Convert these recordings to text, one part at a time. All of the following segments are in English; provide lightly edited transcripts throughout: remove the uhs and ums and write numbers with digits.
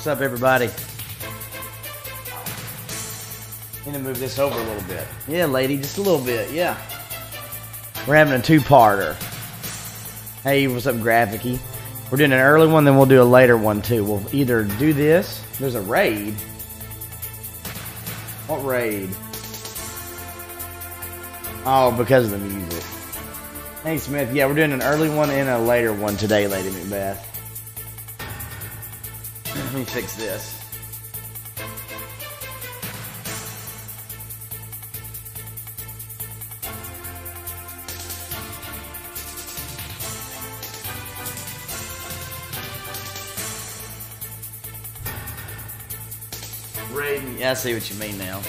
up, everybody? Need to move this over a little bit. Yeah, lady, just a little bit. Yeah. We're having a two-parter. Hey, what's up, Graphicy? We're doing an early one, then we'll do a later one too. We'll either do this. There's a raid. What raid? Oh, because of the music. Hey, Smith. Yeah, we're doing an early one and a later one today, Lady Macbeth. Let me fix this. Raiden, yeah, I see what you mean now.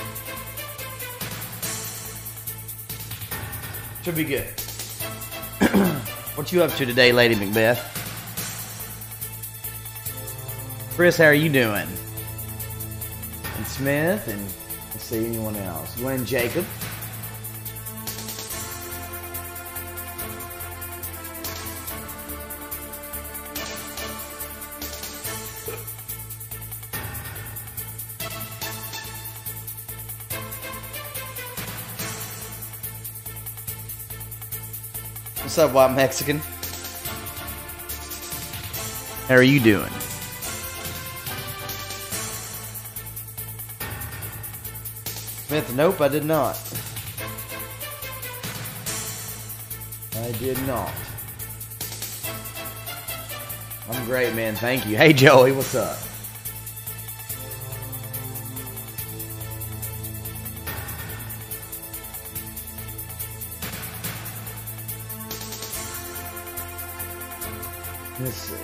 Should be good. What you up to today, Lady Macbeth? Chris, how are you doing? And Smith, and let's see anyone else. Glenn Jacob. What's up, White Mexican? How are you doing? Smith, nope, I did not. I did not. I'm great, man. Thank you. Hey, Joey, what's up? Let's see.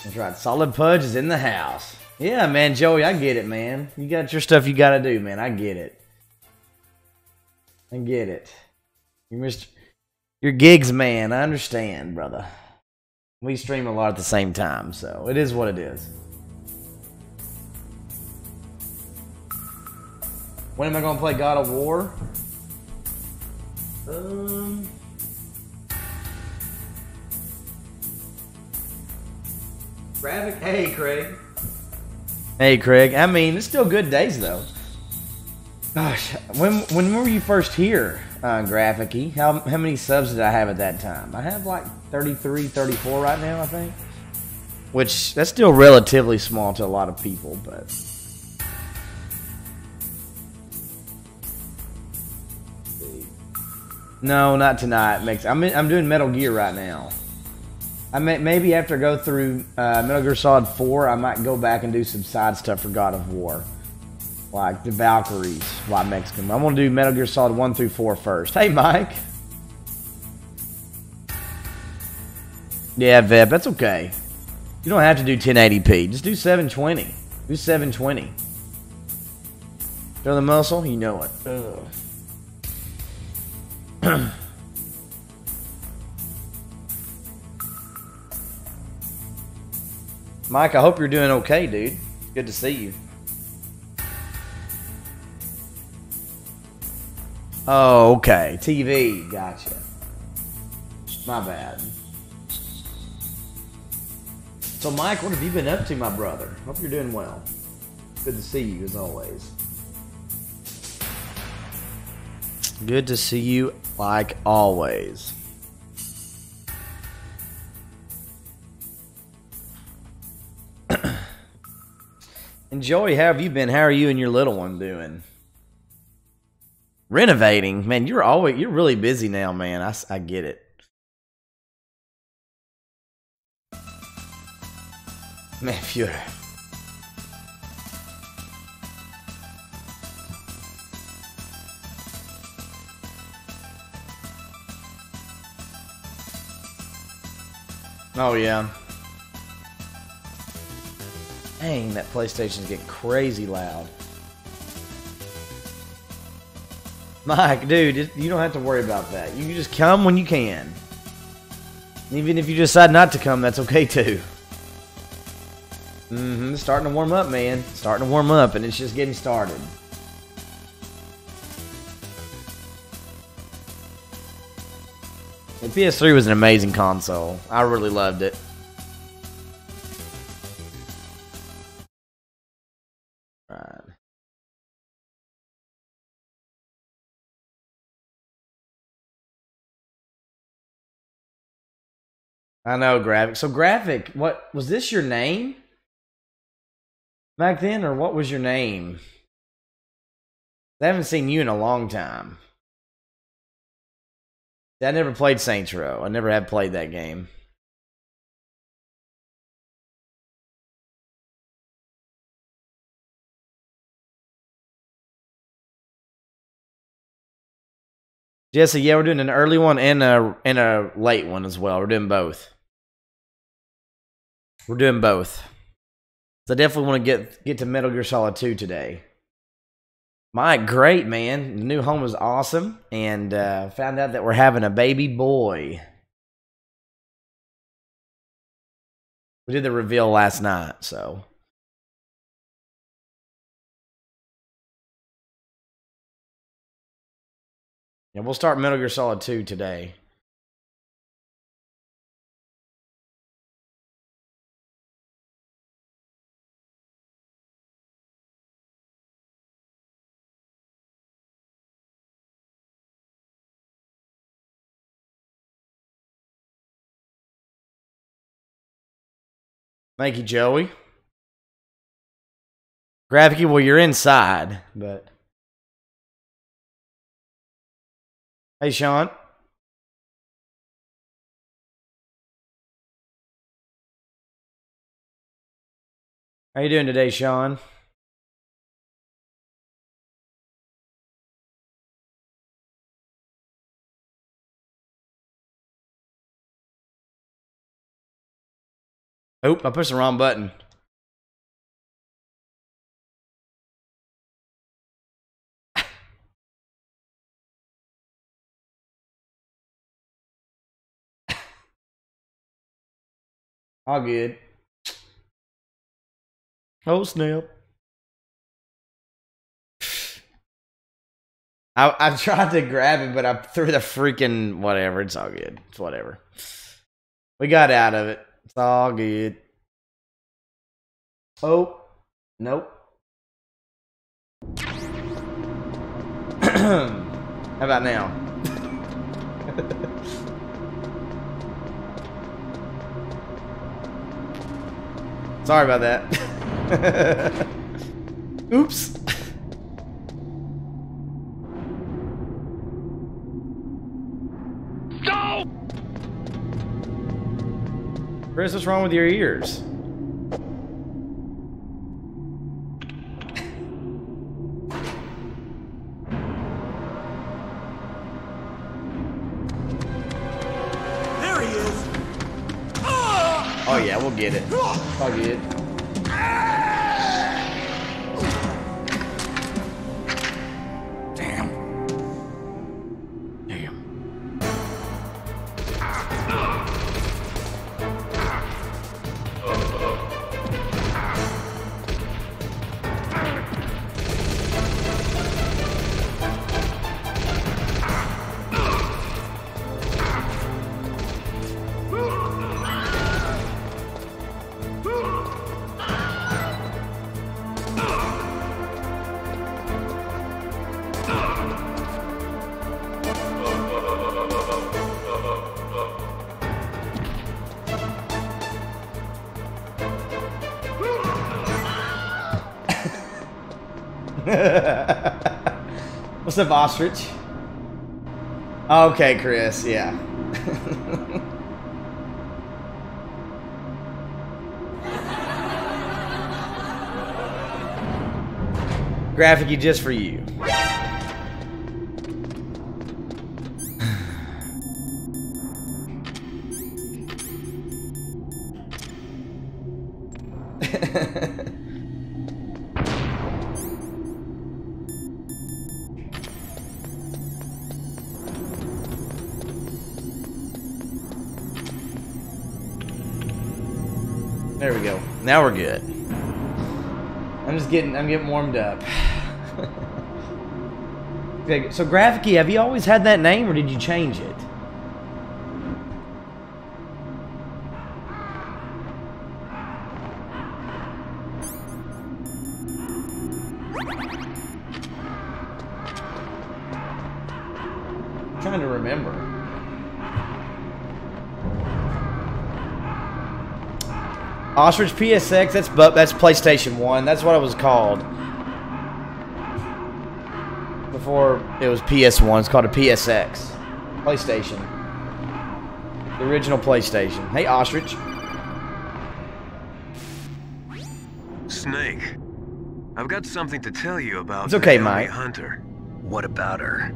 That's right. Solid Pudge is in the house. Yeah, man, Joey, I get it, man. You got your stuff you got to do, man. I get it. I get it. You're gigs, man. I understand, brother. We stream a lot at the same time, so it is what it is. When am I going to play God of War? Graphic. Hey, Craig. Hey, Craig. I mean, it's still good days, though. Gosh, when were you first here, Graphicy? How many subs did I have at that time? I have like 33, 34 right now, I think. Which, that's still relatively small to a lot of people, but... No, not tonight. I'm doing Metal Gear right now. Maybe after I go through Metal Gear Solid 4, I might go back and do some side stuff for God of War. Like the Valkyries, White Mexican. I'm going to do Metal Gear Solid 1 through 4 first. Hey, Mike. Yeah, Veb, that's okay. You don't have to do 1080p. Just do 720. Do 720. Show the muscle? You know it. Ugh. Mike, I hope you're doing okay, dude. Good to see you. Oh, okay. TV. Gotcha. My bad. So, Mike, what have you been up to, my brother? Hope you're doing well. Good to see you, as always. Good to see you, like always. And Joey, how have you been? How are you and your little one doing? Renovating, man. You're really busy now, man. I get it. Man, Fuhrer. Oh, yeah. Dang, that PlayStation's getting crazy loud. Mike, dude, you don't have to worry about that. You can just come when you can. Even if you decide not to come, that's okay, too. Starting to warm up, man. Starting to warm up, and it's just getting started. The PS3 was an amazing console. I really loved it. Right. I know, Graphic. So, Graphic, what was this your name back then, or what was your name? I haven't seen you in a long time. I never played Saints Row. I never have played that game. Jesse, yeah, we're doing an early one and a late one as well. We're doing both. We're doing both. So I definitely want to get to Metal Gear Solid 2 today. Mike, great, man. The new home was awesome. And found out that we're having a baby boy. We did the reveal last night, so. Yeah, we'll start Metal Gear Solid 2 today. Thank you, Joey. Graphicy, well, you're inside, but... Hey, Sean. How you doing today, Sean? Oh, I pushed the wrong button. All good. Oh, snap. I tried to grab it, but I threw the freaking whatever. It's all good. It's whatever. We got out of it. It's all good. Oh, nope. How about now? Sorry about that. Oops. Go! Chris, what's wrong with your ears? Oh yeah, we'll get it. It's all good. Damn. What's up, Ostrich? Okay, Chris, yeah. Graphicy just for you. There we go. Now we're good. I'm getting warmed up. Okay, so Graphicy, have you always had that name or did you change it? I'm trying to remember. Ostrich PSX, that's PlayStation 1. That's what it was called. Before it was PS1, it's called a PSX. PlayStation. The original PlayStation. Hey, Ostrich. Snake, I've got something to tell you about It's okay, Naomi Mike. Hunter. What about her?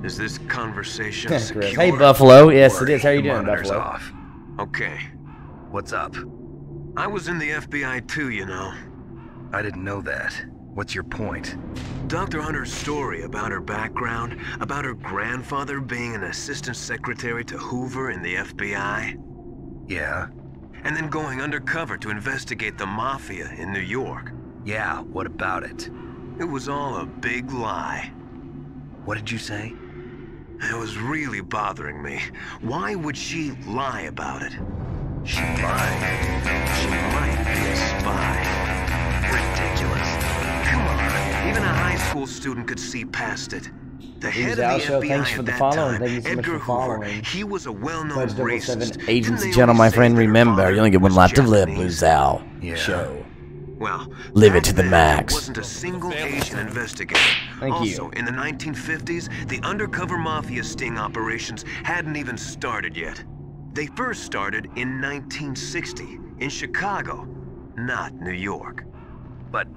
Is this conversation secure? Hey, Buffalo. Yes, it is. How you doing, Monitor's Buffalo? off. Okay. What's up? I was in the FBI too, you know. I didn't know that. What's your point? Dr. Hunter's story about her background, about her grandfather being an assistant secretary to Hoover in the FBI. Yeah. And then going undercover to investigate the mafia in New York. Yeah, what about it? It was all a big lie. What did you say? It was really bothering me. Why would she lie about it? She might. She might be a spy. Ridiculous. Come on. Even a high school student could see past it. The head of the FBI thanks for at the that follow, and time, thank you so much Edgar for Hoover, following. he was a well-known racist. Pudge007 Agency Didn't Channel, they my always friend. say that her Remember, father you only get one was life to live, Blue Japanese? Zal. Yeah. Show. Well, Live it back to the then, max. There wasn't a single Asian investigator. Thank you. Also, in the 1950s, the undercover mafia sting operations hadn't even started yet. They first started in 1960 in Chicago, not New York. But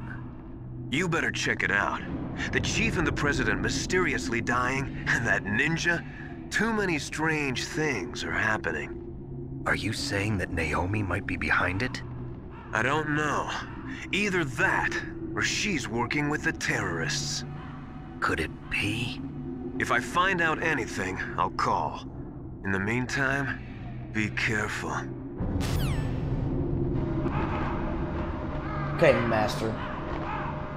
you better check it out. The chief and the president mysteriously dying, and that ninja. Too many strange things are happening. Are you saying that Naomi might be behind it? I don't know. Either that, or she's working with the terrorists. Could it be? If I find out anything, I'll call. In the meantime, be careful. Okay, Master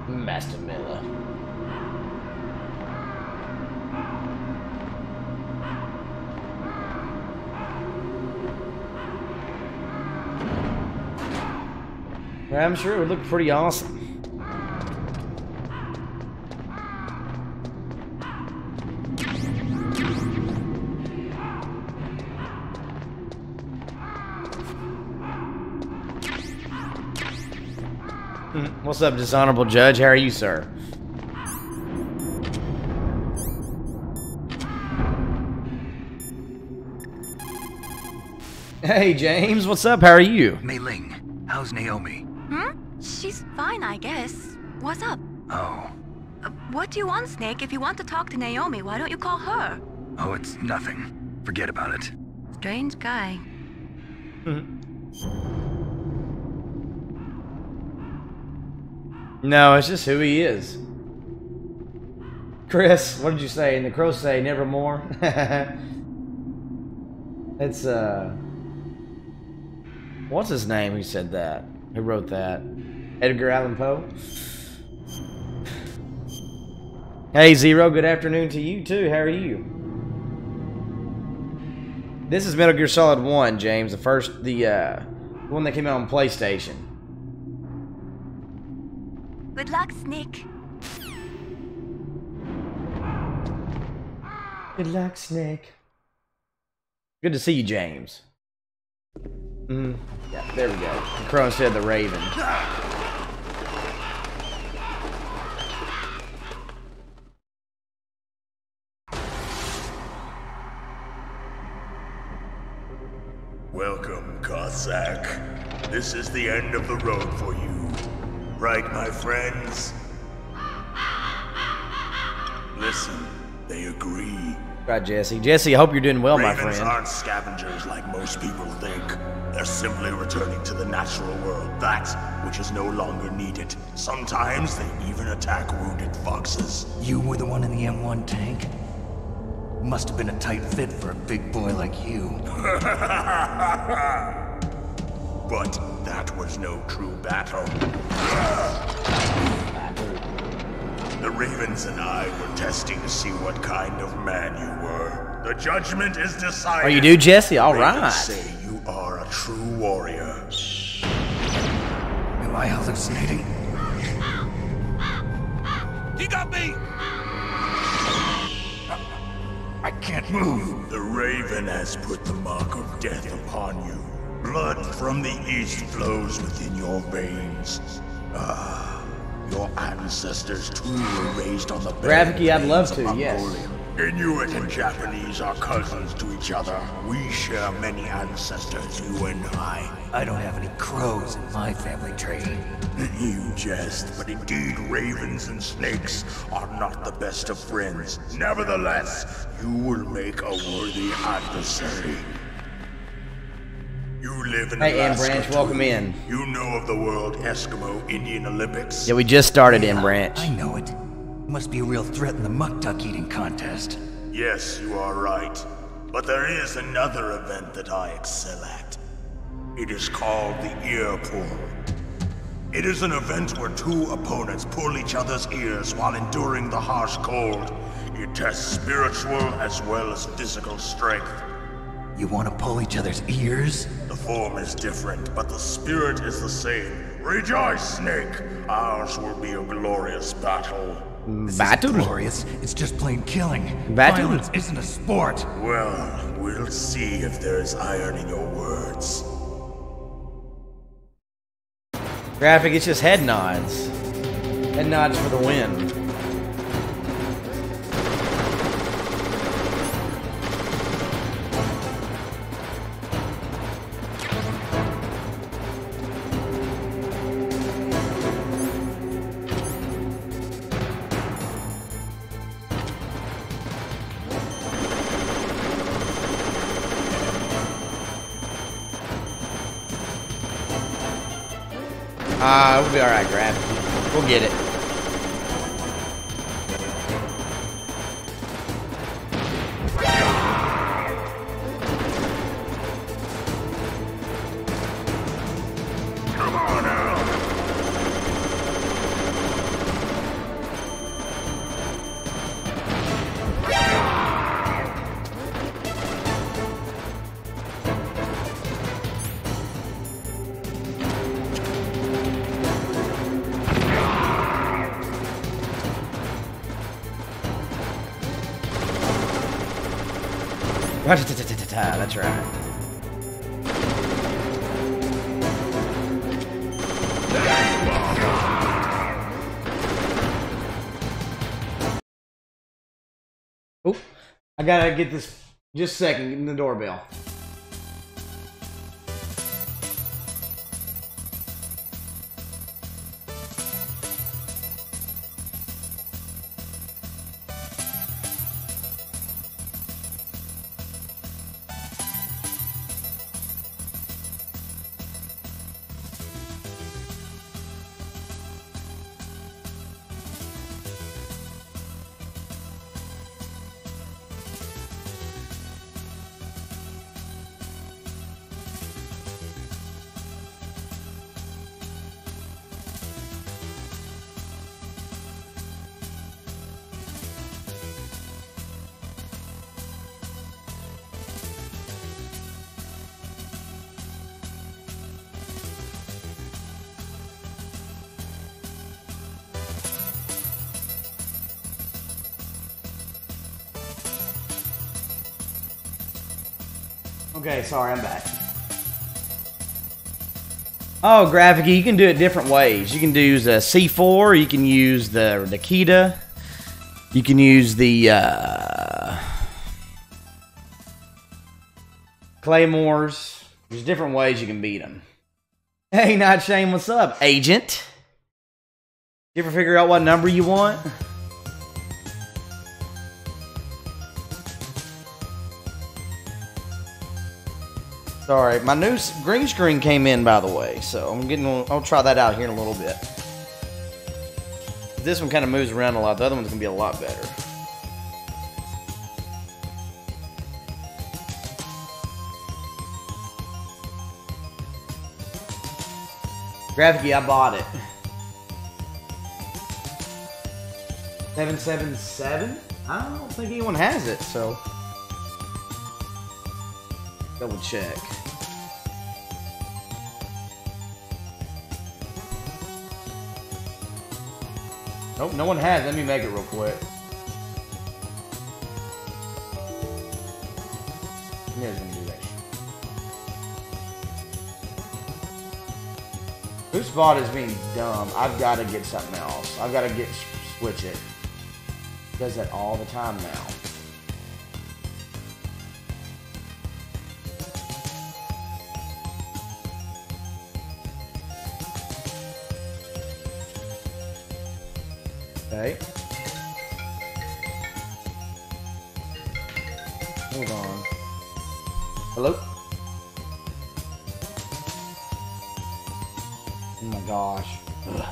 Miller. I'm sure it would look pretty awesome. What's up, dishonorable judge? How are you, sir? Hey, James. What's up? How are you? Mei Ling, how's Naomi? She's fine, I guess. What's up? Oh. What do you want, Snake? If you want to talk to Naomi, why don't you call her? Oh, it's nothing. Forget about it. Strange guy. No, it's just who he is. Chris, what did you say? And the crows say nevermore. It's what's his name who said that? Who wrote that? Edgar Allan Poe? Hey Zero, good afternoon to you too. How are you? This is Metal Gear Solid 1, James, the one that came out on PlayStation. Good luck, Snake. Good luck, Snake. Good to see you, James. Yeah, there we go. The crow instead of the Raven. Welcome, Cossack. This is the end of the road for you. Right, my friends? Listen, they agree. Right, Jesse. Jesse, I hope you're doing well, my Ravens friend. aren't scavengers like most people think. They're simply returning to the natural world, that which is no longer needed. Sometimes they even attack wounded foxes. You were the one in the M1 tank? Must have been a tight fit for a big boy like you. But that was no true battle. The Ravens and I were testing to see what kind of man you were. The judgment is decided. Oh, you do, Jesse? All Ravens right. say you are a true warrior. Am I hallucinating? You got me! I can't move. The Raven has put the mark of death upon you. Blood from the east flows within your veins. Your ancestors too were raised on the Gravity, I'd love to, yes. Inuit and Japanese are cousins to each other. We share many ancestors, you and I. I don't have any crows in my family tree. You jest, but indeed ravens and snakes are not the best of friends. Nevertheless, you will make a worthy adversary. You live in Hey, Alaska, Branch, welcome in. You know of the World Eskimo Indian Olympics? Yeah, we just started in Branch. I know it. Must be a real threat in the muck duck eating contest. Yes, you are right. But there is another event that I excel at. It is called the ear pull. It is an event where two opponents pull each other's ears while enduring the harsh cold. It tests spiritual as well as physical strength. You want to pull each other's ears? The form is different, but the spirit is the same. Rejoice, Snake! Ours will be a glorious battle. Battle? Glorious. It's just plain killing. Battle? Violence isn't a sport. Well, we'll see if there is iron in your words. Graphic, it's just head nods. Head nods for the win. We'll be alright, Grab. We'll get it. Come on now! That's right. Oh, I gotta get this. Just a second, getting the doorbell. Okay, sorry, I'm back. Oh, Graphic, you can do it different ways. You can use a C4, you can use the Nikita, you can use the Claymores. There's different ways you can beat them. Hey, Not Shame, what's up, Agent? You ever figure out what number you want? Sorry, my new green screen came in, by the way, so I'll try that out here in a little bit. This one kind of moves around a lot. The other one's gonna be a lot better. Graphic, I bought it. 777? I don't think anyone has it, so double check. Nope, no one has. Let me make it real quick. You guys gonna do that. Whose fault is being dumb? I've got to get something else. I've got to switch it. It does that all the time now. Okay. Hold on. Hello? Oh my gosh. Ugh.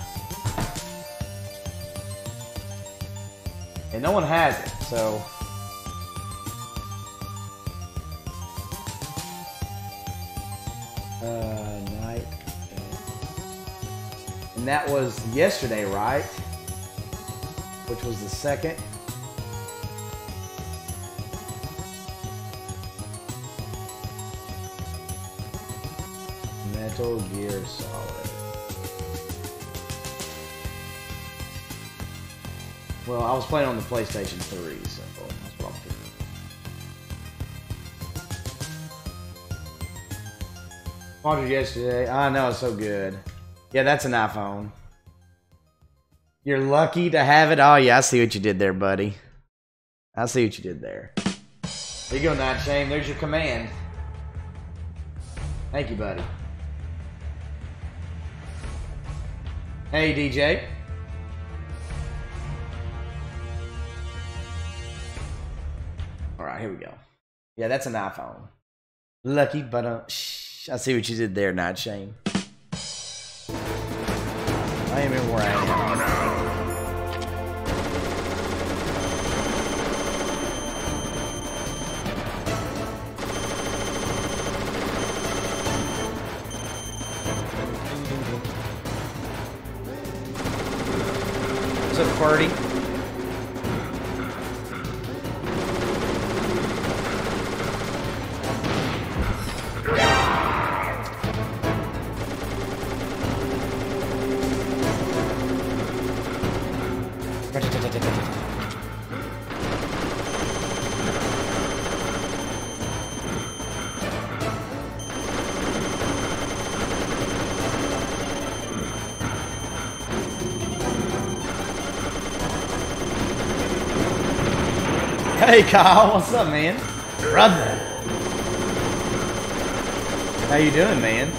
And no one has it, so... night. And that was yesterday, right? Which was the 2nd. Metal Gear Solid. Well, I was playing on the PlayStation 3, so that's what I'm thinking. Watched it yesterday. I know, it's so good. Yeah, that's an iPhone. You're lucky to have it. Oh, yeah, I see what you did there, buddy. I see what you did there. There you go, Night Shame. There's your command. Thank you, buddy. Hey, DJ. All right, here we go. Yeah, that's an iPhone. Lucky, but shh. I see what you did there, Night Shame. I am in where I am. What's up, Party? Hey Kyle, what's up, man? Brother. How you doing, man?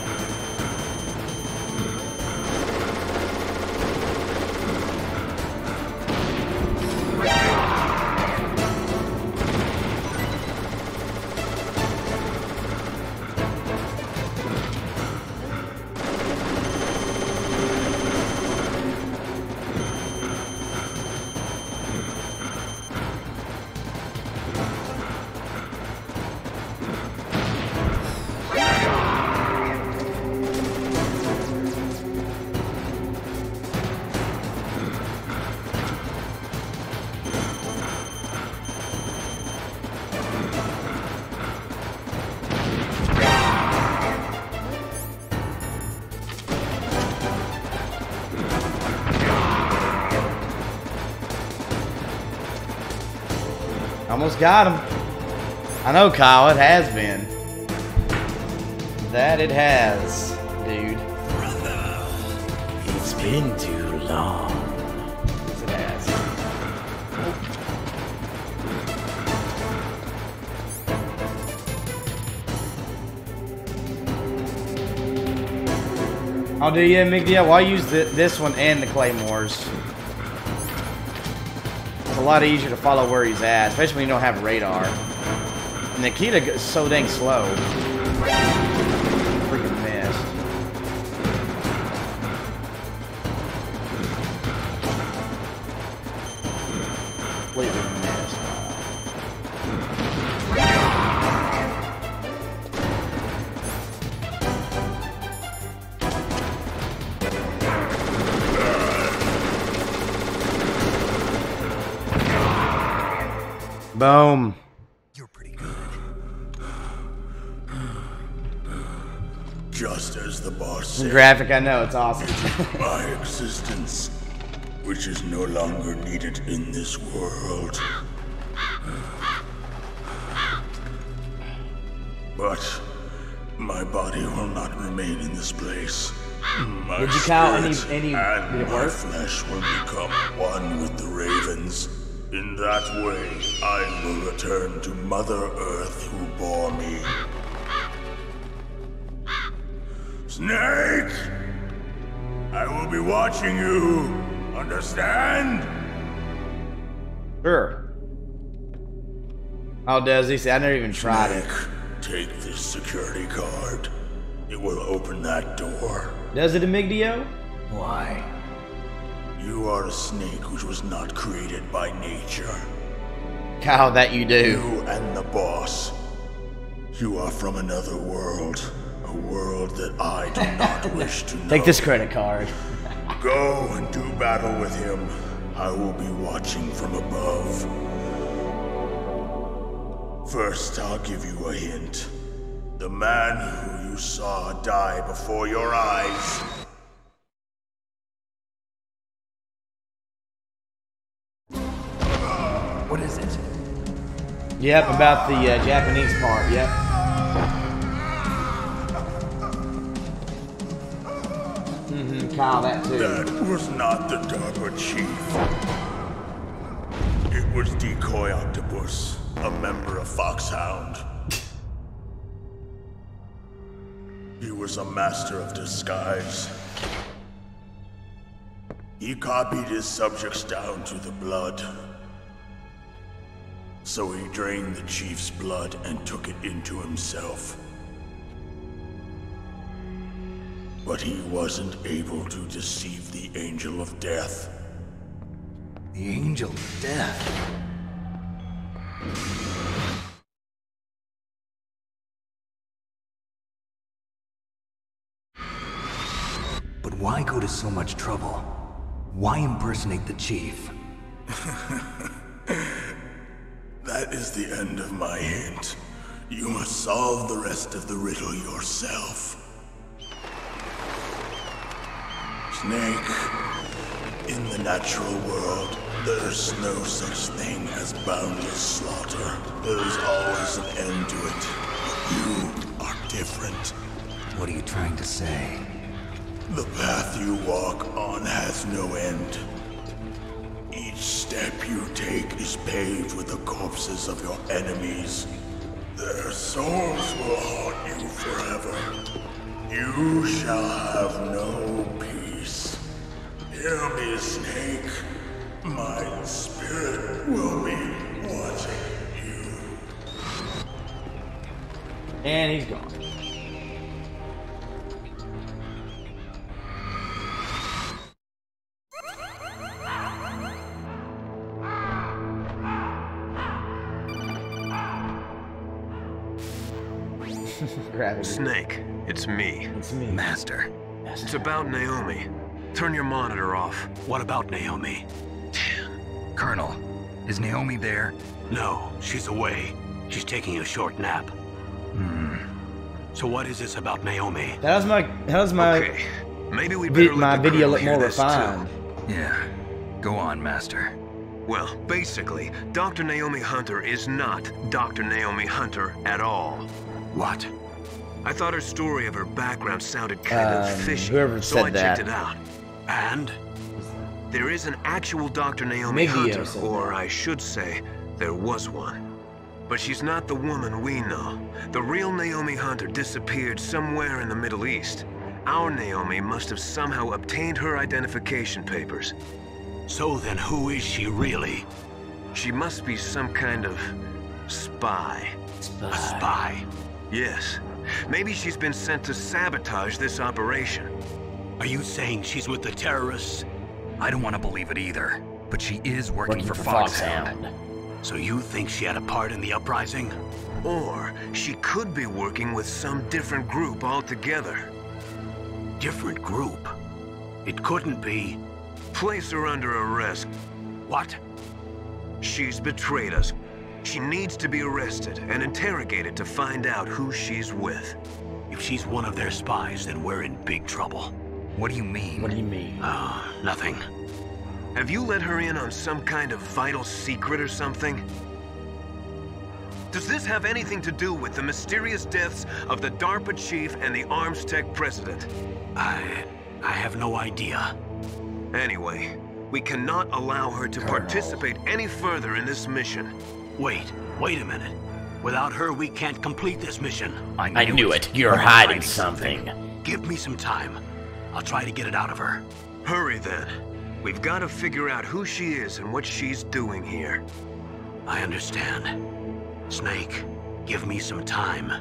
Almost got him. I know, Kyle, it has been. That it has, dude. Brother, it's been too long. Yes, it has. Oh, do you, Migdia? Well, I use this one and the Claymores. It's a lot easier to follow where he's at, especially when you don't have radar. And Nikita is so dang slow. Freaking missed. Completely missed. Boom. You're pretty good. Just as the boss said, Graphic, I know, it's awesome. my existence which is no longer needed in this world. But my body will not remain in this place. My Did you count spirit any and did it my work? flesh will become one with the ravens. In that way, I will return to Mother Earth who bore me. Snake! I will be watching you. Understand? Sure. Oh, does he say? I never even tried it. Snake, take this security card. It will open that door. Does it, Amigdio? Why? You are a snake which was not created by nature. How that you do. You and the boss. You are from another world. A world that I do not wish to know. Take this credit card. Go and do battle with him. I will be watching from above. First, I'll give you a hint. The man who you saw die before your eyes. What is it? Yep, about the Japanese part, yep. Kyle, that too. That was not the DARPA chief. It was Decoy Octopus, a member of Foxhound. He was a master of disguise. He copied his subjects down to the blood. So he drained the chief's blood and took it into himself. But he wasn't able to deceive the Angel of Death. The Angel of Death. But why go to so much trouble? Why impersonate the chief? That is the end of my hint. You must solve the rest of the riddle yourself. Snake, in the natural world, there's no such thing as boundless slaughter. There's always an end to it. But you are different. What are you trying to say? The path you walk on has no end. Each step you take is paved with the corpses of your enemies. Their souls will haunt you forever. You shall have no peace. Hear me, Snake. My spirit will be watching you. And he's gone. Snake, it's me. It's me. Master. It's about Naomi. Turn your monitor off. What about Naomi? Colonel, is Naomi there? No, she's away. She's taking a short nap. So what is this about Naomi? That was my Okay, maybe we better my let the video colonel look hear more this, refined. too. Yeah. Go on, Master. Well, basically, Dr. Naomi Hunter is not Dr. Naomi Hunter at all. What? I thought her story of her background sounded kind of fishy, whoever so I said that. checked it out. And? There is an actual Dr. Naomi Migdio Hunter, said or that. I should say, there was one. But she's not the woman we know. The real Naomi Hunter disappeared somewhere in the Middle East. Our Naomi must have somehow obtained her identification papers. So then who is she really? She must be some kind of spy. A spy? Yes. Maybe she's been sent to sabotage this operation. Are you saying she's with the terrorists? I don't want to believe it either, but she is working for Foxhound. Foxhound. So you think she had a part in the uprising? Or she could be working with some different group altogether. Different group? It couldn't be. Place her under arrest. What? She's betrayed us. She needs to be arrested and interrogated to find out who she's with. If she's one of their spies, then we're in big trouble. What do you mean? What do you mean? Nothing. Have you let her in on some kind of vital secret or something? Does this have anything to do with the mysterious deaths of the DARPA chief and the Arms Tech president? I have no idea. Anyway, we cannot allow her to participate any further in this mission. Wait a minute. Without her, we can't complete this mission. I knew it. You're hiding something. Give me some time. I'll try to get it out of her. Hurry then. We've got to figure out who she is and what she's doing here. I understand. Snake, give me some time.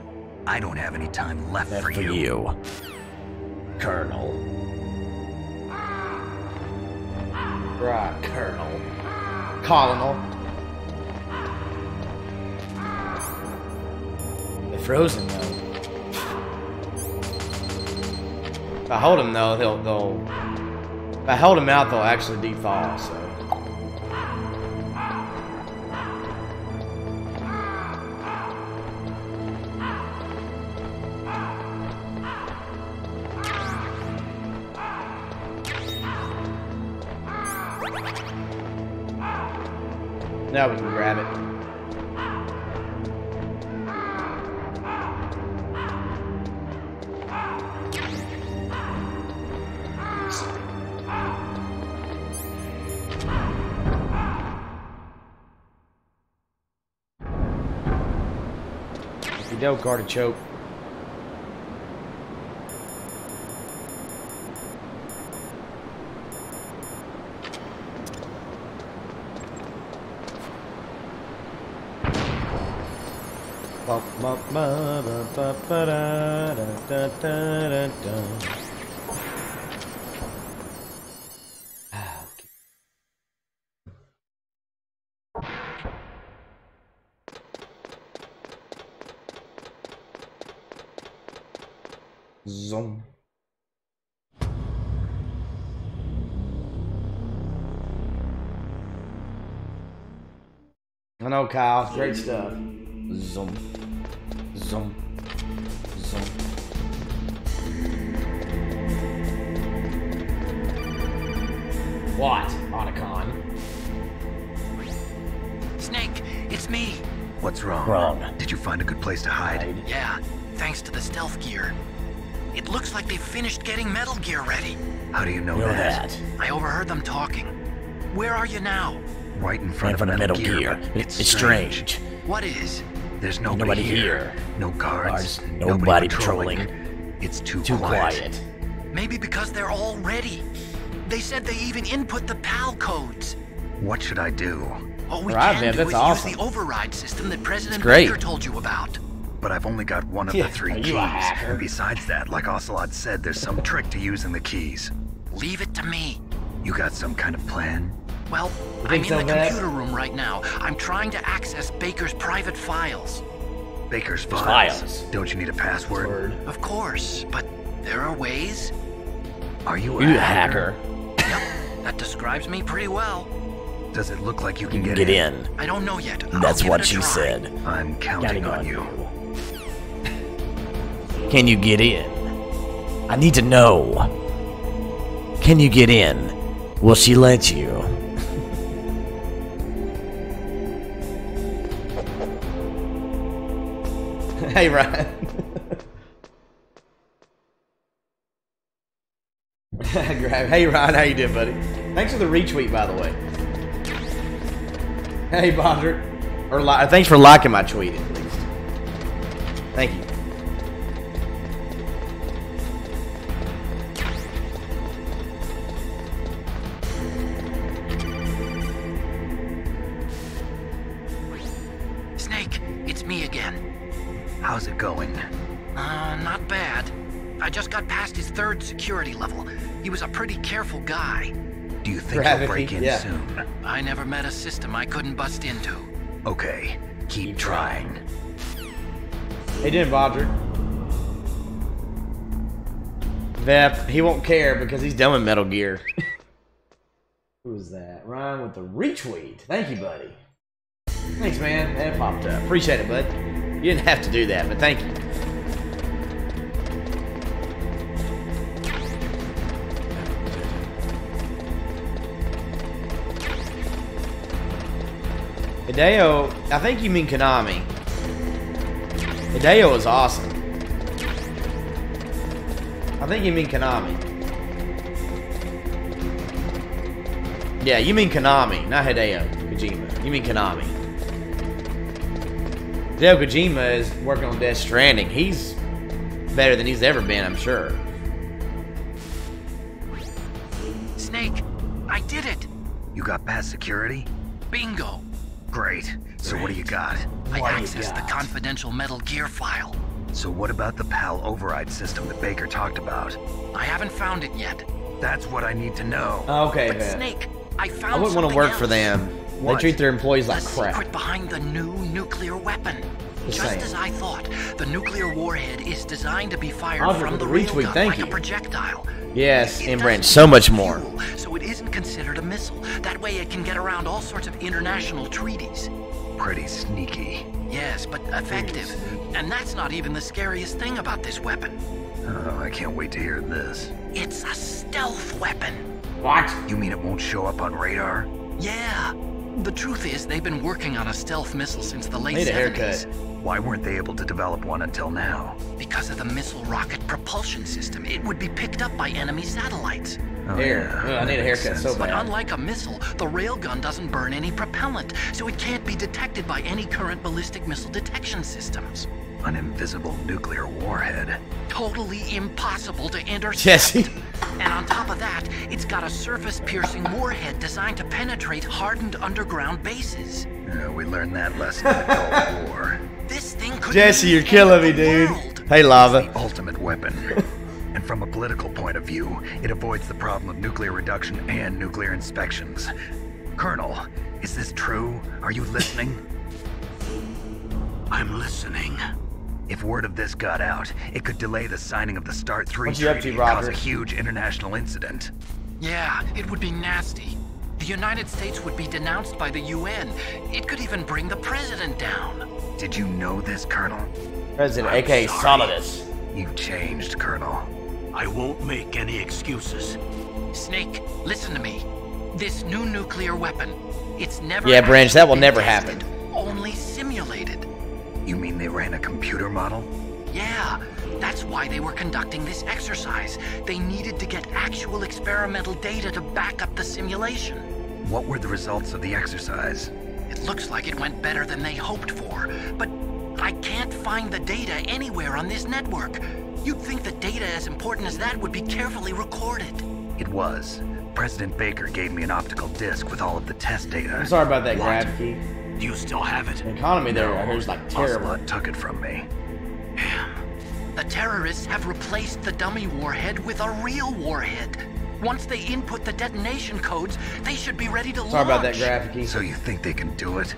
I don't have any time left for you. Colonel. Right, Colonel. Colonel. They're frozen though. If I hold him though, they'll. If I hold him out, they'll actually defall. So. Now we can grab it. If you don't, artichoke. Zoom. I know, Kyle. Great stuff. Zoom. Zoom. Zoom. What, Otacon? Snake, it's me. What's wrong? Wrong. Did you find a good place to hide? Yeah, thanks to the stealth gear. It looks like they finished getting Metal Gear ready. How do you know Know that? that. I overheard them talking. Where are you now? Right in front In of front of Metal Gear. but It's strange. What is? There's nobody here. No guards. Nobody patrolling. It's too Too quiet. Maybe because they're all ready. They said they even input the PAL codes. What should I do? All we Right, can man, do that's is awesome. use the override system that President great. Baker told you about. But I've only got one of Yeah, the three are keys. you a hacker? And besides that, like Ocelot said, there's some trick to using the keys. Leave it to me. You got some kind of plan? Well, I'm think in so, the Matt? computer room right now. I'm trying to access Baker's private files. Baker's Files. files. Don't you need a password? Word. Of course, but there are ways. Are you You a a hacker. Yep, that describes me pretty well. Does it look like you can You get get in. I don't know yet. I'll That's give what it a she try. said. I'm counting on you. Can you get in? I need to know. Can you get in? Will she let you? Hey, Ryan. Hey, Ryan, how you doing, buddy? Thanks for the retweet, by the way. Hey, Bondrick. Or thanks for liking my tweet, at least. Thank you. Snake, it's me again. How's it going? Not bad. I just got past his third security level. He was a pretty careful guy. Do you think Gravity, you'll break in yeah. soon? I never met a system I couldn't bust into. Okay, keep trying. Hey, doing, Bondrick? Vep, he won't care because he's done with Metal Gear. Who's that? Ryan with the retweet. Thank you, buddy. Thanks, man. That popped up. Appreciate it, bud. You didn't have to do that, but thank you. Hideo, I think you mean Konami. Hideo is awesome. I think you mean Konami. Yeah, you mean Konami, not Hideo Kojima. You mean Konami. Hideo Kojima is working on Death Stranding. He's better than he's ever been, I'm sure. Snake, I did it. You got past security? Bingo. Great. So what do you got? I accessed the confidential Metal Gear file. So what about the PAL override system that Baker talked about? I haven't found it yet. That's what I need to know. Okay, But man. Snake, I found I wouldn't want to something work else. for them. What? They treat their employees like The crap. secret behind the new nuclear weapon. Just Just saying. as I thought, the nuclear warhead is designed to be fired I'll from give the it a retweet, railgun thank like you. a projectile. Yes, It and doesn't Brent, so much use more. fuel, so it isn't considered a missile. That way it can get around all sorts of international treaties. Pretty sneaky. Yes, but effective. And that's not even the scariest thing about this weapon. Oh, I can't wait to hear this. It's a stealth weapon. What? You mean it won't show up on radar? Yeah. The truth is, they've been working on a stealth missile since the late Need a 70s. haircut. Why weren't they able to develop one until now? Because of the missile rocket propulsion system, it would be picked up by enemy satellites. Oh, Here. yeah, Ugh, I need a that makes haircut sense. so But bad. unlike a missile, the railgun doesn't burn any propellant, so it can't be detected by any current ballistic missile detection systems. An invisible nuclear warhead. Totally impossible to intercept. Jesse. And on top of that, it's got a surface-piercing warhead designed to penetrate hardened underground bases. We learned that lesson in the Cold War. This thing could Jesse, be you're the killing end me, of the dude. world. Hey, Lava. The ultimate weapon. And from a political point of view, it avoids the problem of nuclear reduction and nuclear inspections. Colonel, is this true? Are you listening? I'm listening. If word of this got out, it could delay the signing of the START 3 What you up to, treaty and cause a Roger? huge international incident. Yeah, it would be nasty. The United States would be denounced by the UN. It could even bring the president down. Did you know this, Colonel? President, I'm aka sorry. Solidus. You've changed, Colonel. I won't make any excuses. Snake, listen to me. This new nuclear weapon, it's never Yeah, Branch, that will actually never been tested, happen. Only simulated. You mean they ran a computer model? Yeah, that's why they were conducting this exercise. They needed to get actual experimental data to back up the simulation. What were the results of the exercise? It looks like it went better than they hoped for, but I can't find the data anywhere on this network. You'd think that data as important as that would be carefully recorded. It was. President Baker gave me an optical disc with all of the test data. I'm sorry about that, What? graphic key. Do you still have it? The economy there, I heard, is like terrible. Ocelot took it from me. The terrorists have replaced the dummy warhead with a real warhead. Once they input the detonation codes, they should be ready to launch. Sorry about that, graphic key. So you think they can do it?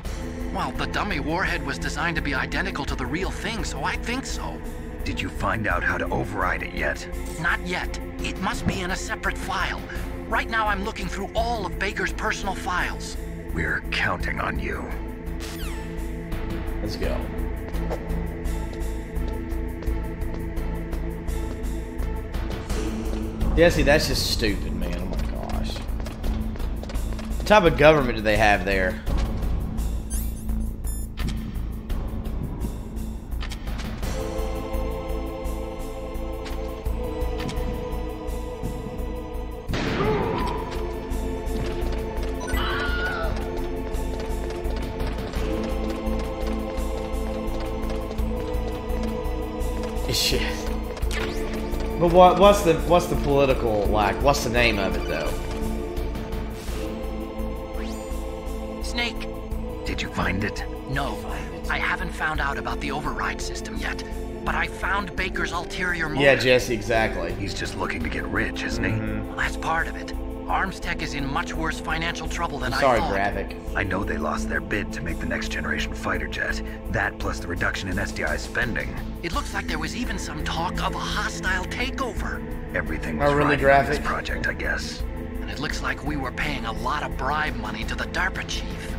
Well, the dummy warhead was designed to be identical to the real thing, so I think so. Did you find out how to override it yet? Not yet. It must be in a separate file. Right now I'm looking through all of Baker's personal files. We're counting on you. Let's go. Jesse, that's just stupid, man. Oh my gosh. What type of government do they have there? Shit. But what's the political, like, what's the name of it though? Snake? Did you find it? No. I haven't found out about the override system yet. But I found Baker's ulterior motive. Yeah, Jesse, exactly. He's just looking to get rich, isn't he? Well, that's part of it. Arms Tech is in much worse financial trouble than Sorry, I thought. graphic. I know they lost their bid to make the next generation fighter jet. That plus the reduction in SDI spending. It looks like there was even some talk of a hostile takeover. Everything was Oh, really, riding on this graphic? project, I guess. And it looks like we were paying a lot of bribe money to the DARPA chief.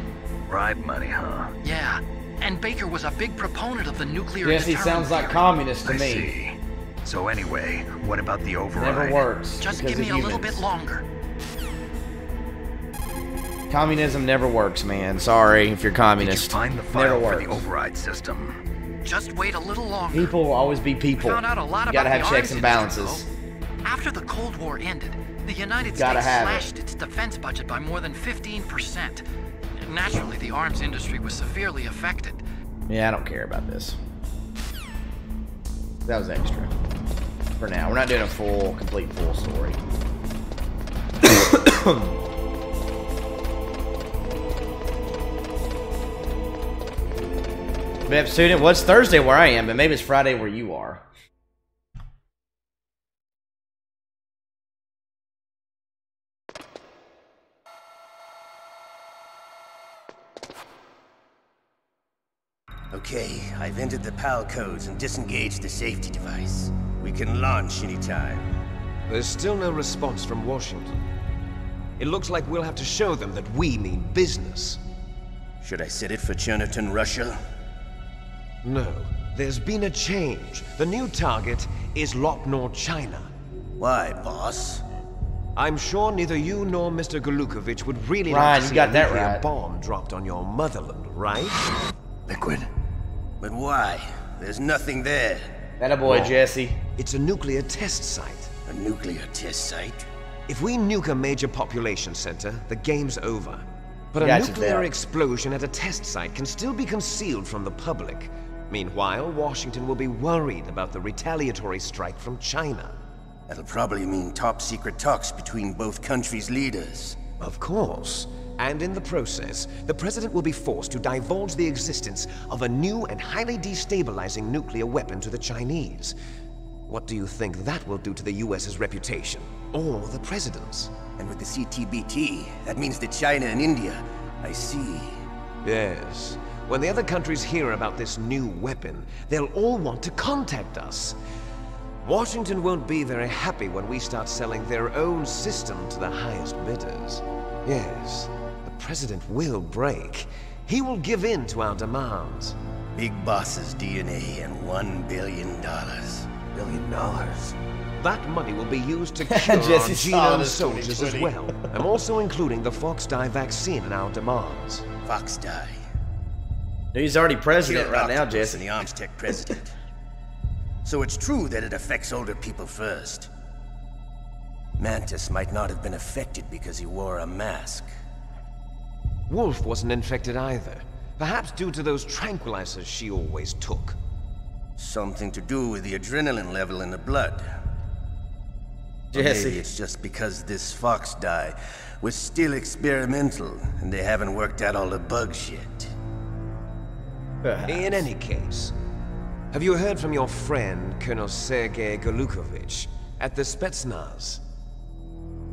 Bribe money, huh? Yeah. And Baker was a big proponent of the nuclear Jesse deterrent sounds like theory. communist to I me. see. So anyway, what about the override? Never works. Just because give me of a little humans. bit longer. Communism never works, man. Sorry if you're communist. Did you find the Never file for works. the override system? Just wait a little longer. People will always be people. Found out a lot You about gotta have the checks arms and industry, balances. though. After the Cold War ended, the United Gotta States have slashed its defense budget by more than 15%. Naturally, the arms industry was severely affected. Yeah, I don't care about this. That was extra. For now, we're not doing a complete full story. Bep student, well, it's Thursday where I am, but maybe it's Friday where you are. Okay, I've entered the PAL codes and disengaged the safety device. We can launch anytime. There's still no response from Washington. It looks like we'll have to show them that we mean business. Should I set it for Cherniton, Russia? No, there's been a change. The new target is Lopnor, China. Why, boss? I'm sure neither you nor Mr. Golukovich would really Ryan, like to you see got a that nuclear right. bomb dropped on your motherland, right? Liquid. But why? There's nothing there. That a boy, Jesse. It's a nuclear test site. A nuclear test site? If we nuke a major population center, the game's over. But a Gotcha, nuclear Dale. explosion at a test site can still be concealed from the public. Meanwhile, Washington will be worried about the retaliatory strike from China. That'll probably mean top-secret talks between both countries' leaders. Of course. And in the process, the president will be forced to divulge the existence of a new and highly destabilizing nuclear weapon to the Chinese. What do you think that will do to the US's reputation? Or the president's? And with the CTBT, that means that China and India. I see. Yes. When the other countries hear about this new weapon, they'll all want to contact us. Washington won't be very happy when we start selling their own system to the highest bidders. Yes, the president will break. He will give in to our demands. Big Boss's DNA and $1 billion. $1 billion? That money will be used to cure our Jesse saw genome this soldiers as 2020. well. I'm also including the Fox-Die vaccine in our demands. Fox-Die. He's already president Killer right now, octopus Jesse. and the arms tech president. So it's true that it affects older people first. Mantis might not have been affected because he wore a mask. Wolf wasn't infected either. Perhaps due to those tranquilizers she always took. Something to do with the adrenaline level in the blood. Or maybe Jesse. it's just because this Fox-Die was still experimental and they haven't worked out all the bugs yet. In any case, have you heard from your friend, Colonel Sergei Golukovich, at the Spetsnaz?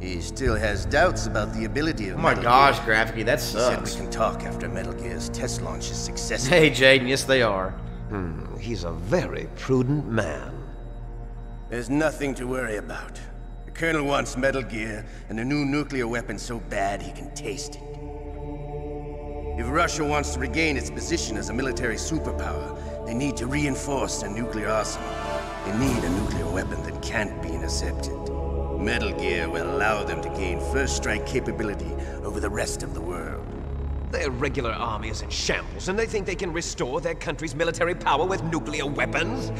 He still has doubts about the ability of Oh my Metal gosh, Gear. Graphicy, that He said we sucks. can talk after Metal Gear's test launch is successful. Hey, Jaden, yes they are. He's a very prudent man. There's nothing to worry about. The Colonel wants Metal Gear and a new nuclear weapon so bad he can taste it. If Russia wants to regain its position as a military superpower, they need to reinforce their nuclear arsenal. They need a nuclear weapon that can't be intercepted. Metal Gear will allow them to gain first strike capability over the rest of the world. Their regular army is in shambles, and they think they can restore their country's military power with nuclear weapons?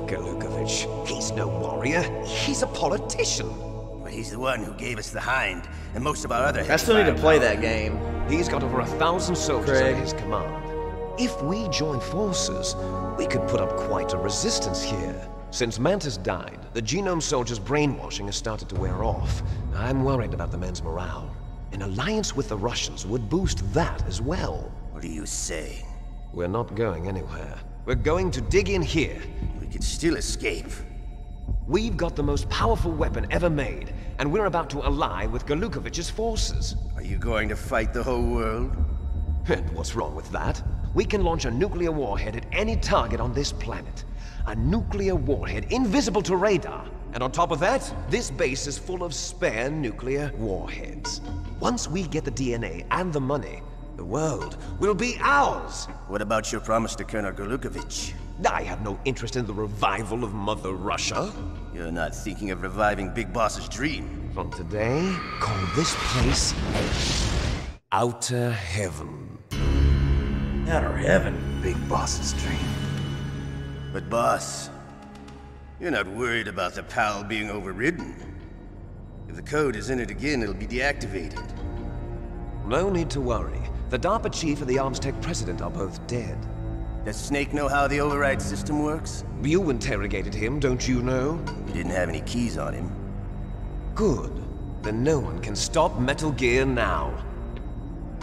Golukovich, he's no warrior. He's a politician. But he's the one who gave us the Hind and most of our other I still need to heavy play firepower. that game. He's got over 1,000 soldiers Craig. under his command. If we join forces, we could put up quite a resistance here. Since Mantis died, the genome soldiers' brainwashing has started to wear off. I'm worried about the men's morale. An alliance with the Russians would boost that as well. What are you saying? We're not going anywhere. We're going to dig in here. We could still escape. We've got the most powerful weapon ever made, and we're about to ally with Golukovich's forces. Are you going to fight the whole world? And what's wrong with that? We can launch a nuclear warhead at any target on this planet. A nuclear warhead invisible to radar. And on top of that, this base is full of spare nuclear warheads. Once we get the DNA and the money, the world will be ours! What about your promise to Colonel Golukovich? I have no interest in the revival of Mother Russia. You're not thinking of reviving Big Boss's dream. From today, call this place Outer heaven. Outer heaven. Big boss's dream. But boss, you're not worried about the PAL being overridden. If the code is in it again, it'll be deactivated. No need to worry. The DARPA chief and the Arms Tech president are both dead. Does Snake know how the override system works? You interrogated him, don't you know? He didn't have any keys on him. Good. Then no one can stop Metal Gear now.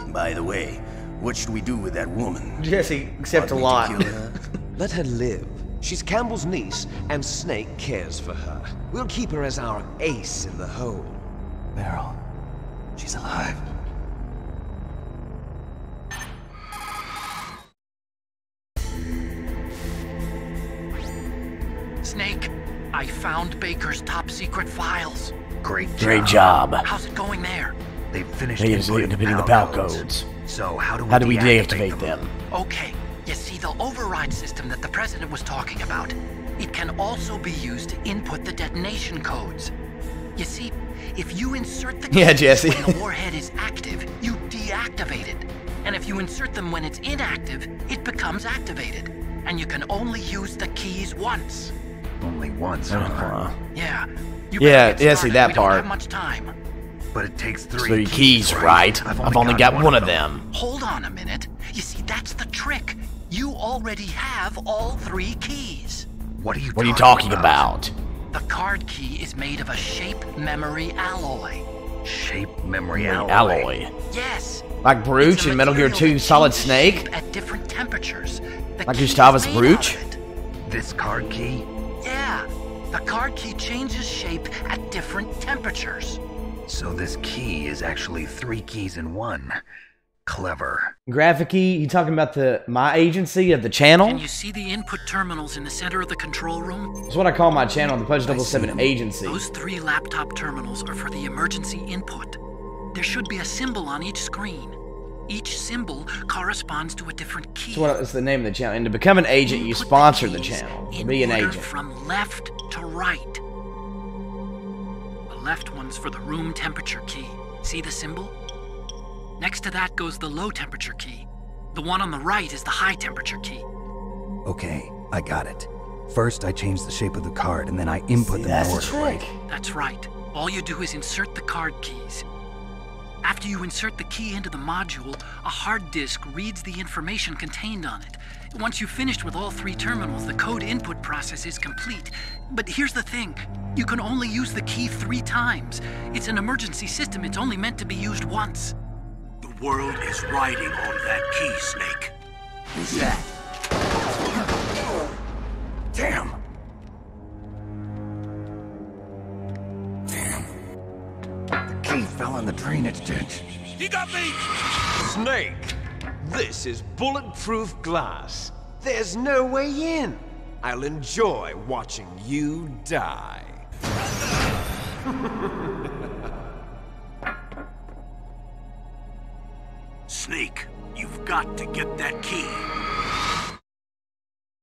By the way, what should we do with that woman? Jesse, except a Want lot. me to kill her? Let her live. She's Campbell's niece, and Snake cares for her. We'll keep her as our ace in the hole. Meryl, she's alive. Snake, I found Baker's top secret files. Great job. Great job. How's it going there? They've finished He is inputting inputting the PAL PAL codes. So how do How do we deactivate them? Okay, you see the override system that the president was talking about. It can also be used to input the detonation codes. You see, if you insert the Yeah, keys Jesse. when the warhead is active, you deactivate it. And if you insert them when it's inactive, it becomes activated. And you can only use the keys once. Only once, huh? Yeah. You Yeah, better get yeah, see started. that We don't part. have much time. But it takes 3 keys, right? I've only got one of them. Hold on a minute. You see, that's the trick. You already have all 3 keys. What are you What are you talking about? The card key is made of a shape memory alloy. Shape memory alloy. Alloy. Yes. Like Brooch It's a in Metal Gear material 2 that Solid changes Snake? shape at different temperatures. The Like key is Gustavus made Brooch? out of it. This card key? Yeah. The card key changes shape at different temperatures. So this key is actually 3 keys in one. Clever. Graphic key, you talking about my agency of the channel? Can you see the input terminals in the center of the control room? That's what I call my channel, the Pudge007 Agency. Those 3 laptop terminals are for the emergency input. There should be a symbol on each screen. Each symbol corresponds to a different key. It's the name of the channel. And to become an agent, you Input the sponsor the keys channel. in Be an order agent. from left to right. The left one's for the room temperature key. See the symbol? Next to that goes the low temperature key. The one on the right is the high temperature key. Okay, I got it. First, I change the shape of the card, and then I input them in That's the order. trick. That's right. All you do is insert the card keys. After you insert the key into the module, a hard disk reads the information contained on it. Once you've finished with all 3 terminals, the code input process is complete. But here's the thing. You can only use the key 3 times. It's an emergency system. It's only meant to be used once. The world is riding on that key, Snake. Who's that? Damn! The key fell in the drainage ditch. You got me! Snake, this is bulletproof glass. There's no way in. I'll enjoy watching you die. Snake, you've got to get that key.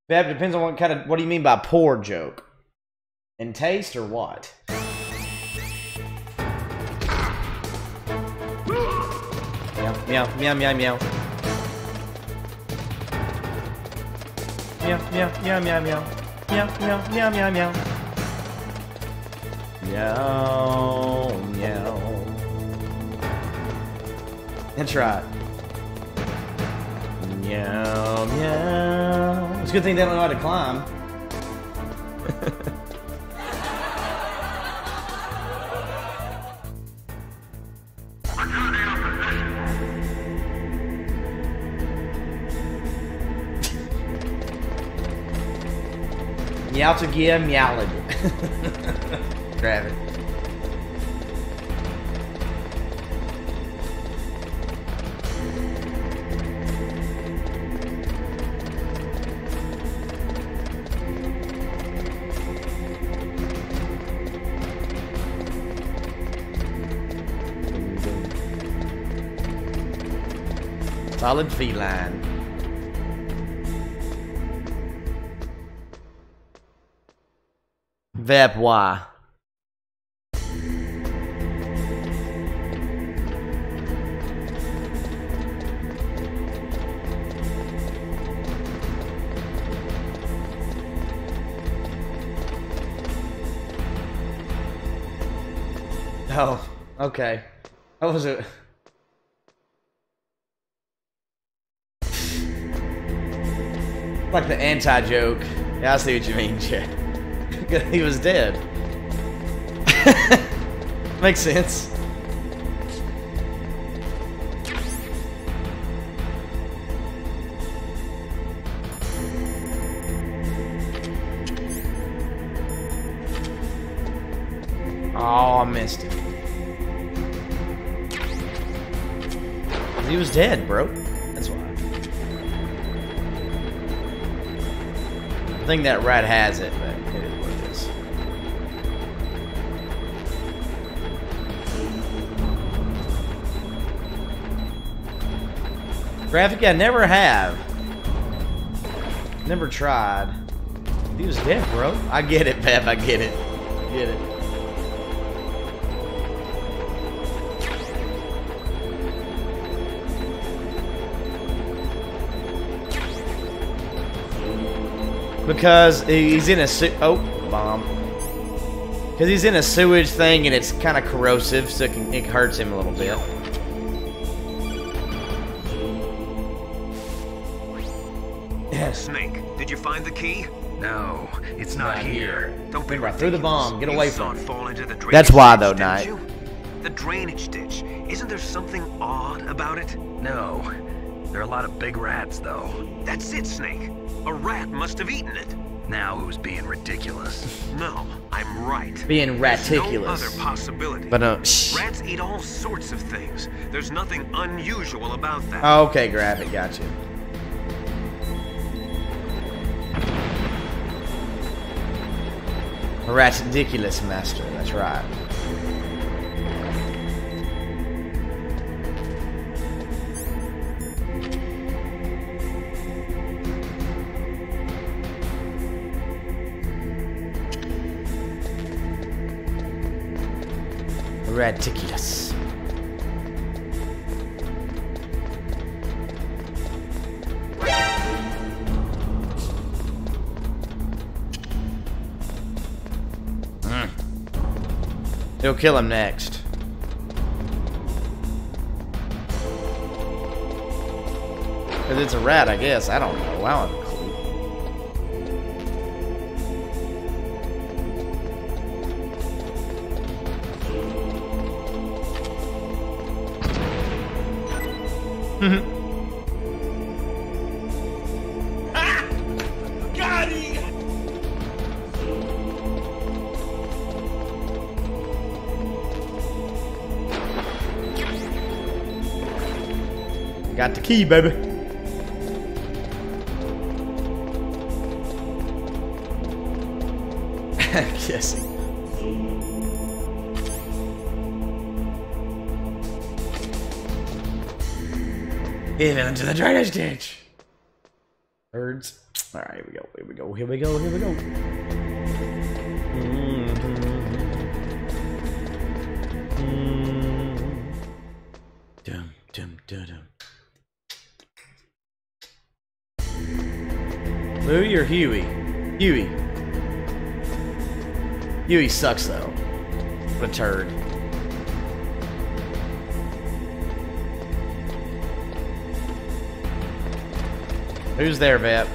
That depends on what do you mean by poor joke? In taste or what? Meow, meow, meow, meow, meow. Meow, meow, meow, meow, meow. Meow, meow, meow, meow, meow. Meow, meow. That's right. Meow, meow. It's a good thing they don't know how to climb. Meow to gear, meowled. Grab it. Solid feline. Vapois. Oh, okay. What was it? Like the anti-joke. Yeah, I see what you mean, Chad. He was dead. Makes sense. Oh, I missed it. He was dead, bro. That's why. I think that rat has it, but it is what it is. Graphic, I never have. Never tried. He was dead, bro. I get it, Pep. I get it. Get it. Because he's in a bomb. Because he's in a sewage thing and it's kind of corrosive, so it hurts him a little bit. Yes. Snake, did you find the key? No, it's not here. Don't be right through the bomb. Get away from it. Fall into the drainage That's why, though, ditch, Knight. didn't you? The drainage ditch. Isn't there something odd about it? No. There are a lot of big rats, though. That's it, Snake. A rat must have eaten it. Now who's being ridiculous? No, I'm right. Being There's no raticulous. other possibility. But Rats eat all sorts of things. There's nothing unusual about that. Oh, okay, Graphic, got you. A rat's ridiculous, master. That's right. Ridiculous. He'll kill him next. Because it's a rat, I guess. I don't know. I don't have a clue. Got it! Got the key, baby. Kissing. Even into the drainage ditch. Birds. All right, here we go. Here we go. Here we go. Here we go. Dum dum dum dum. Louie or Huey? Huey. Huey sucks though. What a turd. Who's there, Vet?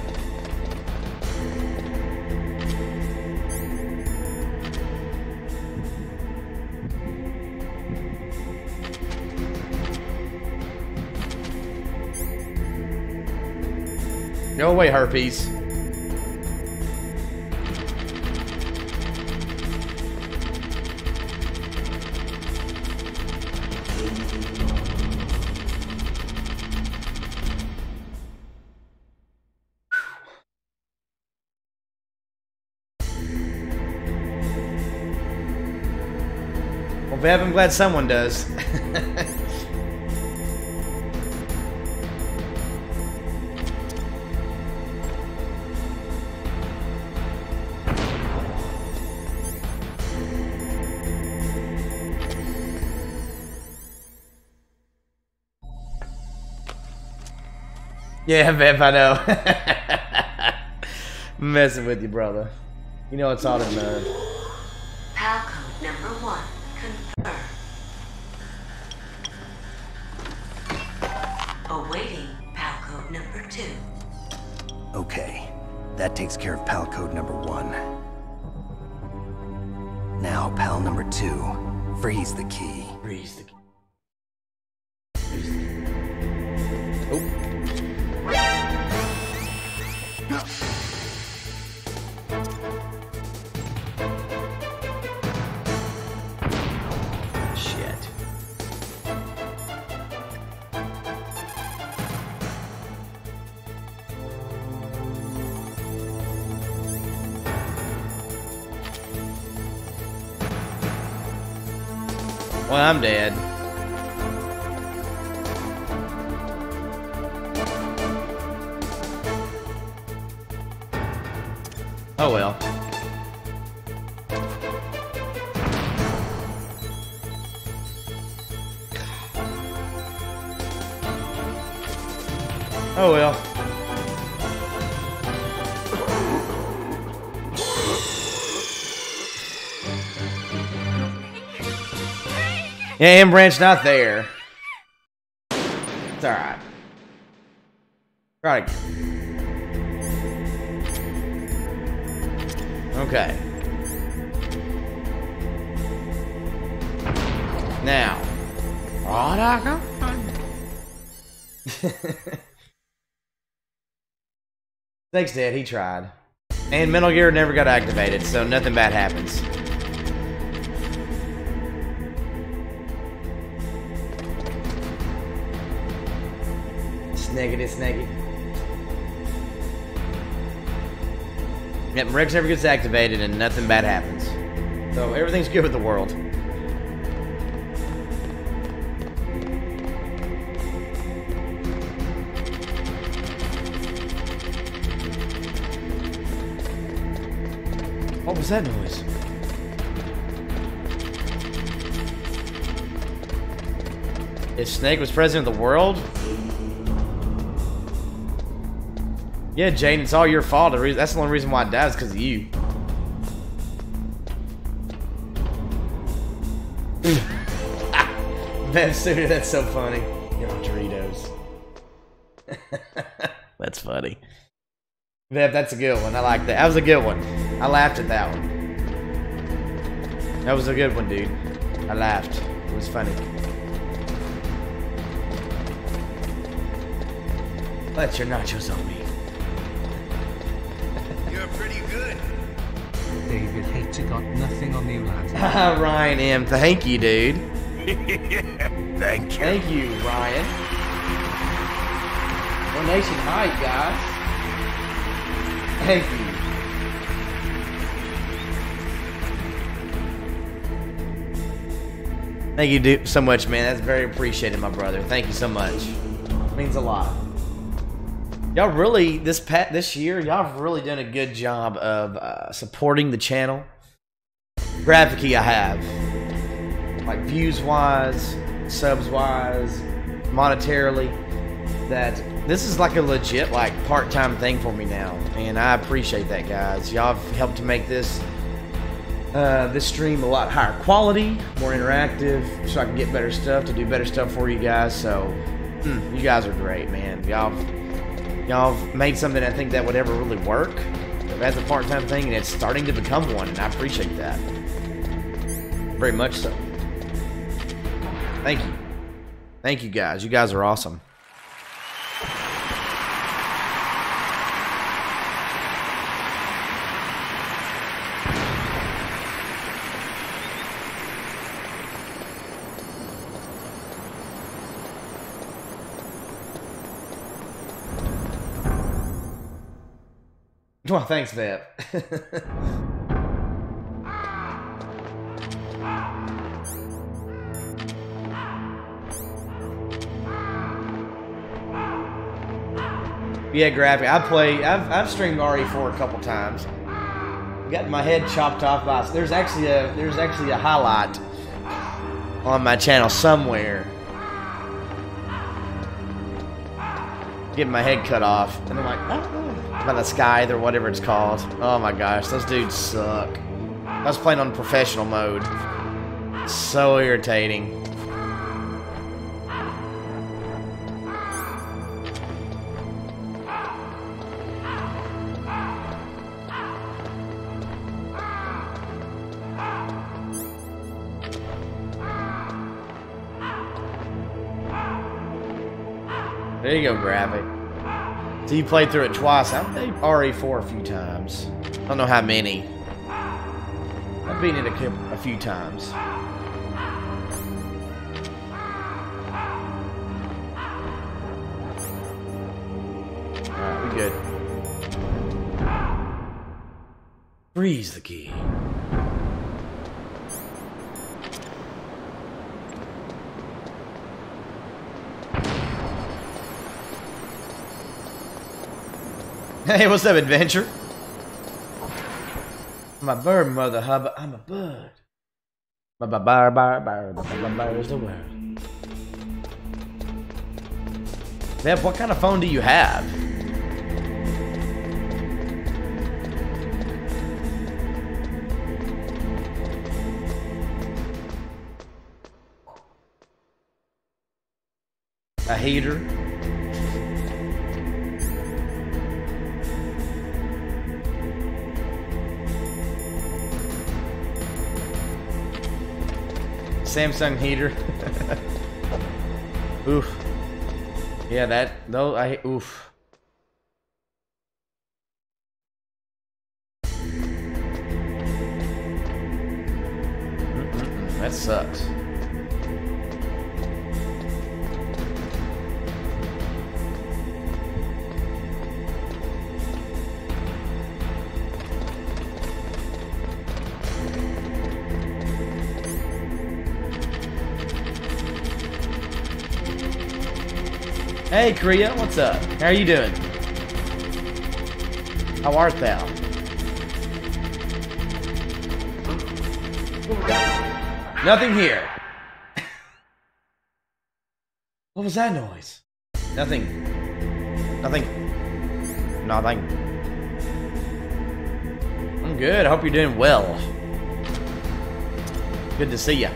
Go away, herpes. Well, Bev, I'm glad someone does. Yeah, Bev, I know. Messing with you, brother. You know it's all in love. PAL code number 1 confirmed. code number 2. Okay, that takes care of pal code number 1. Now, pal number 2, freeze the key. Freeze the key. Oh. Shit. Well, I'm dead. Oh well. Oh well. Yeah, M branch not there. It's alright. Try it again. Okay. Now. Thanks, Dad. He tried. And Metal Gear never got activated, so nothing bad happens. Snaggity, snaggy. Yep, Rex never gets activated and nothing bad happens. So everything's good with the world. What was that noise? If Snake was president of the world? Yeah, Jane, it's all your fault. That's the only reason why I died is because of you. Bev, that's so funny. You're on Doritos. That's funny. Bev, that's a good one. I like that. That was a good one. I laughed at that one. That was a good one, dude. I laughed. It was funny. Let your nachos on me. You're pretty good. David Hater got nothing on the lad. Ryan M. Thank you, dude. Thank you. Thank you, Ryan. Donation hype, guys. Thank you. Thank you, dude, so much, man. That's very appreciated, my brother. Thank you so much. It means a lot. Y'all really, this year, y'all have really done a good job of supporting the channel. Graphically, I have. Like, views-wise, subs-wise, monetarily. That this is like a legit, like, part-time thing for me now. And I appreciate that, guys. Y'all have helped to make this stream a lot higher quality, more interactive, so I can get better stuff, to do better stuff for you guys. So, you guys are great, man. Y'all have made something I think that would ever really work as a part-time thing, and it's starting to become one, and I appreciate that. Very much so. Thank you. Thank you, guys. You guys are awesome. Well, thanks, Vep. Yeah, graphic. I've streamed RE4 a couple times. Got my head chopped off by. There's actually a highlight on my channel somewhere. Getting my head cut off, and I'm like, oh. By the Scythe or whatever it's called. Oh my gosh, those dudes suck. I was playing on professional mode. So irritating. There you go, Graphic. So you played through it twice. I've played RE4 a few times. I don't know how many. I've beaten it a few times. Alright, we good. Freeze the key. Hey, what's up, Adventure? I'm a bird, mother hubba. I'm a bird. Bird is the word. Bev, what kind of phone do you have? A heater? Samsung heater. Oof. Yeah, that though oof. That sucks. Hey, Korea, what's up? How are you doing? How art thou? Nothing here. What was that noise? Nothing. Nothing. Nothing. I'm good. I hope you're doing well. Good to see ya.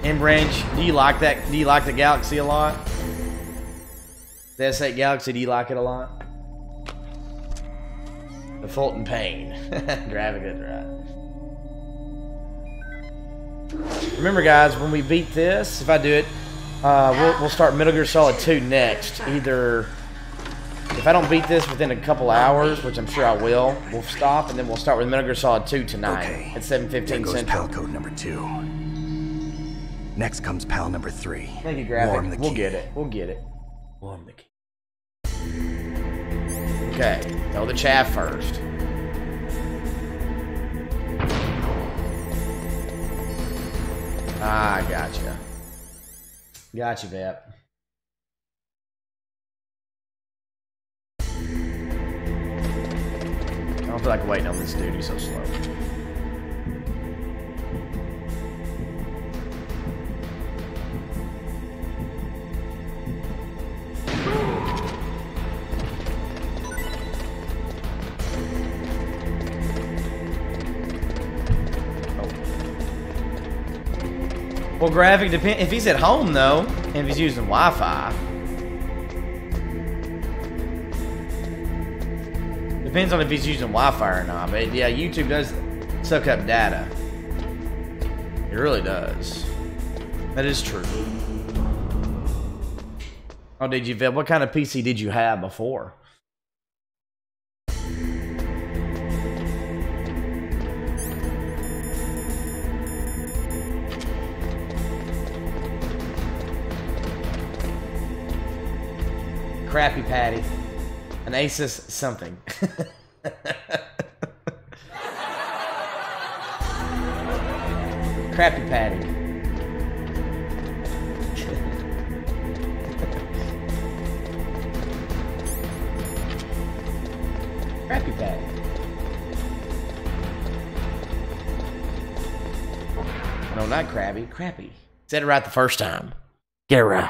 M-Branch, do you like that? Do you like the Galaxy a lot? The S8 Galaxy, do you like it a lot? The Fulton Pain. Graphic is right. Remember, guys, when we beat this, if I do it, we'll start Metal Gear Solid 2 next. Either, if I don't beat this within a couple hours, which I'm sure I will, we'll stop, and then we'll start with Metal Gear Solid 2 tonight at 7:15 Central. Pal code number 2. Next comes pal number 3. Thank you, Graphic. We'll get it. We'll get it. Warm the key. Okay, throw the chaff first. Ah, gotcha. Gotcha, Vep. I don't feel like waiting on this dude. He's so slow. Well, Graphic depend if he's at home though, and if he's using Wi-Fi. Depends on if he's using Wi-Fi or not. But yeah, YouTube does suck up data. It really does. That is true. Oh, did you? What kind of PC did you have before? Crappy Patty. An Asus something. Crappy Patty. Crappy Patty. No, not Krabby. Crappy. Said it right the first time. Get it right.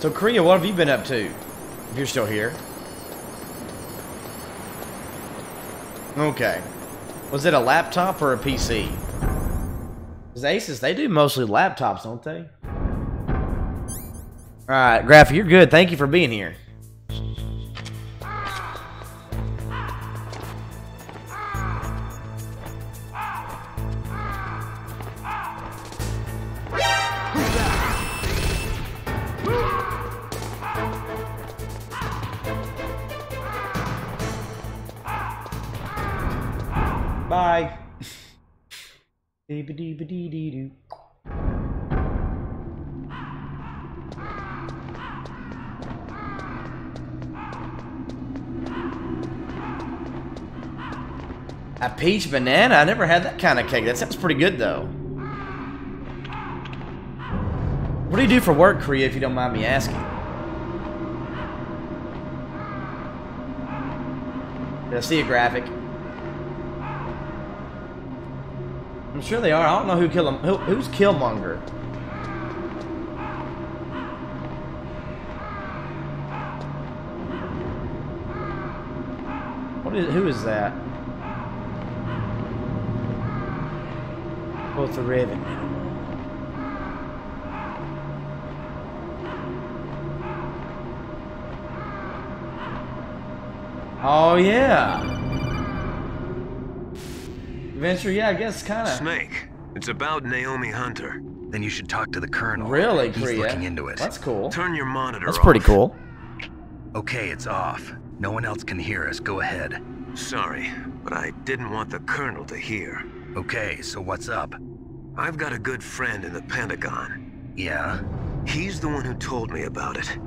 So, Korea, what have you been up to? If you're still here. Okay. Was it a laptop or a PC? Because Asus, they do mostly laptops, don't they? Alright, Graph, you're good. Thank you for being here. Bye. Dee-ba-dee-ba-dee-dee-doo. A peach banana? I never had that kind of cake. That sounds pretty good, though. What do you do for work, Korea, if you don't mind me asking? Did I see a graphic? I'm sure they are. I don't know who killed them. Who's Killmonger? Who is that? Both the Raven. Oh yeah. Adventure, yeah, I guess kind of. Snake. It's about Naomi Hunter. Then you should talk to the Colonel. Really, He's Korea? looking into it. That's cool. Turn your monitor That's off. pretty cool. Okay, it's off. No one else can hear us. Go ahead. Sorry, but I didn't want the Colonel to hear. Okay, so what's up? I've got a good friend in the Pentagon. Yeah? He's the one who told me about it.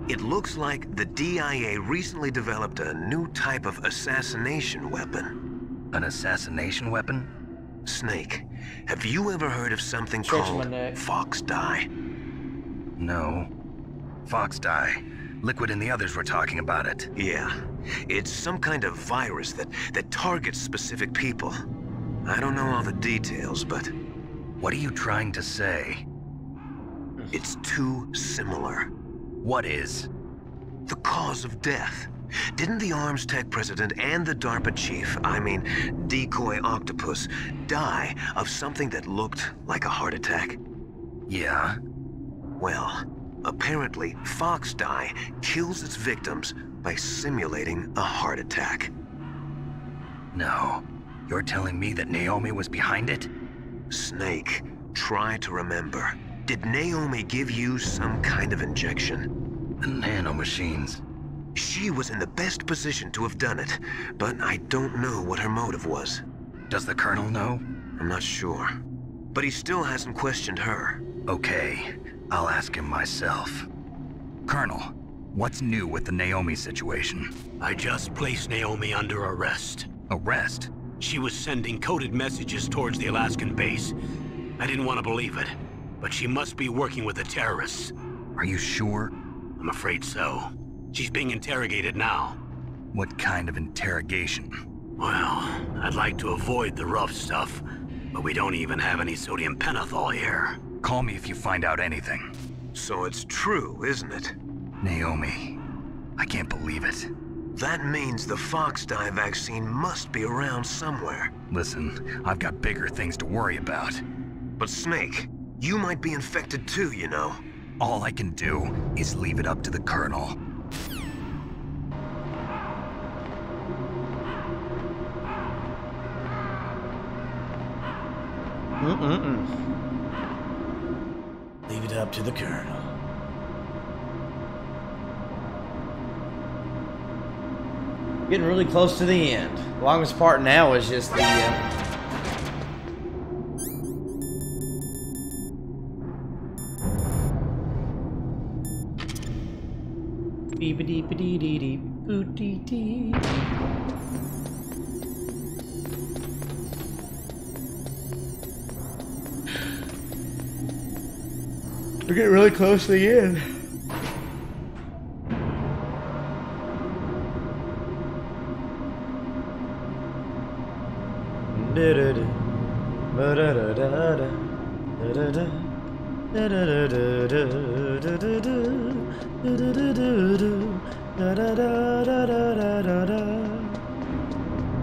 It looks like the DIA recently developed a new type of assassination weapon. An assassination weapon? Snake, have you ever heard of something called Fox Dye? No. Fox Dye. Liquid and the others were talking about it. Yeah. It's some kind of virus that targets specific people. I don't know all the details, but... What are you trying to say? It's too similar. What is? The cause of death. Didn't the Arms Tech president and the DARPA chief, I mean, Decoy Octopus, die of something that looked like a heart attack? Yeah? Well, apparently, Fox Dye kills its victims by simulating a heart attack. No. You're telling me that Naomi was behind it? Snake, try to remember. Did Naomi give you some kind of injection? The nanomachines. She was in the best position to have done it, but I don't know what her motive was. Does the Colonel know? I'm not sure. But he still hasn't questioned her. Okay, I'll ask him myself. Colonel, what's new with the Naomi situation? I just placed Naomi under arrest. Arrest? She was sending coded messages towards the Alaskan base. I didn't want to believe it, but she must be working with the terrorists. Are you sure? I'm afraid so. She's being interrogated now. What kind of interrogation? Well, I'd like to avoid the rough stuff, but we don't even have any sodium pentothal here. Call me if you find out anything. So it's true, isn't it? Naomi, I can't believe it. That means the Fox Dye vaccine must be around somewhere. Listen, I've got bigger things to worry about. But Snake, you might be infected too, you know. All I can do is leave it up to the Colonel. Leave it up to the Colonel. Getting really close to the end. The longest part now is just the beep-a-deep-a-dee-dee-dee, boo-dee-dee. We're getting really close to the end.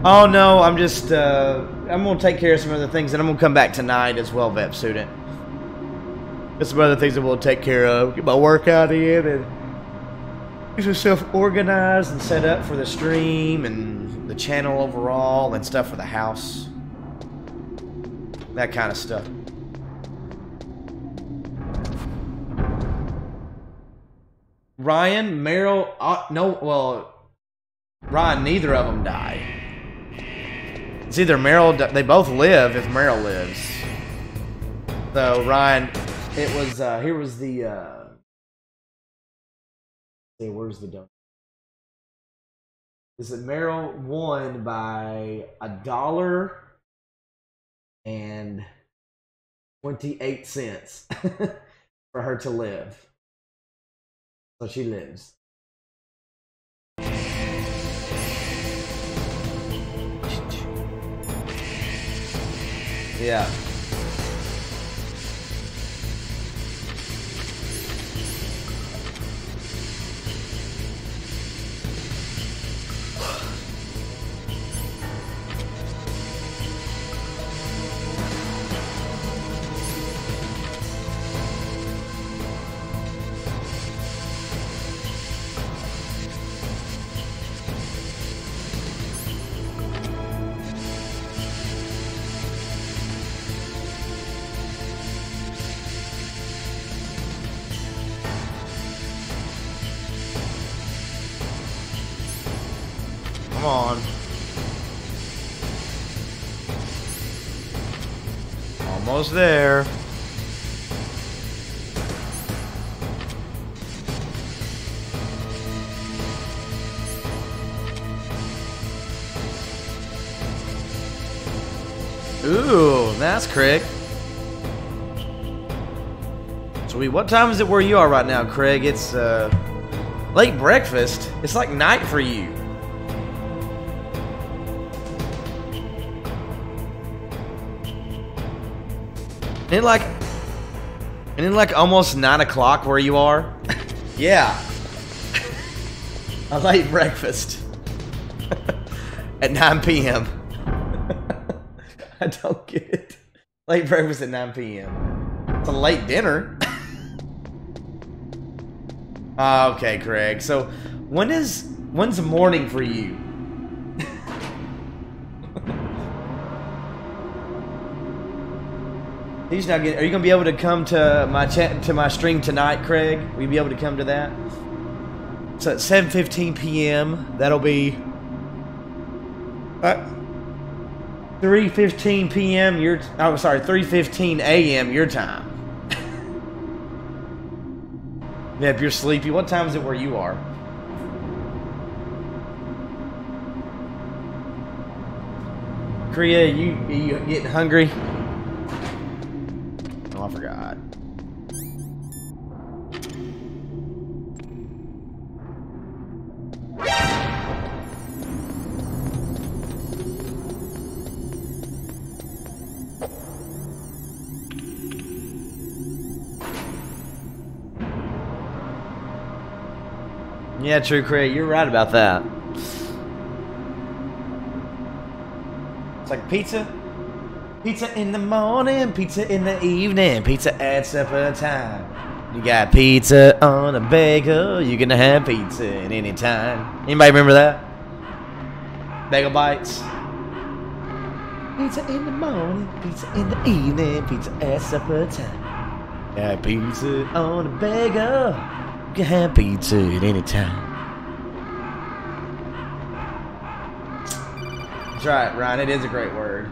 Oh no, I'm just I'm gonna take care of some other things and I'm gonna come back tonight as well, Vep student. There's some other things that we'll take care of. Get my workout in and get yourself organized and set up for the stream and the channel overall and stuff for the house. That kind of stuff. Ryan, Meryl, no, well, Ryan, neither of them died. It's either Meryl. They both live if Meryl lives. So Ryan, it was. Here was the. Where's the donut? Is it Meryl won by $1.28 for her to live. So she lives. Yeah. Come on. Almost there. Ooh, that's Craig. Sweet. What time is it where you are right now, Craig? It's late breakfast. It's like night for you. Ain't it like almost 9 o'clock where you are? Yeah. A late breakfast. At 9 p.m. I don't get it. Late breakfast at 9 p.m. It's a late dinner. Okay, Craig. So when's the morning for you? He's not getting. Are you gonna be able to come to my stream tonight, Craig? Will you be able to come to that? So at 7:15 p.m. That'll be 3:15 p.m. your. Oh, sorry, 3:15 a.m. your time. Yeah, if you're sleepy, what time is it where you are? Korea, you getting hungry? Oh, I forgot. Yeah, true, Craig. You're right about that. It's like pizza. Pizza in the morning, pizza in the evening, pizza at supper time. You got pizza on a bagel, you can have pizza at any time. Anybody remember that? Bagel bites. Pizza in the morning, pizza in the evening, pizza at supper time. Got pizza on a bagel, you can have pizza at any time. That's right, Ryan, it is a great word.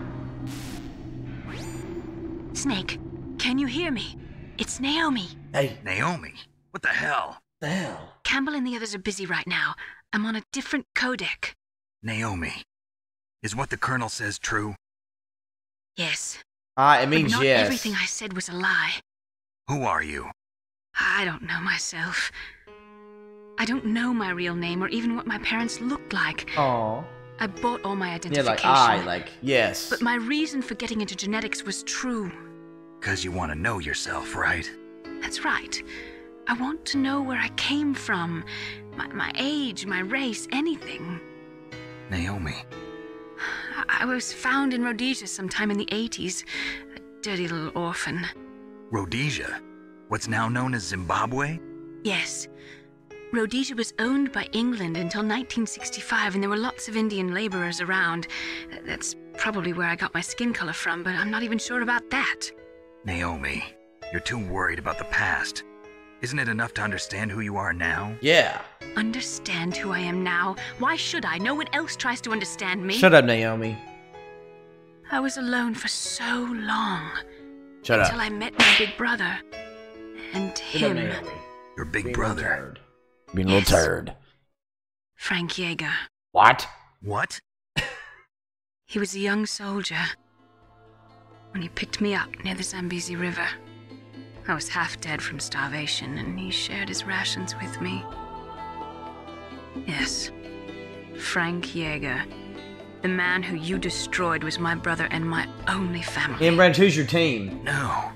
Snake, can you hear me? It's Naomi. Hey, Naomi. What the hell? The hell? Campbell and the others are busy right now. I'm on a different codec. Naomi. Is what the Colonel says true? Yes. It means but not yes. Everything I said was a lie. Who are you? I don't know myself. I don't know my real name or even what my parents looked like. Aww. I bought all my identification. Yeah, like yes. But my reason for getting into genetics was true. 'Cause you want to know yourself, right? That's right. I want to know where I came from. My age, my race, anything. Naomi. I was found in Rhodesia sometime in the 80s. A dirty little orphan. Rhodesia? What's now known as Zimbabwe? Yes. Rhodesia was owned by England until 1965, and there were lots of Indian laborers around. That's probably where I got my skin color from, but I'm not even sure about that. Naomi, you're too worried about the past. Isn't it enough to understand who you are now? Yeah. Understand who I am now? Why should I? No one else tries to understand me. Shut up, Naomi. I was alone for so long. Shut until up. I met my big brother. And him. Your big brother. Being a little turd. Frank Yeager. What? What? He was a young soldier when he picked me up near the Zambezi River. I was half dead from starvation, and he shared his rations with me. Yes, Frank Yeager. The man who you destroyed was my brother and my only family. And Branch, who's your team? No.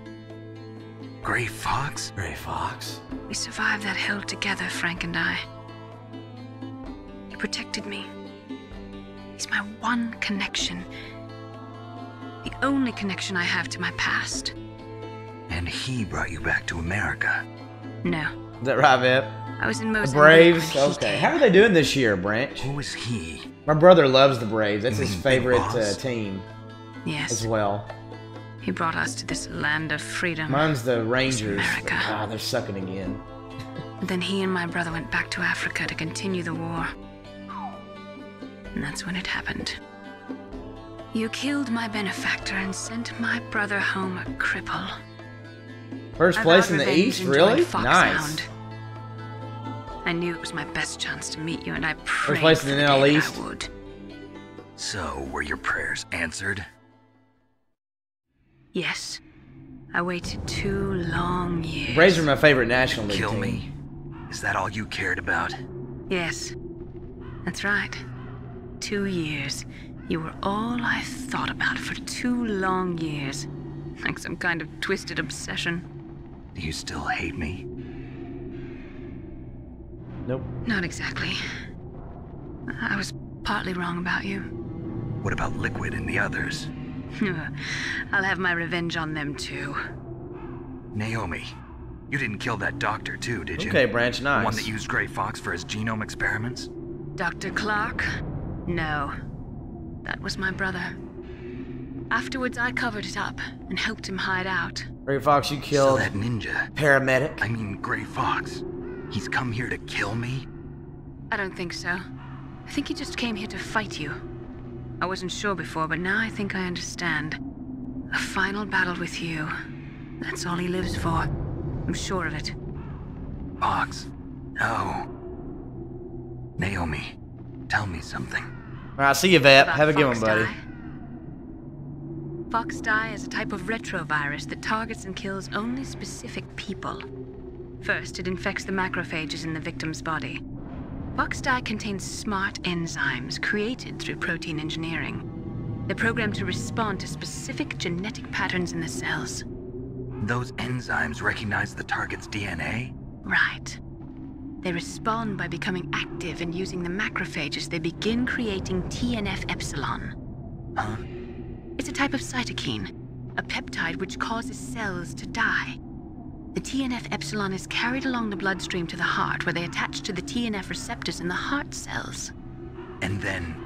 Gray Fox? Gray Fox. We survived that hell together, Frank and I. He protected me. He's my one connection. The only connection I have to my past. And he brought you back to America? No. Is that right, Vip? I was in The Mozambique. Braves? Okay. How are they doing this year, Branch? Who is he? My brother loves the Braves. That's You his mean Big favorite Boss? team Yes. as well. He brought us to this land of freedom. Mine's the Rangers. America. Ah, they're sucking again. And then he and my brother went back to Africa to continue the war. And that's when it happened. You killed my benefactor and sent my brother home a cripple. First I place vowed in the revenge East? and Really? joined Fox Nice. Hound. I knew it was my best chance to meet you, and I First prayed place for in the the day NL that East? I would. So, were your prayers answered? Yes. I waited 2 long years. Braves are my favorite National League Kill team. me? Is that all you cared about? Yes. That's right. 2 years. You were all I thought about for 2 long years. Like some kind of twisted obsession. Do you still hate me? Nope. Not exactly. I was partly wrong about you. What about Liquid and the others? I'll have my revenge on them too. Naomi, you didn't kill that doctor too, did you? Okay, Branch, nice. The one that used Gray Fox for his genome experiments? Dr. Clark? No. That was my brother. Afterwards, I covered it up and helped him hide out. Gray Fox, you So killed that ninja, paramedic. I mean Gray Fox, he's come here to kill me? I don't think so. I think he just came here to fight you. I wasn't sure before, but now I think I understand. A final battle with you. That's all he lives for. I'm sure of it. Fox? No. Naomi, tell me something. Alright, see you, Vep. About Have a good one, Fox buddy. Die? Fox Die is a type of retrovirus that targets and kills only specific people. First, it infects the macrophages in the victim's body. Fox Die contains smart enzymes created through protein engineering. They're programmed to respond to specific genetic patterns in the cells. Those enzymes recognize the target's DNA? Right. They respond by becoming active and using the macrophages. They begin creating TNF-epsilon. Huh? It's a type of cytokine, a peptide which causes cells to die. The TNF-epsilon is carried along the bloodstream to the heart, where they attach to the TNF receptors in the heart cells. And then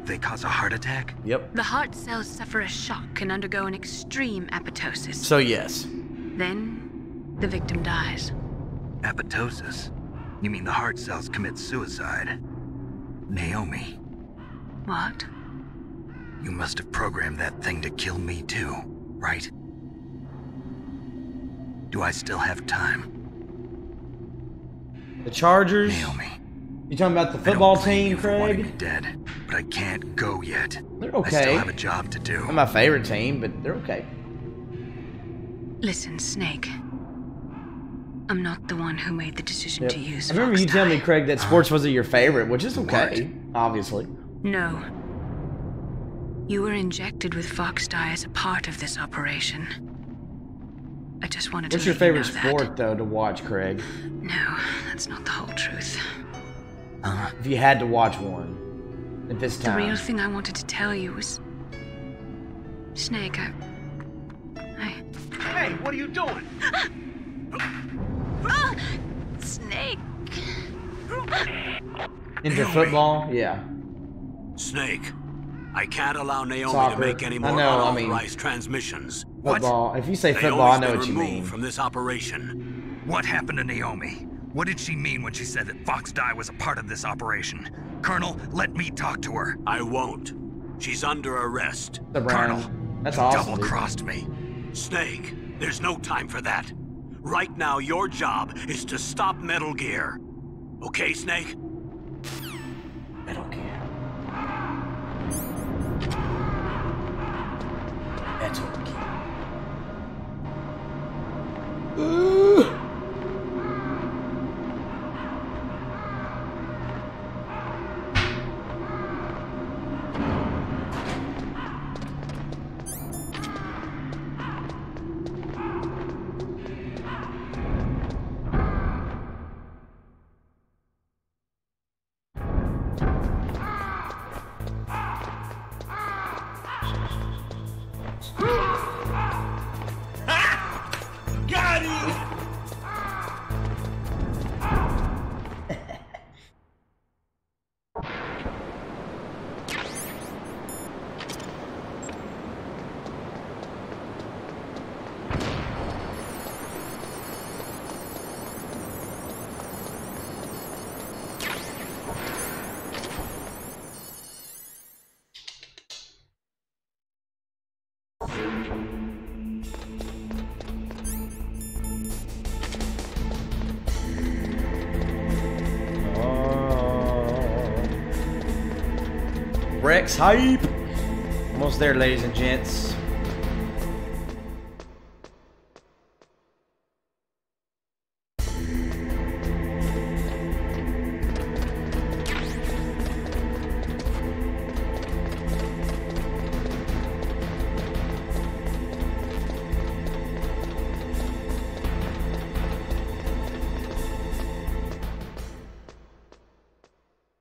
they cause a heart attack? Yep. The heart cells suffer a shock and undergo an extreme apoptosis. So, yes. Then, the victim dies. Apoptosis? You mean the heart cells commit suicide? Naomi, What? you must have programmed that thing to kill me too, right? Do I still have time? The Chargers. Naomi. You talking about the I football don't blame team, you for wanting me Craig? dead, but I can't go yet. They're I still okay. have a job to do. Not my favorite team, but they're okay. Listen, Snake. I'm not the one who made the decision to use I remember Fox you telling me, Die. Craig, that sports wasn't your favorite, which is okay, obviously. No. You were injected with Fox Die as a part of this operation. I just wanted What's to your let you favorite know sport, though, to watch, Craig? that. No, that's not the whole truth. If you had to watch one at this The time. real thing I wanted to tell you was... Snake, I... Hey, what are you doing? Ah! Snake! Into football? Yeah. Snake, I can't allow Naomi Soccer. to make any I more know, I mean- unauthorized transmissions. Football. If you say Naomi's football, I know been what you removed mean. from this operation. What happened to Naomi? What did she mean when she said that Fox Die was a part of this operation? Colonel, let me talk to her. I won't. She's under arrest. The Colonel, Browns. That's You awesome. double-crossed me. Snake, there's no time for that. Right now, your job is to stop Metal Gear. Okay, Snake? Metal Gear. Metal Gear. Got him! Rex hype. Almost there, ladies and gents.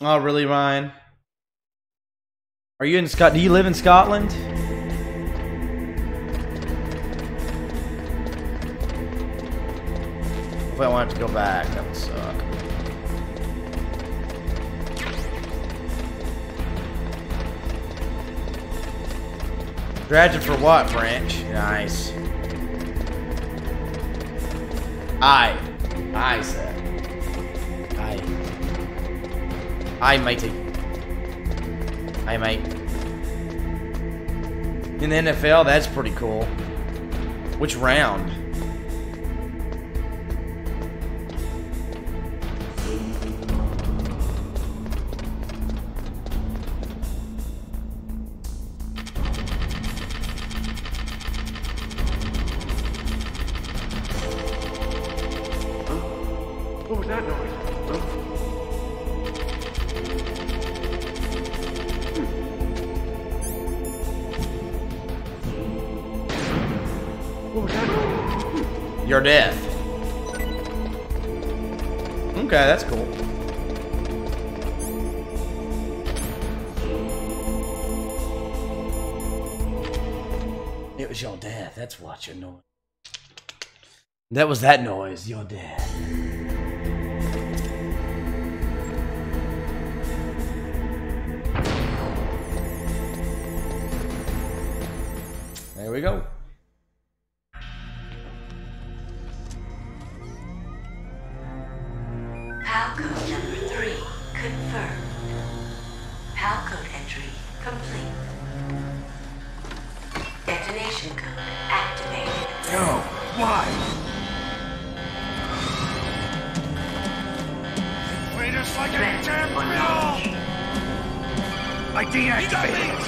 Oh, really, Ryan? Are you in Scot? Do you live in Scotland? If I want to go back, that would suck. Tragic for what, French? Nice. I said. Aye, matey. Aye, mate. In the NFL, that's pretty cool. Which round? What was that noise? What was that noise? Your death. Okay, that's cool. It was your death. That's what your noise. That was that noise. Your death. There we go. PAL code number 3 confirmed. PAL code entry complete. Detonation code activated. No, why? Treat us like a damn criminal! I deactivated it.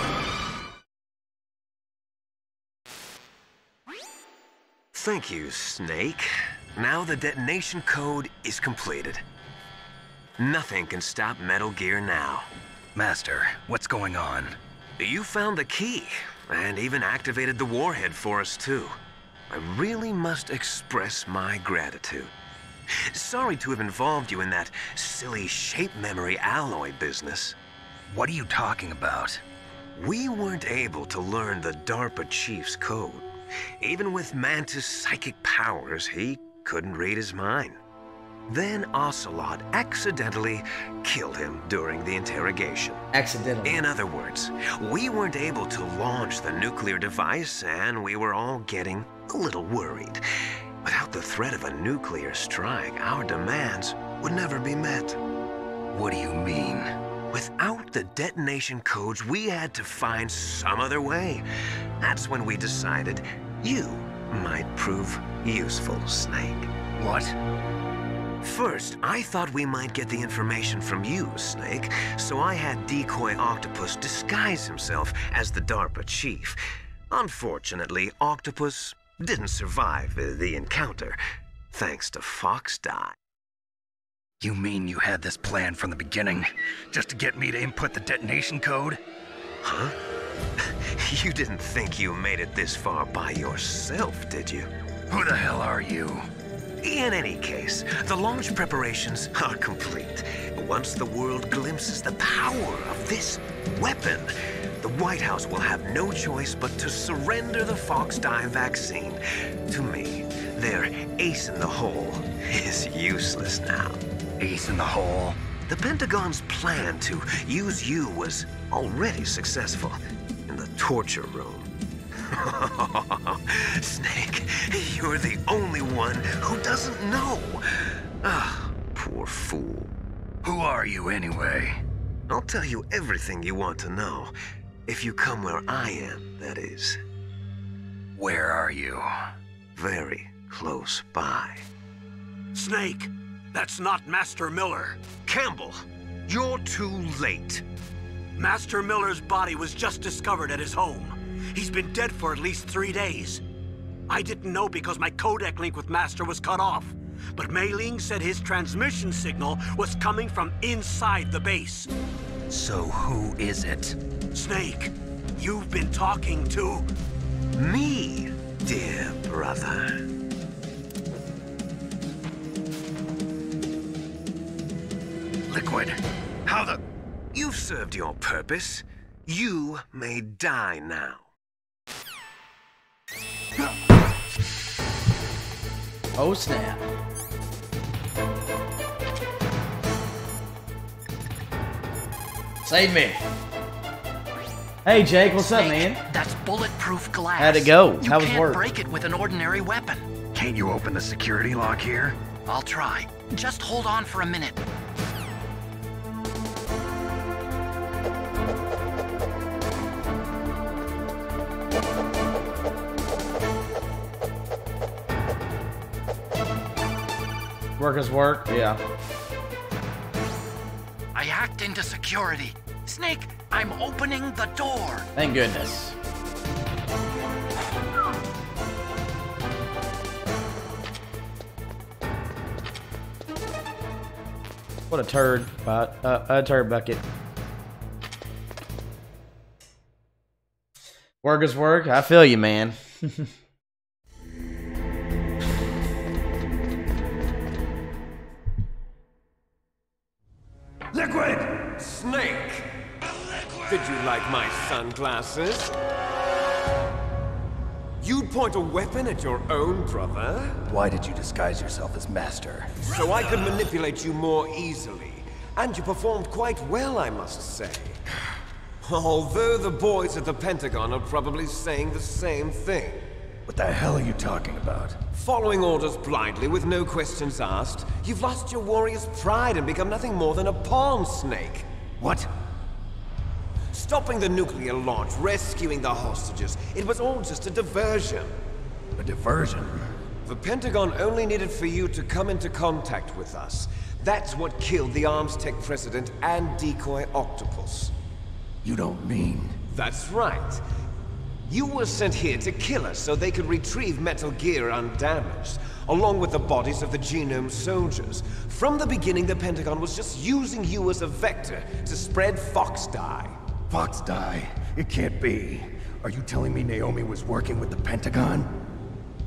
Thank you, Snake. Now the detonation code is completed. Nothing can stop Metal Gear now. Master, what's going on? You found the key, and even activated the warhead for us, too. I really must express my gratitude. Sorry to have involved you in that silly shape memory alloy business. What are you talking about? We weren't able to learn the DARPA chief's code. Even with Mantis' psychic powers, he couldn't read his mind. Then Ocelot accidentally killed him during the interrogation. Accidentally. In other words, we weren't able to launch the nuclear device, and we were all getting a little worried. Without the threat of a nuclear strike, our demands would never be met. What do you mean? Without the detonation codes, we had to find some other way. That's when we decided you might prove useful, Snake. What? First, I thought we might get the information from you, Snake, so I had Decoy Octopus disguise himself as the DARPA chief. Unfortunately, Octopus didn't survive the encounter, thanks to Fox Die. You mean you had this plan from the beginning, just to get me to input the detonation code? Huh? You didn't think you made it this far by yourself, did you? Who the hell are you? In any case, the launch preparations are complete. Once the world glimpses the power of this weapon, the White House will have no choice but to surrender the Fox Die vaccine to me. Their ace in the hole is useless now. Ace in the hole? The Pentagon's plan to use you was already successful in the torture room. Snake, you're the only one who doesn't know. Ah, poor fool. Who are you anyway? I'll tell you everything you want to know. If you come where I am, that is. Where are you? Very close by. Snake, that's not Master Miller. Campbell, you're too late. Master Miller's body was just discovered at his home. He's been dead for at least 3 days. I didn't know because my codec link with Master was cut off. But Mei Ling said his transmission signal was coming from inside the base. So who is it? Snake, you've been talking to... me, dear brother. Liquid, how the... You've served your purpose. You may die now. Oh, snap. Save me. Hey, Jake, what's up, man? That's bulletproof glass. How'd it go? You How was can't work? break it with an ordinary weapon. Can't you open the security lock here? I'll try. Just hold on for a minute. Work is work, yeah. I hacked into security. Snake, I'm opening the door. Thank goodness. What a turd, a turd bucket. Work is work. I feel you, man. Liquid! Snake! Did you like my sunglasses? You'd point a weapon at your own brother? Why did you disguise yourself as Master? So I could manipulate you more easily. And you performed quite well, I must say. Although the boys at the Pentagon are probably saying the same thing. What the hell are you talking about? Following orders blindly with no questions asked, you've lost your warrior's pride and become nothing more than a pawn, Snake. What? Stopping the nuclear launch, rescuing the hostages, it was all just a diversion. A diversion? The Pentagon only needed for you to come into contact with us. That's what killed the Arms Tech president and Decoy Octopus. You don't mean... That's right. You were sent here to kill us so they could retrieve Metal Gear undamaged, along with the bodies of the Genome soldiers. From the beginning, the Pentagon was just using you as a vector to spread Fox Die. Fox Die? It can't be. Are you telling me Naomi was working with the Pentagon?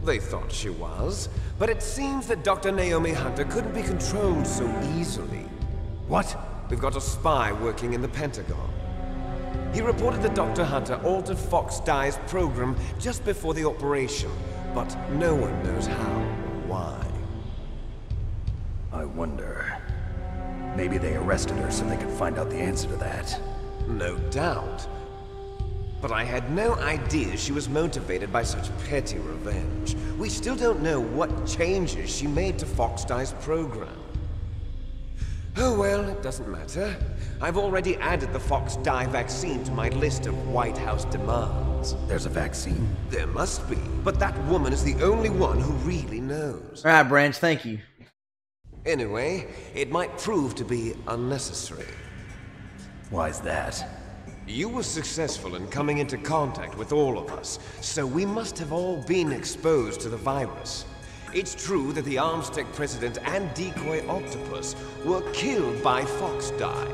They thought she was, but it seems that Dr. Naomi Hunter couldn't be controlled so easily. What? We've got a spy working in the Pentagon. He reported that Dr. Hunter altered Fox Die's program just before the operation, but no one knows how or why. I wonder... Maybe they arrested her so they could find out the answer to that. No doubt. But I had no idea she was motivated by such petty revenge. We still don't know what changes she made to Fox Die's program. Oh well, it doesn't matter. I've already added the Fox dye vaccine to my list of White House demands. There's a vaccine? There must be, but that woman is the only one who really knows. All right, Branch, thank you. Anyway, it might prove to be unnecessary. Why's that? You were successful in coming into contact with all of us, so we must have all been exposed to the virus. It's true that the Armstec president and decoy octopus were killed by Fox dye,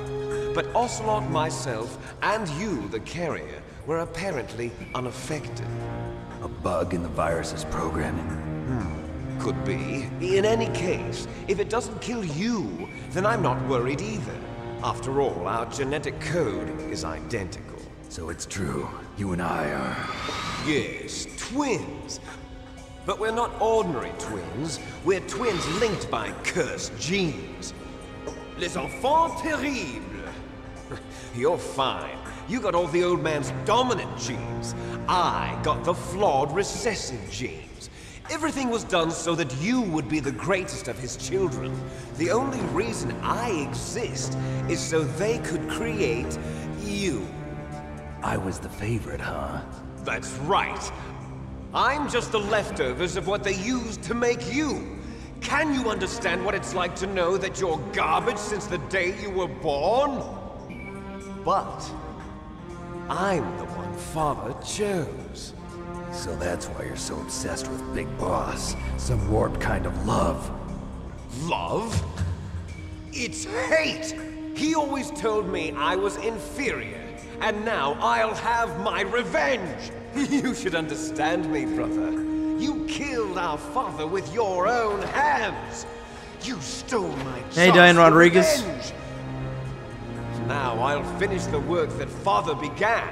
but Ocelot, myself, and you, the carrier, were apparently unaffected. A bug in the virus's programming? Could be. In any case, if it doesn't kill you, then I'm not worried either. After all, our genetic code is identical. So it's true. You and I are... Yes, twins. But we're not ordinary twins. We're twins linked by cursed genes. Les enfants terribles. You're fine. You got all the old man's dominant genes. I got the flawed recessive genes. Everything was done so that you would be the greatest of his children. The only reason I exist is so they could create you. I was the favorite, huh? That's right. I'm just the leftovers of what they used to make you. Can you understand what it's like to know that you're garbage since the day you were born? But I'm the one Father chose. So that's why you're so obsessed with Big Boss. Some warped kind of love. Love? It's hate! He always told me I was inferior, and now I'll have my revenge! You should understand me, brother. You killed our father with your own hands! You stole my chance. Hey, Diane Rodriguez. Revenge. Now I'll finish the work that Father began.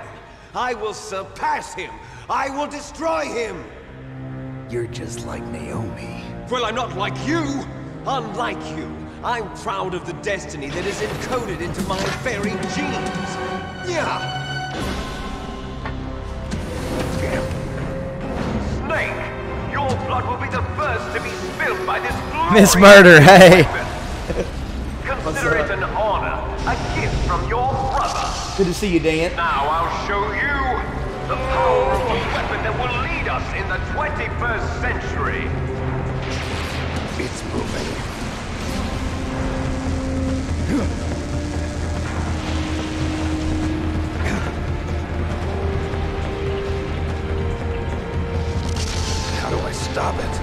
I will surpass him! I will destroy him! You're just like Naomi. Well, I'm not like you! Unlike you, I'm proud of the destiny that is encoded into my very genes! Yeah! Snake! Your blood will be the first to be spilled by this glorious Miss Murder, hey! Consider it an honor, a gift from your brother. Good to see you, Dan. Now I'll show you the power of a weapon that will lead us in the 21st century. It's moving. How do I stop it?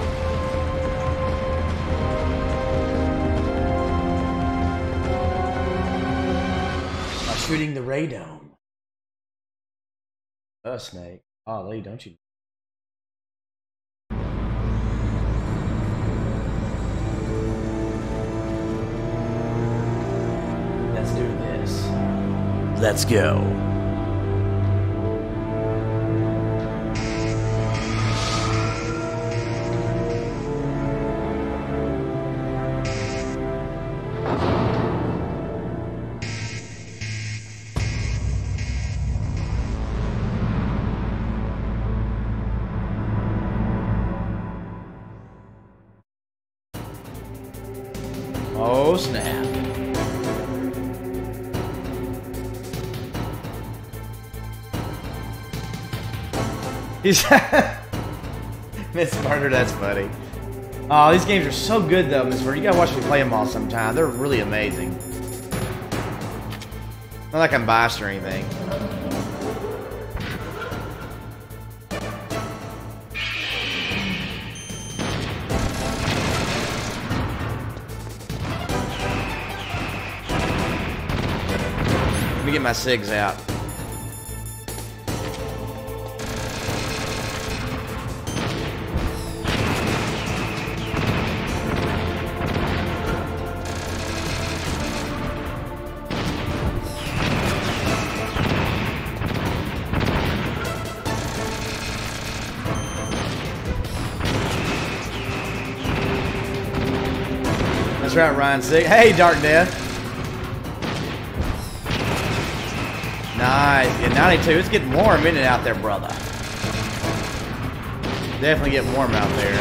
Shooting the radome. Snake. Ollie, don't you? Let's do this. Let's go. Oh, snap. He's Miss Murder, that's funny. Oh, these games are so good though, Miss Murder. You gotta watch me play them all sometime. They're really amazing. Not like I'm biased or anything. Let me get my SIGs out. That's right, Ryan SIG. Hey, Dark Death. Nice. Yeah, 92. It's getting warm, isn't it, out there, brother? Definitely getting warm out there.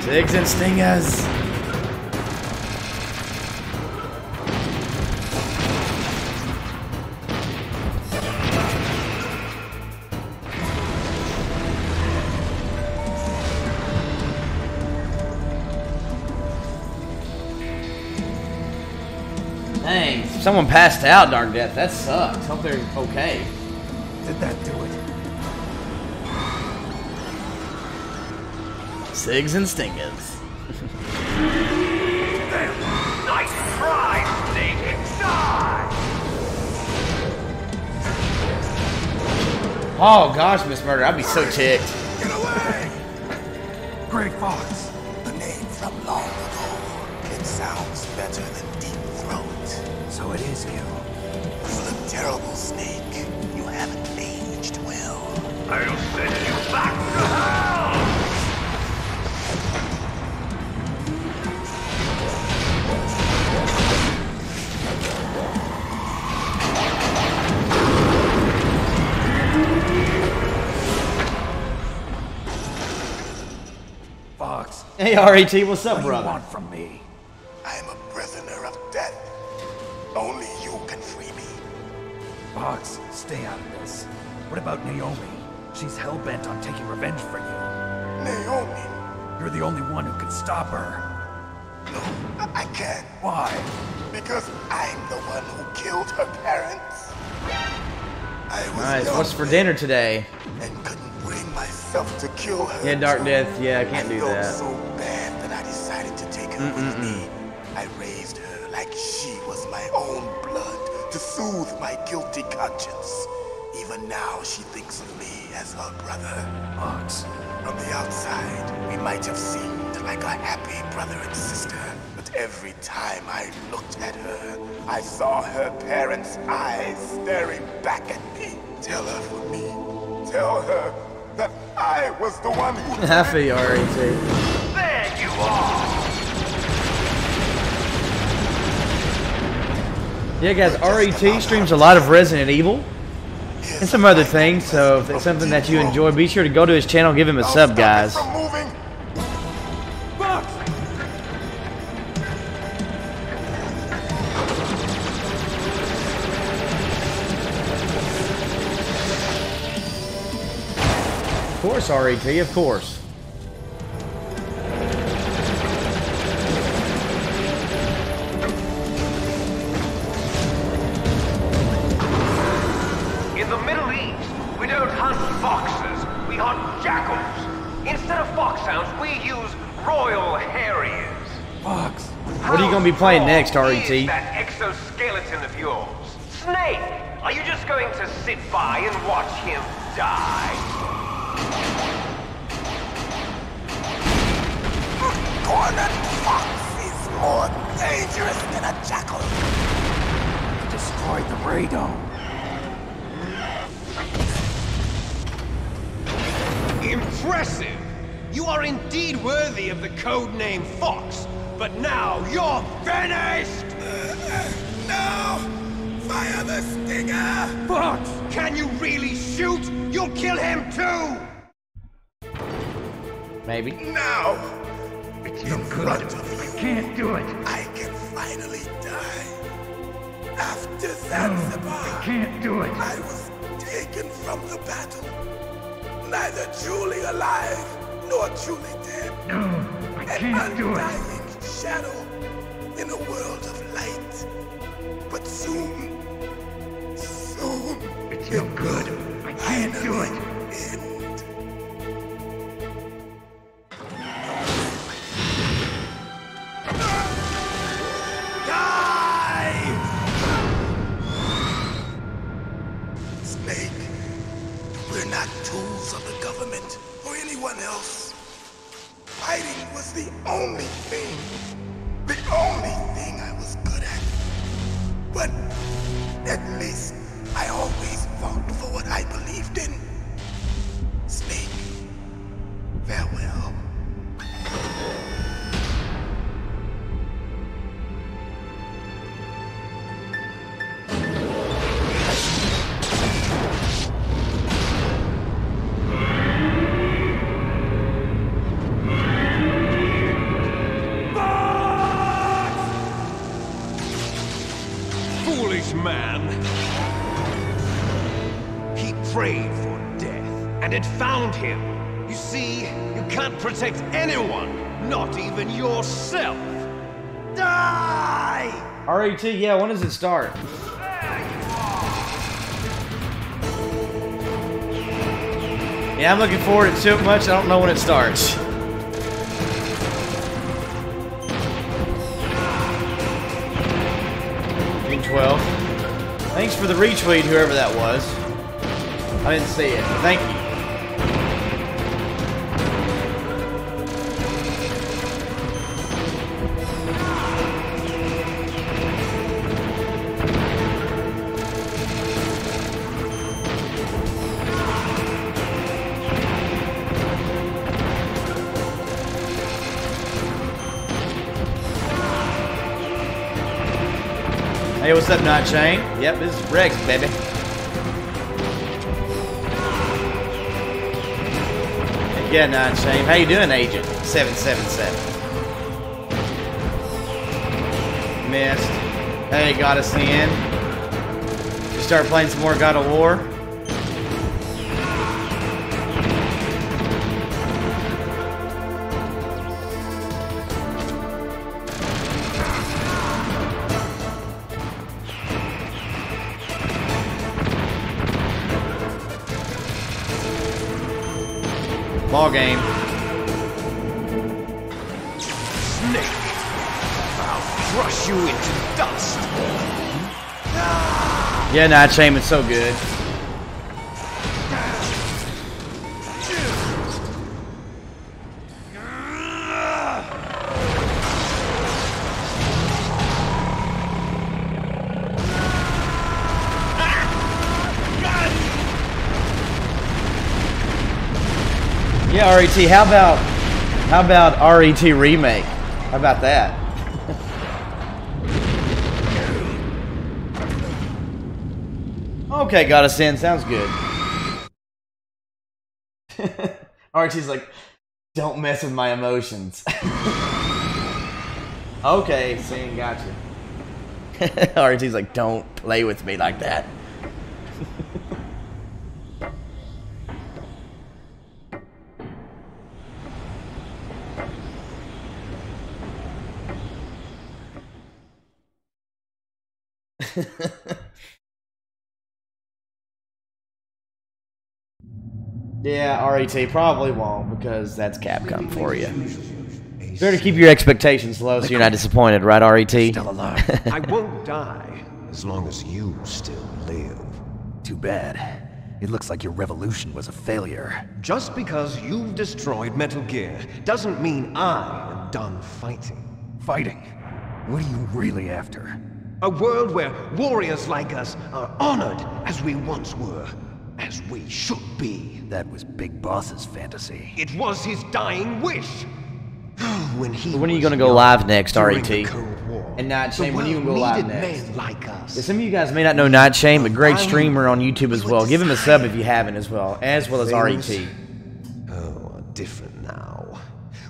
SIGs and stingers. Dang, someone passed out, Dark Death. That sucks. Hope they're okay. Did that do it? Sigs and stingers. Nice try, Snake! Die! Oh gosh, Miss Murder, I'd be so ticked. Get away! Grey Fox. A name from long ago. It sounds better than Deep Throat. So it is you. You look terrible, Snake. You haven't aged well. I'll send you back to hell! Fox. Hey, RET, what's up, What do you brother? want from me? I am a prisoner of death. Only you can free me. Fox, stay out of this. What about Naomi? She's hell-bent on taking revenge for you. Naomi? You're the only one who can stop her. No, I can't. Why? Because I'm the one who killed her parents. I was Nice. young What's for dinner today? and couldn't bring myself to kill her. Yeah, Dark Death. Yeah, I can't do I felt that. so bad that I decided to take her with me. I raised her like she was my own blood to soothe my guilty conscience. Even now, she thinks of me as her brother. Fox. From the outside, we might have seemed like a happy brother and sister, but every time I looked at her, I saw her parents' eyes staring back at me. Tell her for me. Tell her that I was the one who... I feel you, RET. There you are! Yeah, guys, RET streams a lot of Resident Evil and some other things, so if it's something that you enjoy, be sure to go to his channel, give him a sub, guys. From moving. Of course, RET, of course. In the Middle East, we don't hunt foxes, we hunt jackals. Instead of foxhounds, we use Royal Harriers. Fox. What are you going to be playing next, How RET? strong is that exoskeleton of yours? Snake, are you just going to sit by and watch him die? Cornered fox is more dangerous than a jackal. Destroyed the radome. Impressive! You are indeed worthy of the codename Fox, but now you're finished! No! Fire the stinger! Fox! Can you really shoot? You'll kill him too! Maybe. Now! It's In front of you, I can't do it. I can finally die. After Zanzibar, Can't do it. I was taken from the battle. Neither truly alive, nor truly dead. No, I An can't do it. undying shadow in a world of light. But soon, It's no good. I can't do it. end. Die! Snake, we're not tools of the government or anyone else. Fighting was the only thing I was good at. But at least I always fought for what I believed in. Snake, farewell. Foolish man! He prayed for death, and it found him. You see, you can't protect anyone, not even yourself. Die! RET, yeah, when does it start? Yeah, I'm looking forward to it so much, I don't know when it starts. June 12th. Thanks for the retweet, whoever that was. I didn't see it. Thank you. Hey, what's up, Not Chain? Yep, this is Rex, baby. Yeah, Not Chain. How you doing, Agent 777? Missed. Hey, got us in. You start playing some more God of War? Ball game. Snake, I'll crush you into dust. Yeah, Night Shame, it's so good. Yeah, RET. How about RET remake? How about that? Okay, got us in. Sounds good. RET's like, don't mess with my emotions. Okay, Sin, gotcha. RET's like, don't play with me like that. Yeah, RET probably won't because that's Capcom for you. Better keep your expectations low so you're not disappointed, right, RET? Still alive. I won't die as long as you still live. Too bad. It looks like your revolution was a failure. Just because you've destroyed Metal Gear doesn't mean I am done fighting. Fighting? What are you really after? A world where warriors like us are honored as we once were, as we should be. That was Big Boss's fantasy. It was his dying wish. When are you gonna go live next, RET? And Night Shame, when are you gonna go live next? Like us. Yeah, some of you guys may not know Night Shame, but great streamer on YouTube as well. Give him a sub if you haven't as well as RET. Oh, different now.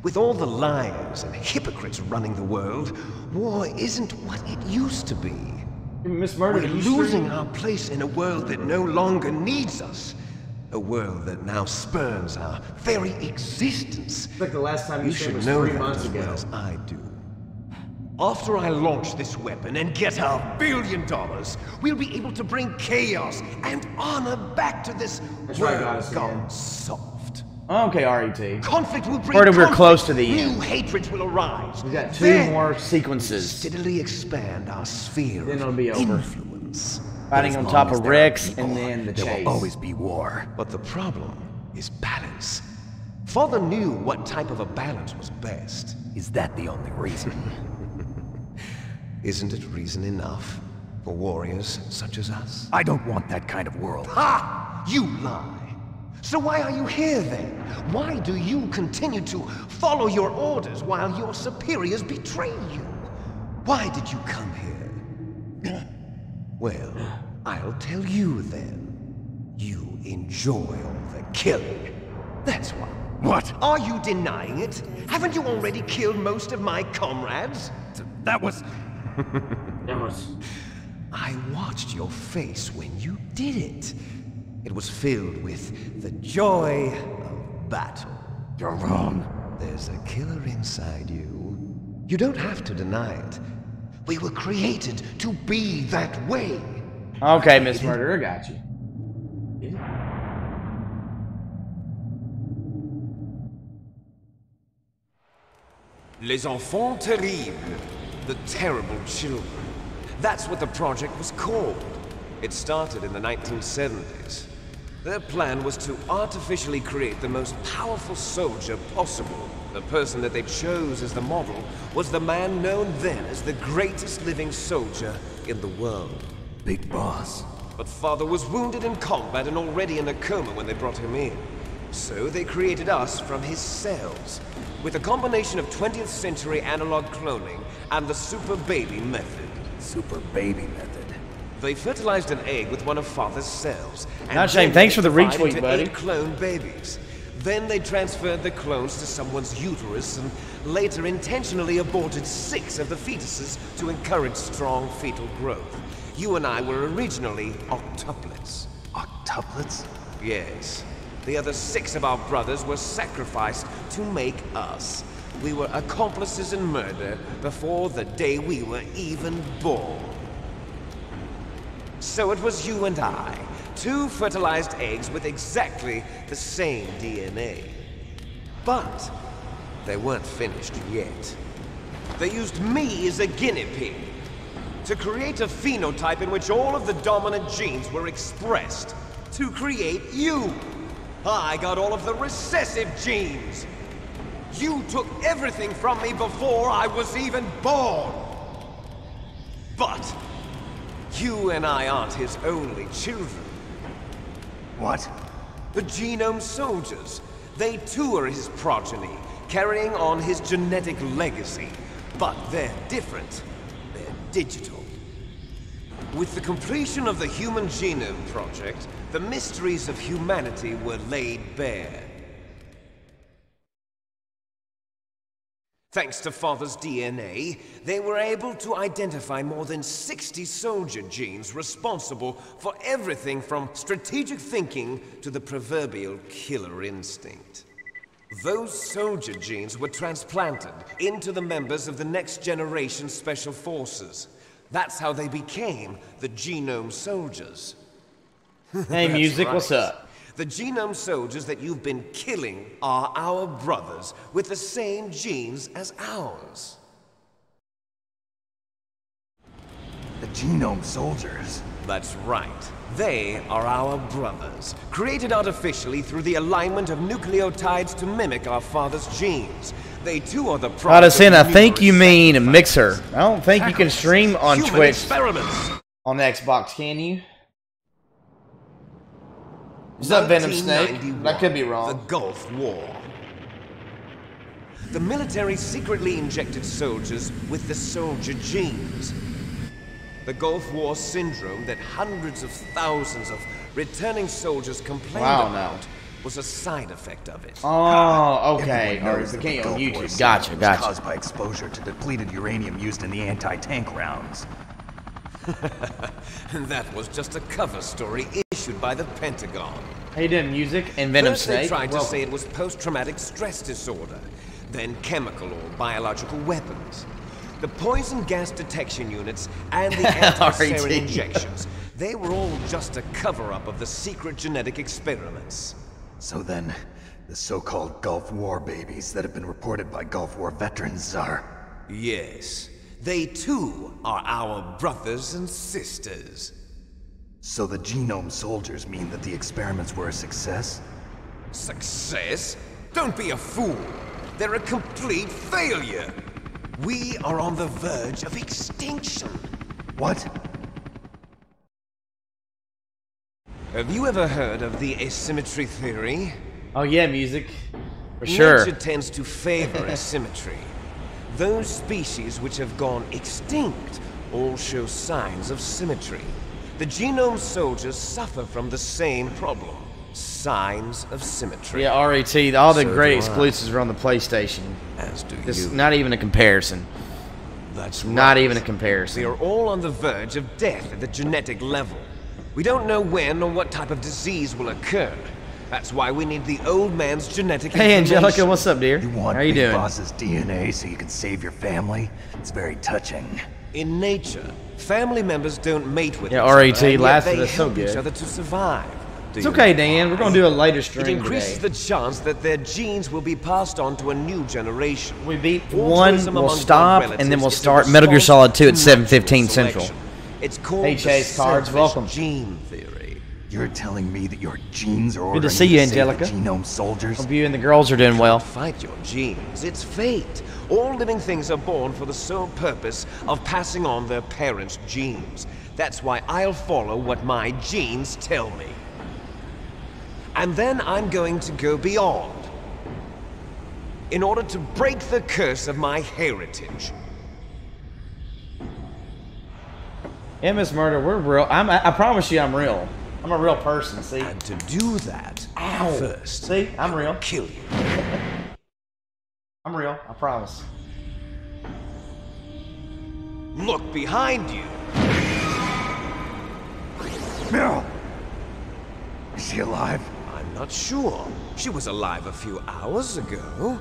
With all the liars and hypocrites running the world, war isn't what it used to be. Miss Murder, we're losing our place in a world that no longer needs us. A world that now spurns our very existence. It's like the last time you streamed was know 3 months ago. As I do. After I launch this weapon and get our $1 billion, we'll be able to bring chaos and honor back to this world gone soft. Okay, RET. Conflict will bring conflict. We're close to the end. New hatreds will arise. We got 2 more sequences. Steadily expand our sphere then it'll be over. Influence. Fighting on top of Rex and then the chase. There will always be war. But the problem is balance. Father knew what type of a balance was best. Is that the only reason? Isn't it reason enough for warriors such as us? I don't want that kind of world. Ha! You lie! So why are you here then? Why do you continue to follow your orders while your superiors betray you? Why did you come here? Well, I'll tell you then. You enjoy all the killing. That's why. What? Are you denying it? Haven't you already killed most of my comrades? That was... I watched your face when you did it. It was filled with the joy of battle. You're wrong. There's a killer inside you. You don't have to deny it. We were created to be that way. Okay, Miss Murder, I got you. Les enfants terribles. The terrible children. That's what the project was called. It started in the 1970s. Their plan was to artificially create the most powerful soldier possible. The person that they chose as the model was the man known then as the greatest living soldier in the world. Big boss. But Father was wounded in combat and already in a coma when they brought him in. So they created us from his cells, with a combination of 20th century analog cloning and the super baby method. Super baby method. They fertilized an egg with one of Father's cells. And Not shame. Thanks for the divided retweet, into buddy. 8 clone babies. Then they transferred the clones to someone's uterus and later intentionally aborted 6 of the fetuses to encourage strong fetal growth. You and I were originally octuplets. Octuplets? Yes. The other 6 of our brothers were sacrificed to make us. We were accomplices in murder before the day we were even born. So it was you and I, 2 fertilized eggs with exactly the same DNA. But they weren't finished yet. They used me as a guinea pig to create a phenotype in which all of the dominant genes were expressed. To create you. I got all of the recessive genes. You took everything from me before I was even born. But you and I aren't his only children. What? The Genome Soldiers. They too are his progeny, carrying on his genetic legacy. But they're different. They're digital. With the completion of the Human Genome Project, the mysteries of humanity were laid bare. Thanks to Father's DNA, they were able to identify more than 60 soldier genes responsible for everything from strategic thinking to the proverbial killer instinct. Those soldier genes were transplanted into the members of the next generation Special Forces. That's how they became the Genome Soldiers. Hey, music, right. what's up? The Genome Soldiers that you've been killing are our brothers with the same genes as ours. The Genome Soldiers? That's right. They are our brothers, created artificially through the alignment of nucleotides to mimic our father's genes. They too are the product I think you mean a mixer. I don't think you can stream on Twitch experiments. On Xbox, can you? Is that Venom Snake? I could be wrong. The Gulf War. The military secretly injected soldiers with the soldier genes. The Gulf War syndrome that hundreds of thousands of returning soldiers complained about was a side effect of it. Oh, okay. Everyone Or knows the that game the on Gulf War YouTube. syndrome Gotcha. was caused by exposure to depleted uranium used in the anti-tank rounds. That was just a cover story issued by the Pentagon. Hey, did music and Venom First Snake? they tried to say it was post-traumatic stress disorder, then chemical or biological weapons. The poison gas detection units and the anti-sarin injections, they were all just a cover-up of the secret genetic experiments. So then, the so-called Gulf War babies that have been reported by Gulf War veterans are... Yes. They too are our brothers and sisters. So the Genome Soldiers mean that the experiments were a success? Success? Don't be a fool. They're a complete failure. We are on the verge of extinction. What? Have you ever heard of the asymmetry theory? Oh yeah, music. For sure. Nature tends to favor asymmetry. Those species which have gone extinct all show signs of symmetry. The Genome Soldiers suffer from the same problem. Signs of symmetry. Yeah, RAT. All the So great do I. exclusives are on the PlayStation. As do It's you. not even a comparison. That's Not right. even a comparison. We are all on the verge of death at the genetic level. We don't know when or what type of disease will occur. That's why we need the old man's genetic Hey, information. Angelica, what's up, dear? You want How you Big doing? Boss's DNA so you can save your family? It's very touching. In nature, family members don't mate with yeah, each other, RAT and yet lasted they us so help each good. other to survive. It's okay, Dan. We're gonna do a later stream It increases today. the chance that their genes will be passed on to a new generation. We beat Altruism one, we'll among stop, blood and then we'll relatives is a start Metal Gear Solid 2 at response to 7:15 natural Central. selection. It's called Hey, Chase the Cards, selfish welcome. gene theory. You're telling me that your genes are Good ordering to see you, to save the Angelica. genome soldiers? Hope you and the girls are doing well. Fight your genes. It's fate. All living things are born for the sole purpose of passing on their parents' genes. That's why I'll follow what my genes tell me. And then I'm going to go beyond. In order to break the curse of my heritage. Yeah, Miss Murder, we're real. I promise you I'm real. I'm a real person, see? And to do that, Ow. first, See? I'm real. kill you. I'm real. I promise. Look behind you. Meryl! Is she alive? I'm not sure. She was alive a few hours ago.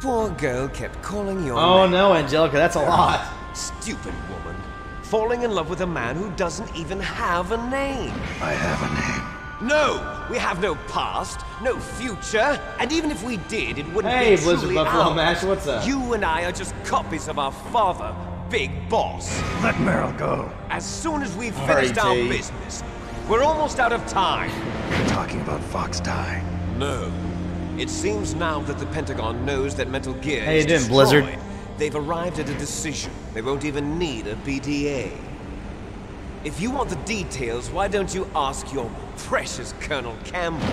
Poor girl kept calling your Oh name. no, Angelica, that's a lot. Stupid woman. Falling in love with a man who doesn't even have a name. I have a name. No! We have no past, no future, and even if we did, it wouldn't Hey, be Blizzard truly Buffalo ours. Mash, what's up? You and I are just copies of our father, Big Boss. Let Meryl go. As soon as we've finished our R.E.T. business, we're almost out of time. You're talking about Fox Die. No. It seems now that the Pentagon knows that Metal Gear How you is doing, destroyed. Blizzard? They've arrived at a decision. They won't even need a BDA. If you want the details, why don't you ask your precious Colonel Campbell?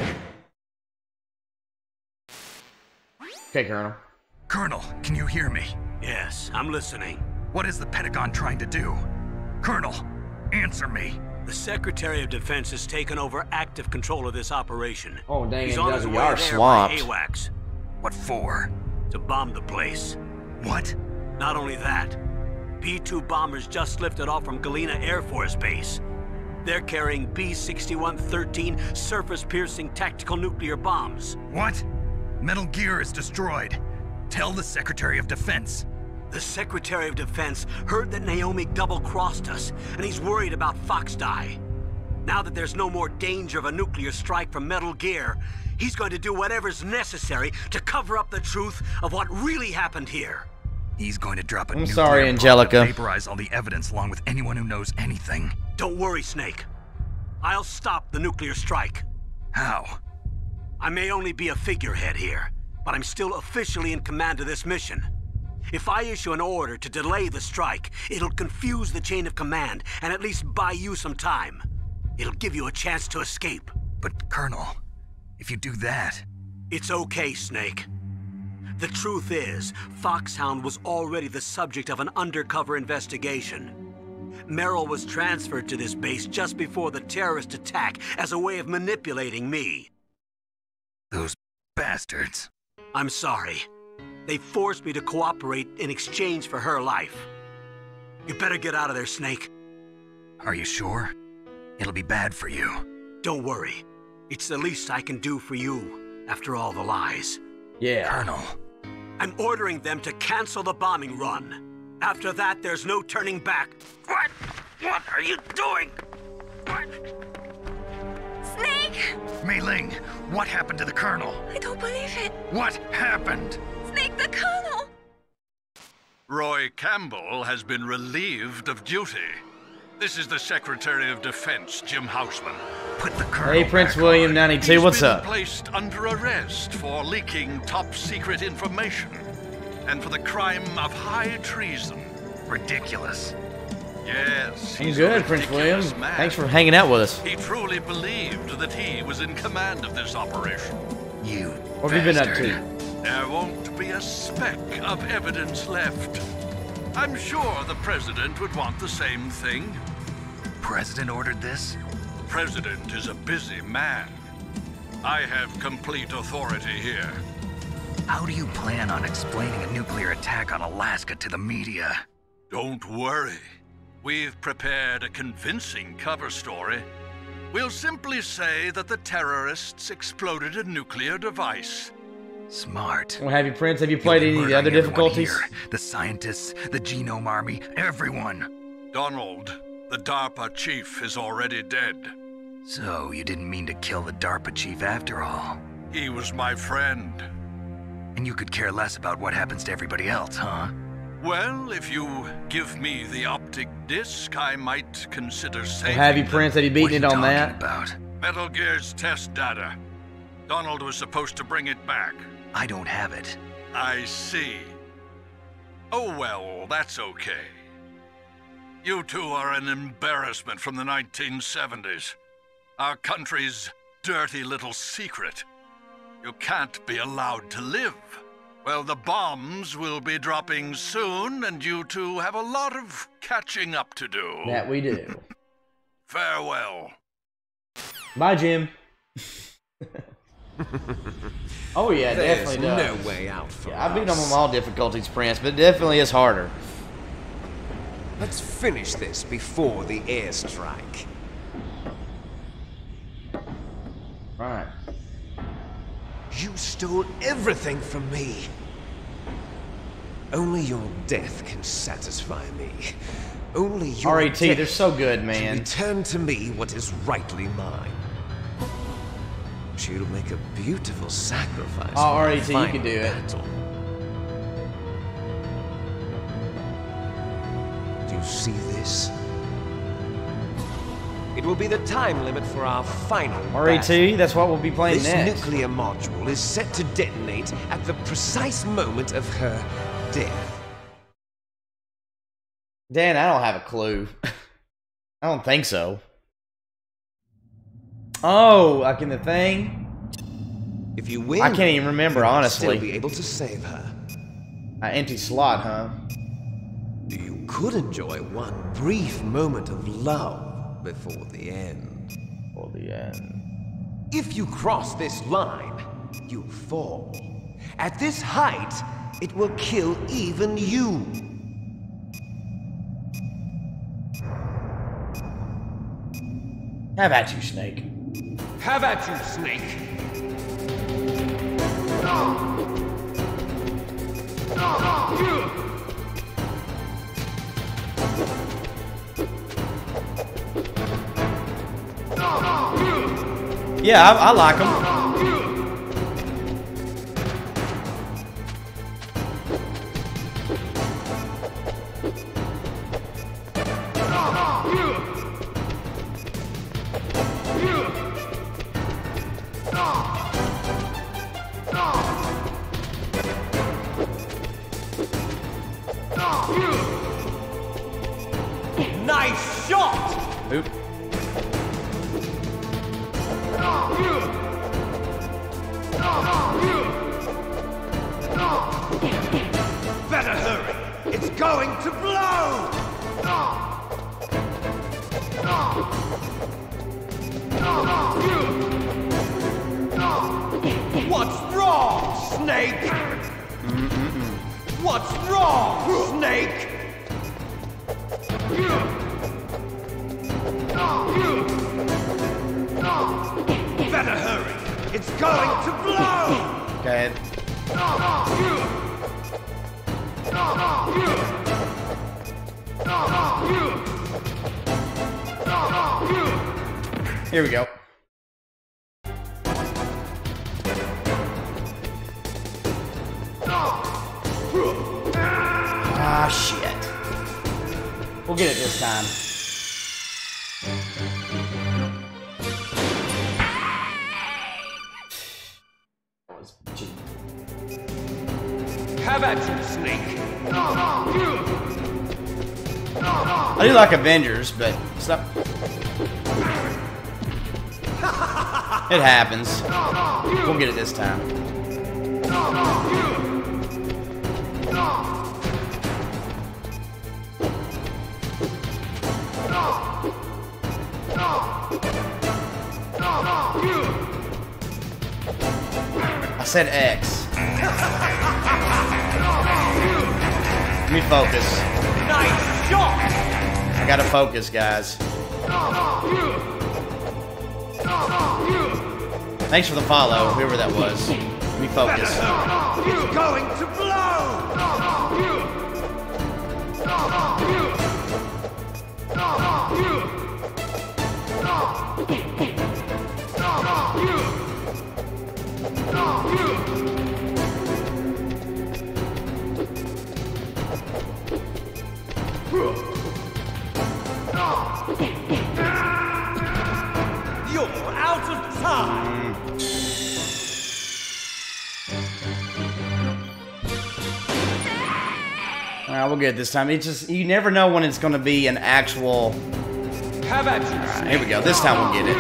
Okay, Colonel. Colonel, can you hear me? Yes, I'm listening. What is the Pentagon trying to do? Colonel, answer me. The Secretary of Defense has taken over active control of this operation. Oh, dang, He's on his way you are there swamped. by AWACS What for? to bomb the place. What? Not only that, B-2 bombers just lifted off from Galena Air Force Base. They're carrying B-6113 surface-piercing tactical nuclear bombs. What? Metal Gear is destroyed. Tell the Secretary of Defense. The Secretary of Defense heard that Naomi double-crossed us, and he's worried about Fox Die. Now that there's no more danger of a nuclear strike from Metal Gear, he's going to do whatever's necessary to cover up the truth of what really happened here. He's going to drop a I'm nuclear sorry, bomb Angelica. to vaporize all the evidence along with anyone who knows anything. Don't worry, Snake. I'll stop the nuclear strike. How? I may only be a figurehead here, but I'm still officially in command of this mission. If I issue an order to delay the strike, it'll confuse the chain of command and at least buy you some time. It'll give you a chance to escape. But, Colonel, if you do that... It's okay, Snake. The truth is, Foxhound was already the subject of an undercover investigation. Meryl was transferred to this base just before the terrorist attack as a way of manipulating me. Those bastards. I'm sorry. They forced me to cooperate in exchange for her life. You better get out of there, Snake. Are you sure? It'll be bad for you. Don't worry. It's the least I can do for you, after all the lies. Yeah. Colonel. I'm ordering them to cancel the bombing run. After that, there's no turning back. What? What are you doing? What? Snake! Mei Ling, what happened to the Colonel? I don't believe it. What happened? Snake the Colonel! Roy Campbell has been relieved of duty. This is the Secretary of Defense, Jim Houseman. Put the Colonel Hey, Prince back William on. 92, what's He's been up? placed under arrest for leaking top-secret information and for the crime of high treason. Ridiculous. Yes, I'm he's good, a Prince William. ridiculous man. Thanks for hanging out with us. He truly believed that he was in command of this operation. You What have you been up bastard. to? There won't be a speck of evidence left. I'm sure the President would want the same thing. President ordered this? President is a busy man. I have complete authority here. How do you plan on explaining a nuclear attack on Alaska to the media? Don't worry. We've prepared a convincing cover story. We'll simply say that the terrorists exploded a nuclear device. Smart. Well, have you, Prince? Have you played any of the other difficulties? Here. The scientists, the genome army, everyone. Donald, the DARPA chief is already dead. So, you didn't mean to kill the DARPA chief after all? He was my friend. And you could care less about what happens to everybody else, huh? Well, if you give me the optic disc, I might consider saving Well, have you, Prince? Have you beaten it on that? About? Metal Gear's test data. Donald was supposed to bring it back. I don't have it. I see. Oh well, that's okay. You two are an embarrassment from the 1970s. Our country's dirty little secret. You can't be allowed to live. Well, the bombs will be dropping soon, and you two have a lot of catching up to do. That we do. Farewell. Bye, Jim. Oh yeah, There's definitely does. no way out for I've beaten us. them on all difficulties, Prince, but it definitely is harder. Let's finish this before the airstrike. Right. You stole everything from me. Only your death can satisfy me. Only your RAT, death they're so good, man. can return to me what is rightly mine. She'll make a beautiful sacrifice. Oh, for the RAT, you can final do it. battle. Do you see this? It will be the time limit for our final RAT, battle. that's what we'll be playing This next. nuclear module is set to detonate at the precise moment of her death. Dan, I don't have a clue. I don't think so. Oh, like in the thing? If you win, I can't even remember, you might honestly. still be able to save her. An empty slot, huh? You could enjoy one brief moment of love before the end. Before the end. If you cross this line, you fall. At this height, it will kill even you. Have at you, Snake. Have at you, Snake. Yeah, I like them. Nice shot! Oop. Better hurry! It's going to blow! What's wrong, Snake? What's wrong, Snake? Better hurry! It's going to blow! Okay. Here we go. Ah, shit. We'll get it this time. Have at you, Snake. I do like Avengers, but it's not... It happens. We'll get it this time. I said X. Let me focus. Nice shot! I gotta focus, guys. Thanks for the follow, whoever that was. Let me focus. It's going to blow! You're out of time! Alright, we'll get it this time. It's just, you never know when it's going to be an actual... Have at you. Alright, here we go. This time we'll get it.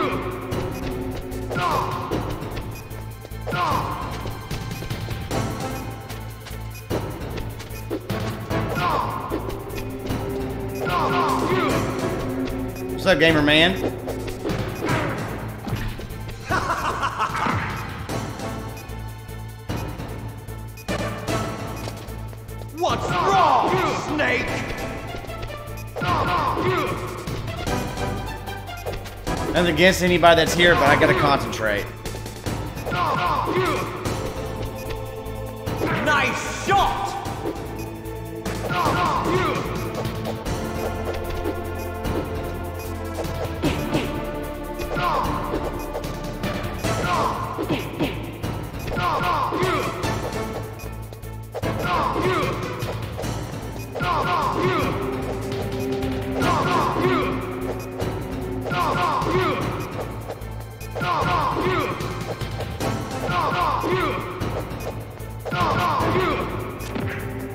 What's up, gamer man? What's wrong, Snake? Nothing against anybody that's here, but I gotta concentrate. Nice shot!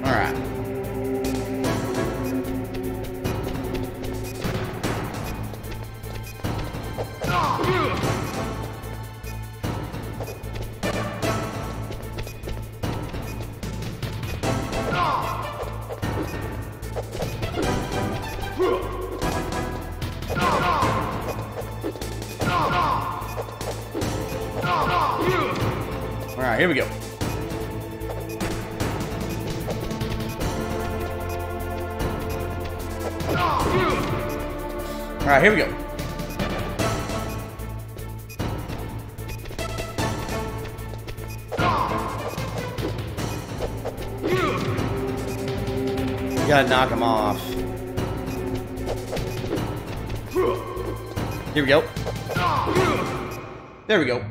Alright. Alright, here we go. Alright, here we go. You gotta knock him off. Here we go. There we go.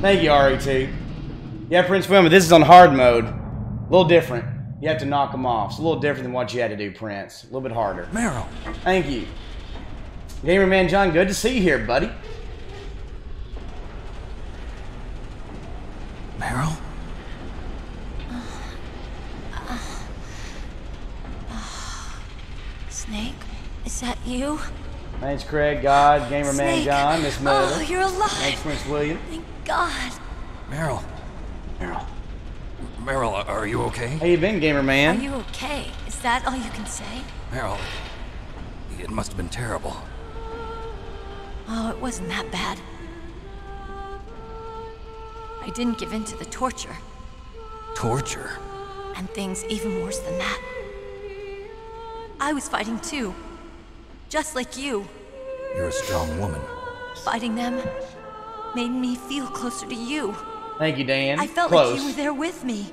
Thank you, RET. Yeah, Prince William, this is on hard mode. A little different. You have to knock them off. It's a little different than what you had to do, Prince. A little bit harder. Meryl. Thank you. Gamerman John, good to see you here, buddy. Meryl? Snake, is that you? Thanks, Craig, God, Gamerman Snake. John, Miss Mother. Oh, you're alive. Thanks, Prince William. Thank God. Meryl. Meryl, are you okay? How you been, Gamerman? Are you okay? Is that all you can say? Meryl, it must have been terrible. Oh, it wasn't that bad. I didn't give in to the torture. Torture? And things even worse than that. I was fighting too. Just like you. You're a strong woman. Fighting them made me feel closer to you. Thank you, Dan. I felt Close. like you were there with me.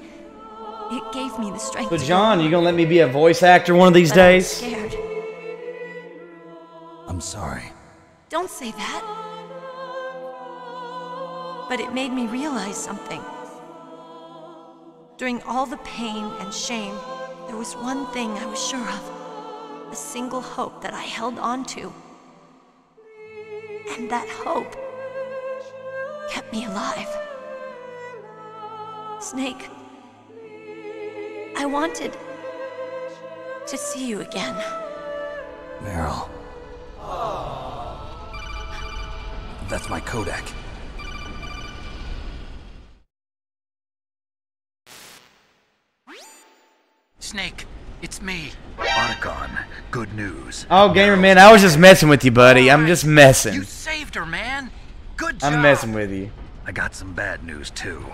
It gave me the strength So, to John, go you gonna let me be a voice actor one of these but days? I'm scared. I'm sorry. Don't say that. But it made me realize something. During all the pain and shame, there was one thing I was sure of. A single hope that I held on to. And that hope kept me alive. Snake, I wanted to see you again. Meryl. That's my Kodak. Snake, it's me. Otacon, good news. Oh, Gamerman, I was just messing with you, buddy. I'm just messing. You saved her, man. Good job. I'm messing with you. I got some bad news, too.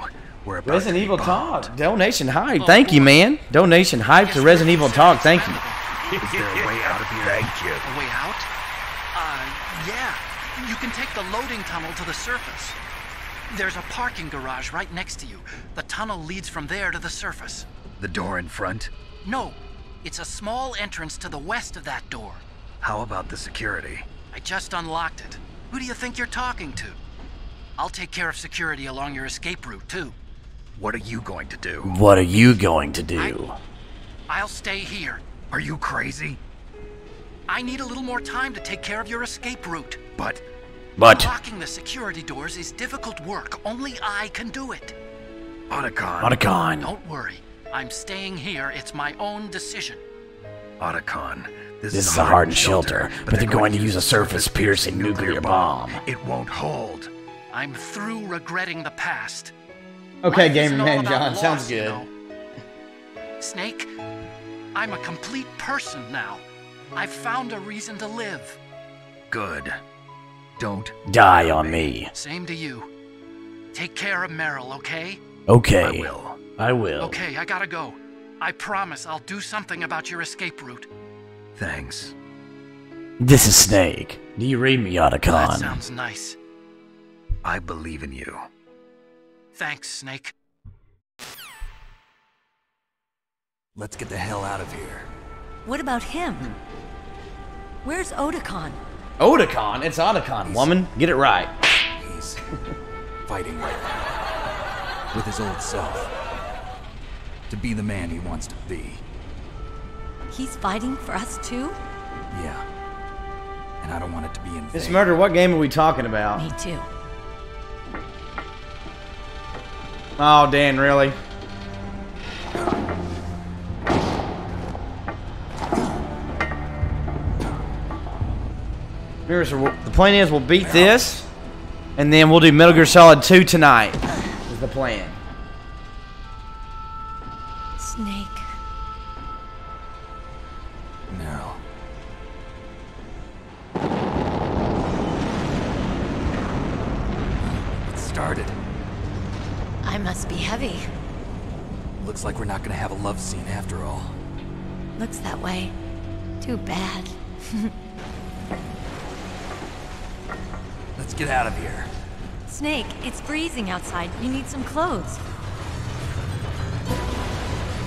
We're about Resident to be Evil bombed. Talk. Donation hype. Thank you, man. Donation hype to Resident Evil Talk. Thank you. Is there a way out of here? Thank you. A way out? Yeah. You can take the loading tunnel to the surface. There's a parking garage right next to you. The tunnel leads from there to the surface. The door in front? No. It's a small entrance to the west of that door. How about the security? I just unlocked it. Who do you think you're talking to? I'll take care of security along your escape route, too. What are you going to do? What are you going to do? I'll stay here. Are you crazy? I need a little more time to take care of your escape route. But... Unlocking the security doors is difficult work. Only I can do it. Otacon. Don't worry. I'm staying here. It's my own decision. Otacon, this is a hardened shelter, but they're going to use a surface-piercing nuclear bomb. It won't hold. I'm through regretting the past. Okay, Gamer Man John, sounds good. You know. Snake, I'm a complete person now. I've found a reason to live. Good. Don't die on me. Same to you. Take care of Meryl, okay? Okay. I will. Okay, I gotta go. I promise I'll do something about your escape route. Thanks. This is Snake. Do you read me, Otacon? That sounds nice. I believe in you. Thanks, Snake. Let's get the hell out of here. What about him? Where's Otacon? Otacon? It's Otacon, woman. Get it right. He's fighting right now. With his old self. To be the man he wants to be. He's fighting for us too? Yeah. And I don't want it to be in vain. Miss Murder, what game are we talking about? Me too. Oh, Dan, really? The plan is we'll beat this, and then we'll do Metal Gear Solid 2 tonight, is the plan. Snake. No. It started. I must be heavy. Looks like we're not gonna have a love scene after all. Looks that way. Too bad. Let's get out of here. Snake, it's freezing outside. You need some clothes.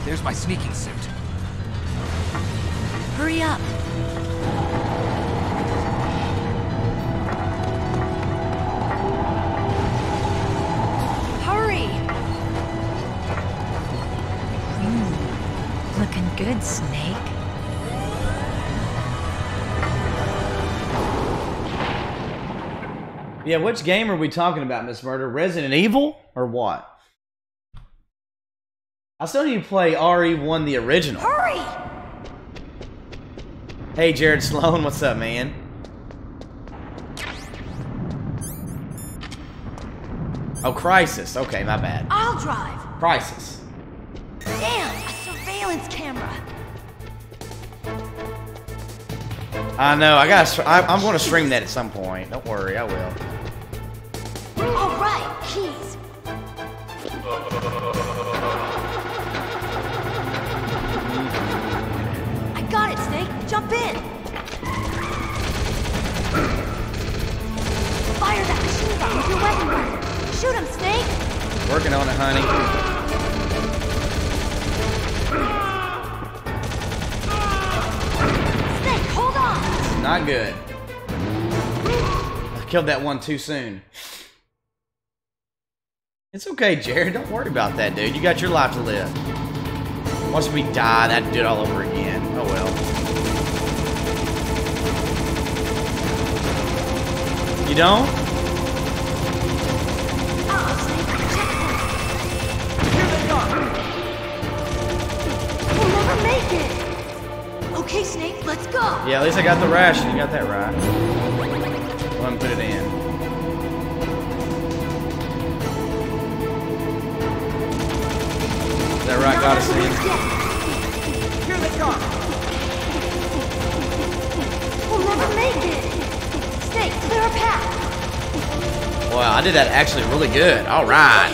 There's my sneaking suit. Hurry up. Hurry! Looking good, Snake. Yeah, which game are we talking about, Miss Murder? Resident Evil or what? I still need to play RE1 the original. Hurry! Hey, Jared Sloan, what's up, man? Oh, Crisis. Okay, my bad. I'll drive. Crisis. Damn, a surveillance camera. I know. I'm going to stream that at some point. Don't worry, I will. All right, keys. I got it, Snake. Jump in. Fire that machine gun with your weapon gun. Shoot him, Snake. Working on it, honey. Snake, hold on. Not good. I killed that one too soon. It's okay, Jared. Don't worry about that, dude. You got your life to live. Once we die, that'd do it all over again. Oh well. You don't? We'll never make it. Okay, Snake, let's go. Yeah, at least I got the ration. You got that right. Go ahead and put it in. Is that right? Got us in. Here they come. We'll never make it. Snake, clear a path. Wow, I did that actually really good. All right.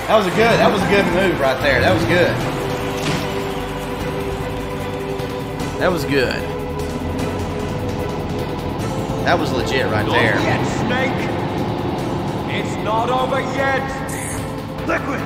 That was a good move right there. That was good. That was good. That was legit right there. Not yet, Snake. It's not over yet. Liquid.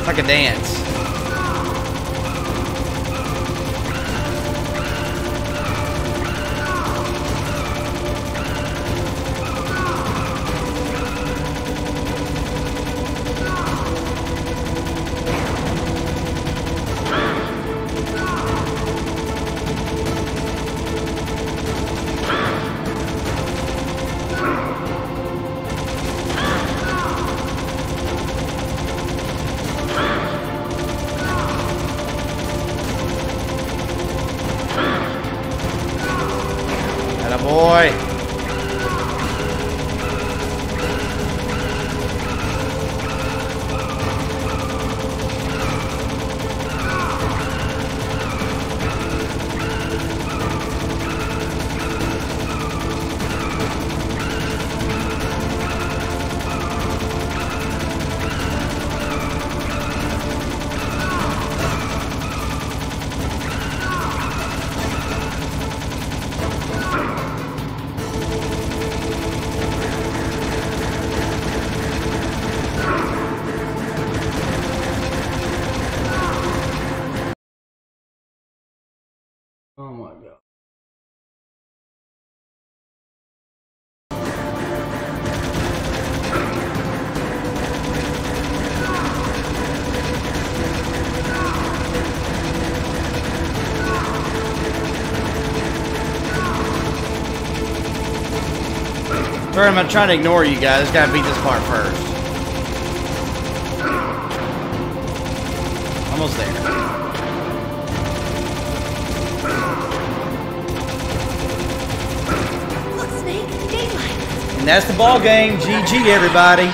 Like a dance. Boy. Oh my god. Sorry, I'm trying to ignore you guys. Just gotta beat this part first. Almost there. Look, Snake, daylight. And that's the ball game. GG, everybody.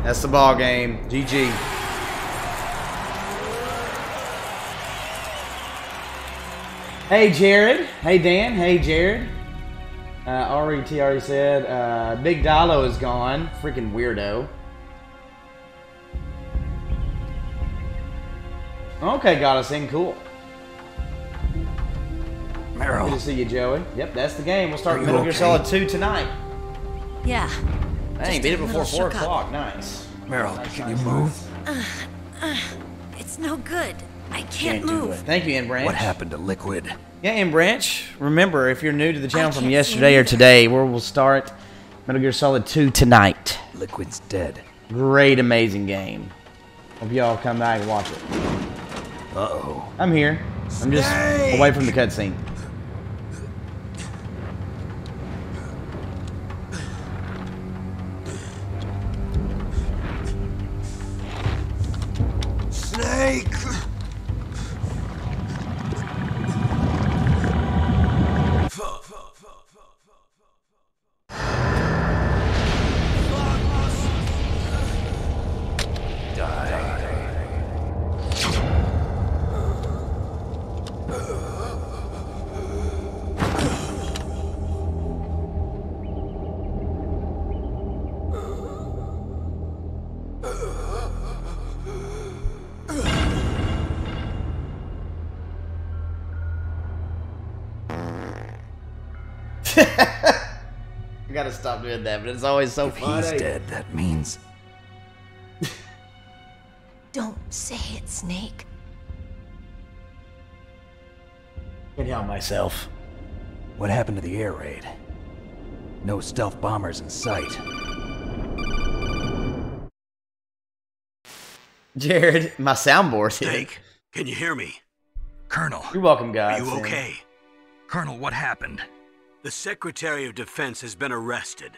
That's the ball game. GG. Hey, Jared. Hey, Dan. Hey, Jared. RET already said, Big Dilo is gone. Freaking weirdo. Okay, got us in. Cool. Meryl. Good to see you, Joey. Yep, that's the game. We'll start Metal Gear Solid 2 tonight. Yeah. Dang, beat it before 4 o'clock. Nice. Meryl, can you move? It's no good. I can't move. Thank you, N Branch. What happened to Liquid? Yeah, N Branch. Remember, if you're new to the channel from yesterday or today, where we'll start Metal Gear Solid 2 tonight. Liquid's dead. Great, amazing game. Hope y'all come back and watch it. Uh-oh. I'm here. I'm just away from the cutscene. Snake! I gotta stop doing that, but it's always so funny. He's dead, that means... Don't say it, Snake. Can't help myself. What happened to the air raid? No stealth bombers in sight. Jared, my soundboard's here. Snake, can you hear me? Colonel. You're welcome, guys. Are you okay? Colonel, what happened? The Secretary of Defense has been arrested.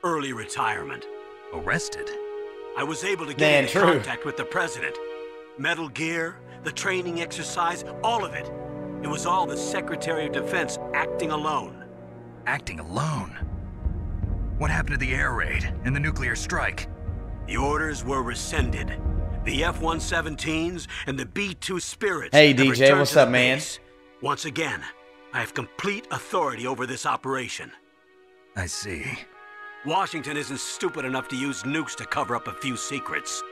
Early retirement. Arrested? I was able to get in true. contact with the President. Metal Gear, the training exercise, all of it. It was all the Secretary of Defense acting alone. Acting alone? What happened to the air raid and the nuclear strike? The orders were rescinded. The F-117s and the B-2 Spirits. Hey, have DJ, returned what's to the up, man? base. Once again, I have complete authority over this operation. I see. Washington isn't stupid enough to use nukes to cover up a few secrets.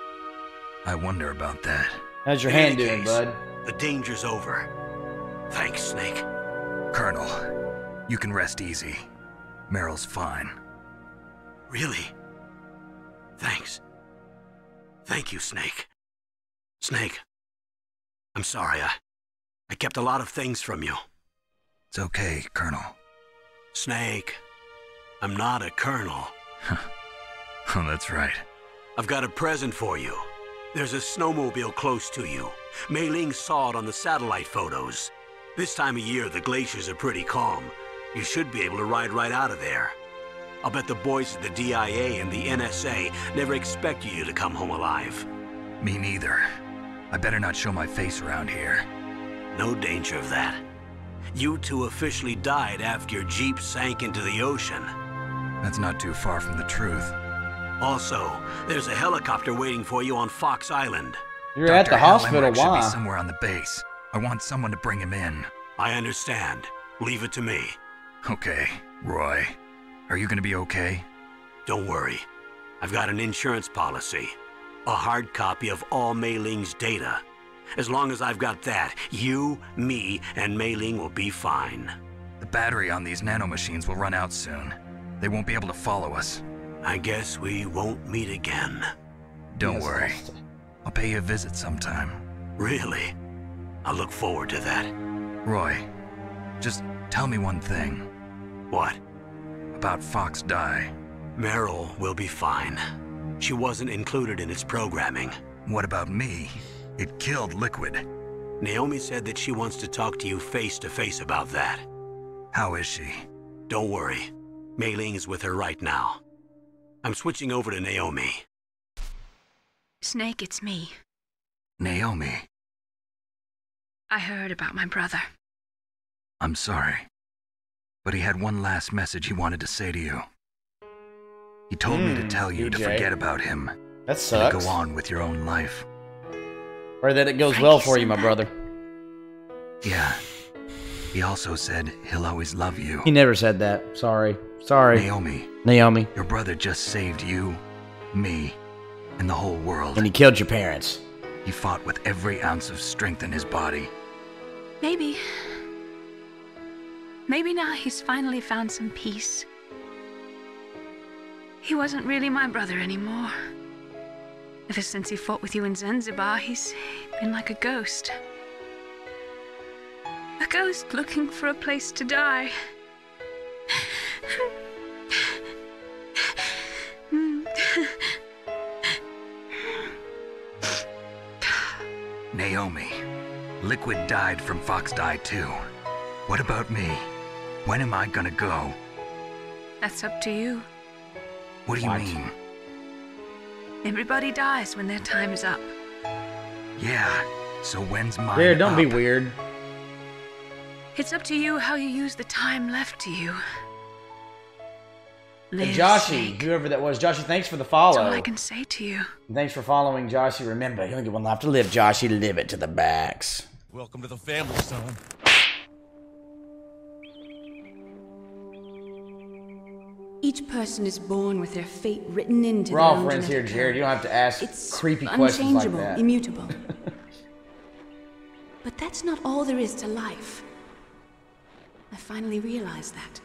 I wonder about that. How's your In hand any doing, case, bud? The danger's over. Thanks, Snake. Colonel, you can rest easy. Meryl's fine. Really? Thanks. Thank you, Snake. Snake, I'm sorry. I kept a lot of things from you. It's okay, Colonel. Snake, I'm not a colonel. Oh, that's right. I've got a present for you. There's a snowmobile close to you. Mei Ling saw it on the satellite photos. This time of year, the glaciers are pretty calm. You should be able to ride right out of there. I'll bet the boys at the DIA and the NSA never expected you to come home alive. Me neither. I better not show my face around here. No danger of that. You two officially died after your Jeep sank into the ocean. That's not too far from the truth. Also, there's a helicopter waiting for you on Fox Island. You're at the hospital, Should why? be somewhere on the base. I want someone to bring him in. I understand. Leave it to me. Okay, Roy. Are you gonna be okay? Don't worry. I've got an insurance policy. A hard copy of all Mei Ling's data. As long as I've got that, you, me, and Mei Ling will be fine. The battery on these nanomachines will run out soon. They won't be able to follow us. I guess we won't meet again. Don't worry. I'll pay you a visit sometime. Really? I look forward to that. Roy, just tell me one thing. What? About Fox Die. Meryl will be fine. She wasn't included in its programming. What about me? It killed Liquid. Naomi said that she wants to talk to you face to face about that. How is she? Don't worry. Mei Ling is with her right now. I'm switching over to Naomi. Snake, it's me. Naomi. I heard about my brother. I'm sorry. But he had one last message he wanted to say to you. He told me to tell you to forget about him. That sucks. And to go on with your own life. Or that it goes well for you, my brother. Yeah. He also said he'll always love you. He never said that. Sorry. Sorry. Naomi. Your brother just saved you, me, and the whole world. And he killed your parents. He fought with every ounce of strength in his body. Maybe. Maybe now he's finally found some peace. He wasn't really my brother anymore. Ever since he fought with you in Zanzibar, he's been like a ghost. A ghost looking for a place to die. Naomi, Liquid died from Fox Die too. What about me? When am I gonna go? That's up to you. What do you mean? Everybody dies when their time is up. Yeah, so when's mine Jared, don't be up? weird. It's up to you how you use the time left to you. Hey, Live, Joshy, Snake. whoever that was. Joshy, thanks for the follow. That's all I can say to you. Thanks for following, Joshy. Remember, you only get one life to live, Joshy. Live it to the max. Welcome to the family, son. Each person is born with their fate written into We're their all own friends here, genetic Jared. You don't have to ask It's creepy questions like unchangeable, that. immutable. But that's not all there is to life. I finally realized that.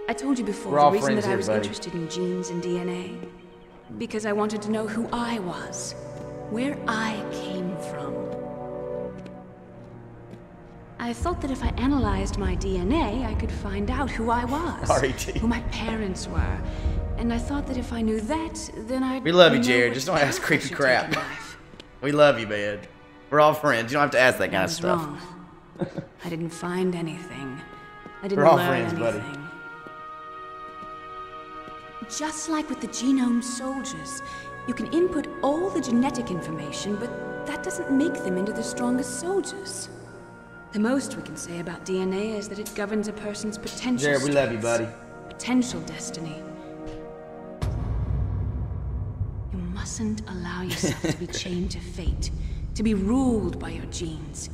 I told you before We're all the reason friends that I here, was buddy. interested in genes and DNA. Because I wanted to know who I was, where I came from. I thought that if I analyzed my DNA, I could find out who I was, R.E.T. who my parents were. And I thought that if I knew that, then I'd We love you, know Jared. what Just don't ask path I creepy should crap. take in life. We love you, man. We're all friends. You don't have to ask that kind I of was stuff. wrong. I didn't find anything. I didn't We're all learn friends, buddy. anything. Just like with the genome soldiers, You can input all the genetic information, but that doesn't make them into the strongest soldiers. The most we can say about DNA is that it governs a person's potential Jared, we love you, strengths, buddy. potential destiny. You mustn't allow yourself to be chained to fate, to be ruled by your genes.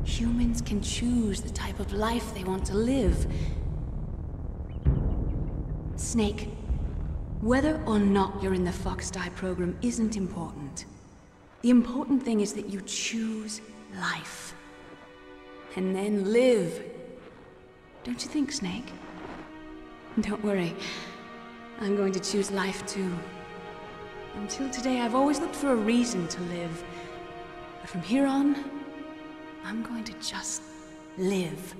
Humans can choose the type of life they want to live. Snake, whether or not you're in the Fox-Die program isn't important. The important thing is that you choose life. And then live. Don't you think, Snake? Don't worry. I'm going to choose life too. Until today, I've always looked for a reason to live. But from here on, I'm going to just live.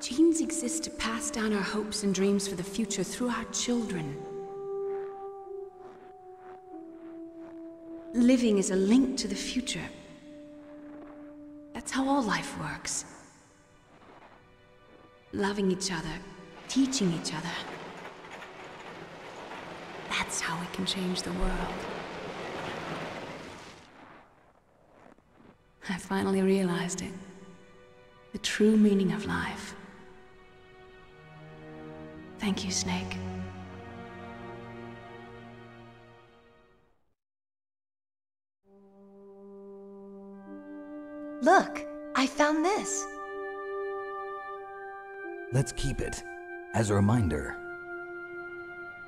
Genes exist to pass down our hopes and dreams for the future through our children. Living is a link to the future. That's how all life works. Loving each other, teaching each other. That's how we can change the world. I finally realized it. The true meaning of life. Thank you, Snake. Look, I found this. Let's keep it as a reminder.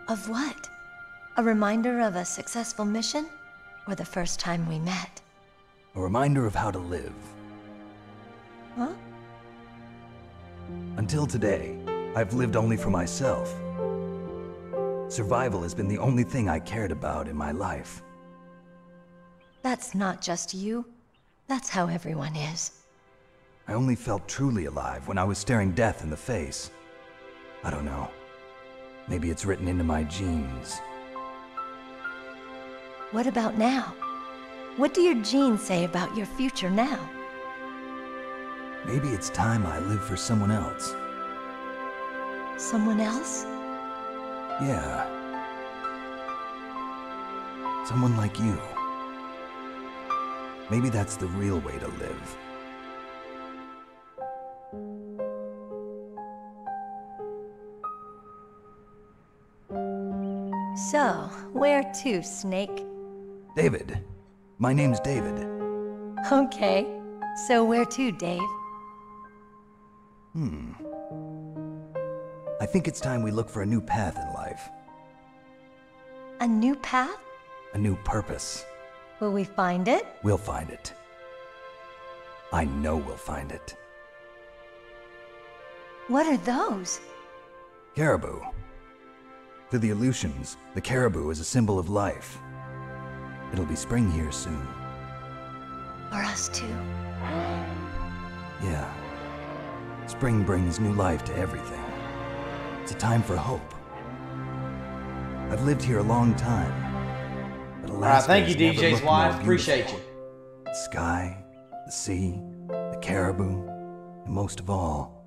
Of what? A reminder of a successful mission? Or the first time we met? A reminder of how to live. Huh? Until today, I've lived only for myself. Survival has been the only thing I cared about in my life. That's not just you. That's how everyone is. I only felt truly alive when I was staring death in the face. I don't know. Maybe it's written into my genes. What about now? What do your genes say about your future now? Maybe it's time I live for someone else. Someone else? Yeah. Someone like you. Maybe that's the real way to live. So, where to, Snake? David. My name's David. Okay. So where to, Dave? I think it's time we look for a new path in life. A new path? A new purpose. Will we find it? We'll find it. I know we'll find it. What are those? Caribou. To the Aleutians, the caribou is a symbol of life. It'll be spring here soon. For us too. Yeah. Spring brings new life to everything. It's a time for hope. I've lived here a long time. But Alaska thank you, has never DJ's looked wife. more Appreciate beautiful. The sky, the sea, the caribou, and most of all,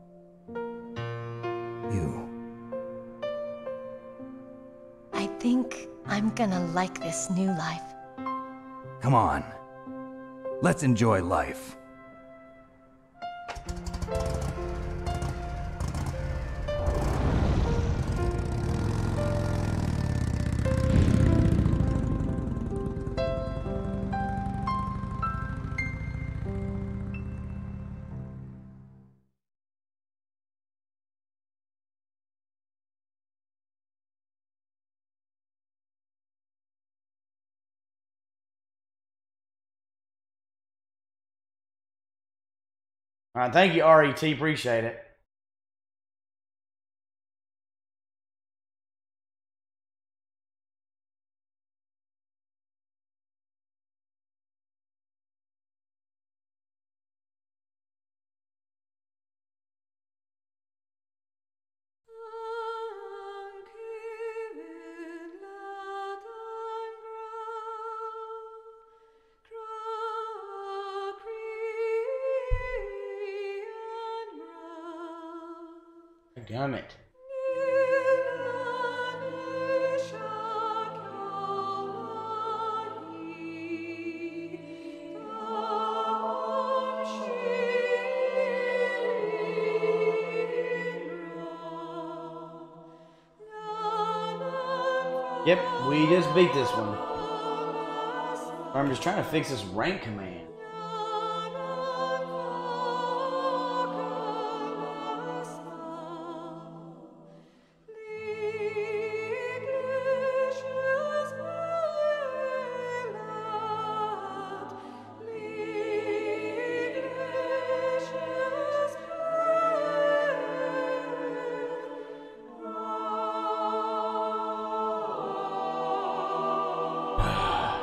you. I think I'm gonna like this new life. Come on. Let's enjoy life. All right, thank you, RET. Appreciate it. Dadgummit. Yep, we just beat this one. I'm just trying to fix this rank command.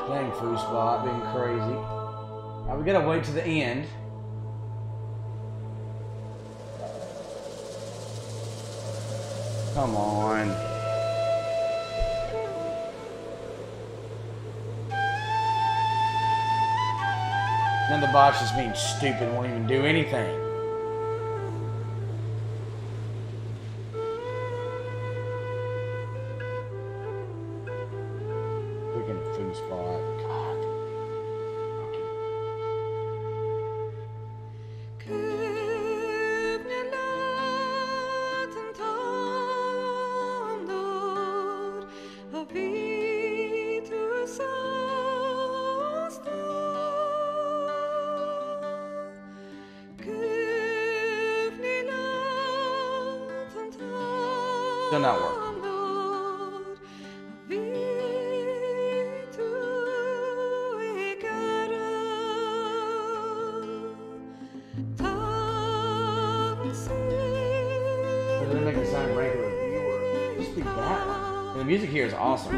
Dang, foosball, being crazy. Now we gotta wait to the end. Come on. Then the boss just being stupid, won't even do anything. Freaking foosball. God. Still not working. Doesn't make it sound regular viewer. Just be that one. And the music here is awesome.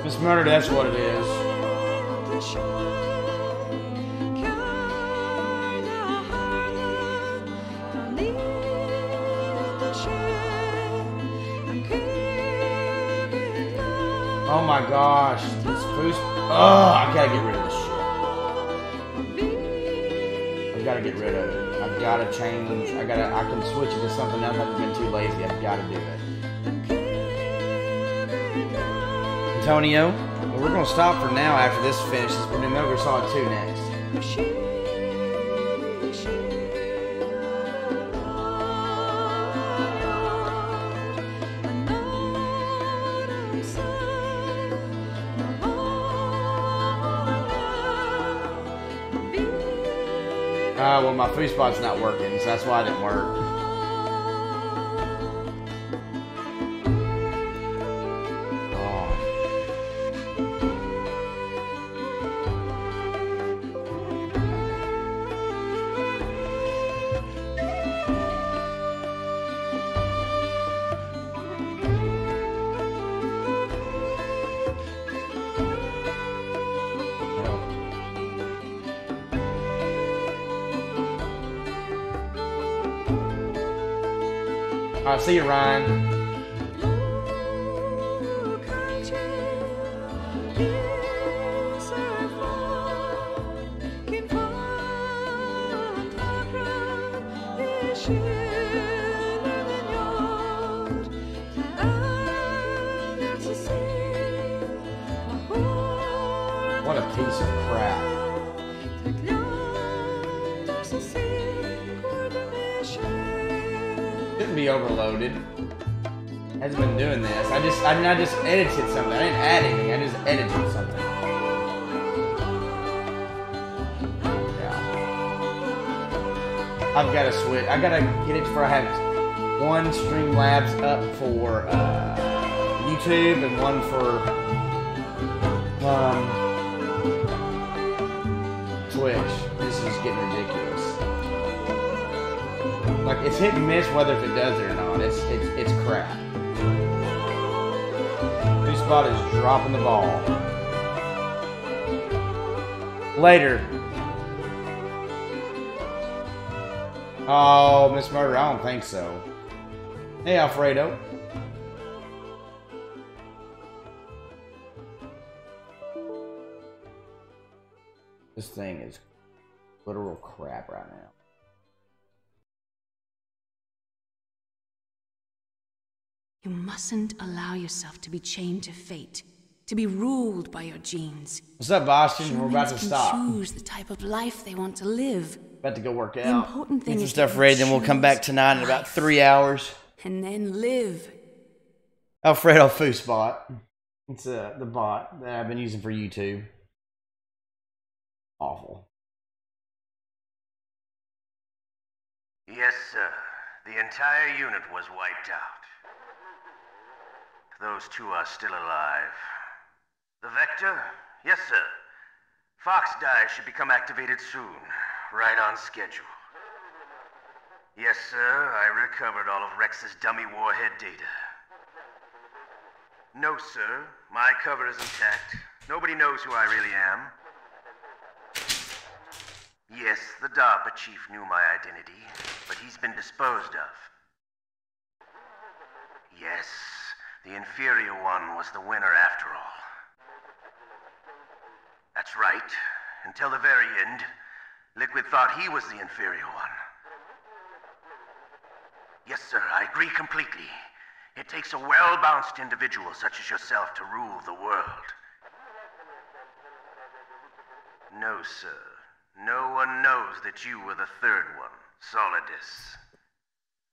Miss Murder, that's what it is. Oh my gosh, this boost. Oh, I gotta get rid of this shit. I've gotta get rid of it. I've gotta change. I can switch it to something else. I've been too lazy. I've gotta do it. Antonio, well, we're gonna stop for now after this finishes. We're doing Metal Gear Solid 2 next. Well, my foosball's not working, so that's why it didn't work. Alright, see you, Ryan. What a piece of crap. Shouldn't be overloaded. Hasn't been doing this. I just edited something. I didn't add anything. I just edited something. Yeah. I've got to switch. I gotta get it where I have one Streamlabs up for YouTube and one for Twitch. This is getting ridiculous. Like, it's hit and miss whether if it does it or not. It's crap. Foosball is dropping the ball. Later. Oh, Miss Murder, I don't think so. Hey, Alfredo. This thing is literal crap right now. You mustn't allow yourself to be chained to fate, to be ruled by your genes. What's up, Boston? We're about to stop. Choose the type of life they want to live. About to go work out. The important thing Get some is stuff ready, then we'll come back tonight in about 3 hours. And then live. Alfredo Foosbot. It's the bot that I've been using for YouTube. Awful. Yes, sir. The entire unit was wiped out. Those two are still alive. The Vector? Yes, sir. Fox Die should become activated soon. Right on schedule. Yes, sir. I recovered all of Rex's dummy warhead data. No, sir. My cover is intact. Nobody knows who I really am. Yes, the DARPA chief knew my identity, but he's been disposed of. Yes, the inferior one was the winner after all. That's right. Until the very end, Liquid thought he was the inferior one. Yes, sir, I agree completely. It takes a well-balanced individual such as yourself to rule the world. No, sir. No one knows that you were the third one, Solidus.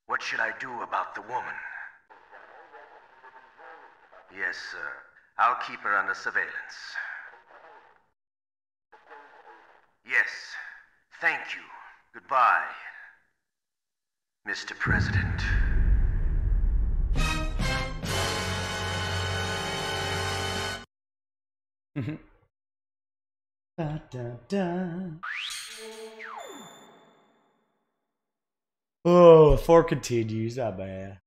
What should I do about the woman? Yes, sir. I'll keep her under surveillance. Yes. Thank you. Goodbye, Mr. President. Da, da, da. Oh, 4 continues, not bad.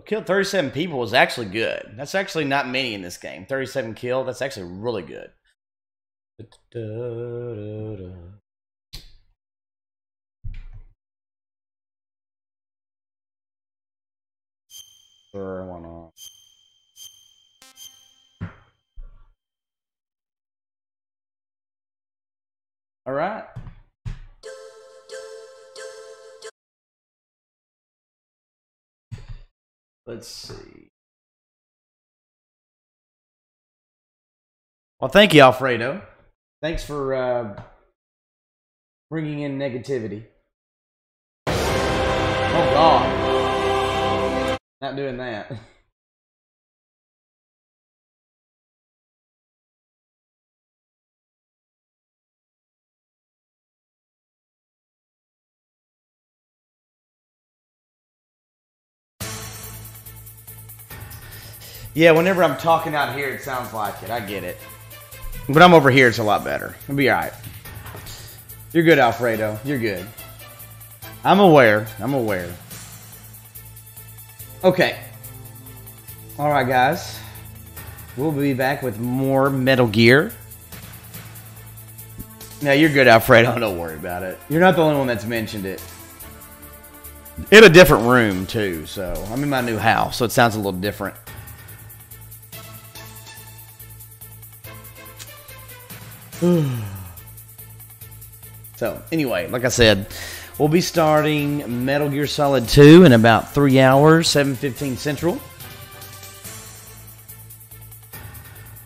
Killed 37 people was actually good. That's actually not many in this game. 37 killed, that's actually really good. Sure, why not? All right. Let's see. Well, thank you, Alfredo. Thanks for bringing in negativity. Oh, God. Not doing that. Yeah, whenever I'm talking out here, it sounds like it. I get it. But I'm over here, it's a lot better. It'll be alright. You're good, Alfredo. You're good. I'm aware. I'm aware. Okay. Alright, guys. We'll be back with more Metal Gear. No, you're good, Alfredo. Don't worry about it. You're not the only one that's mentioned it. In a different room, too. So, I'm in my new house, so it sounds a little different. So, anyway, like I said, we'll be starting Metal Gear Solid 2 in about 3 hours, 7:15 Central.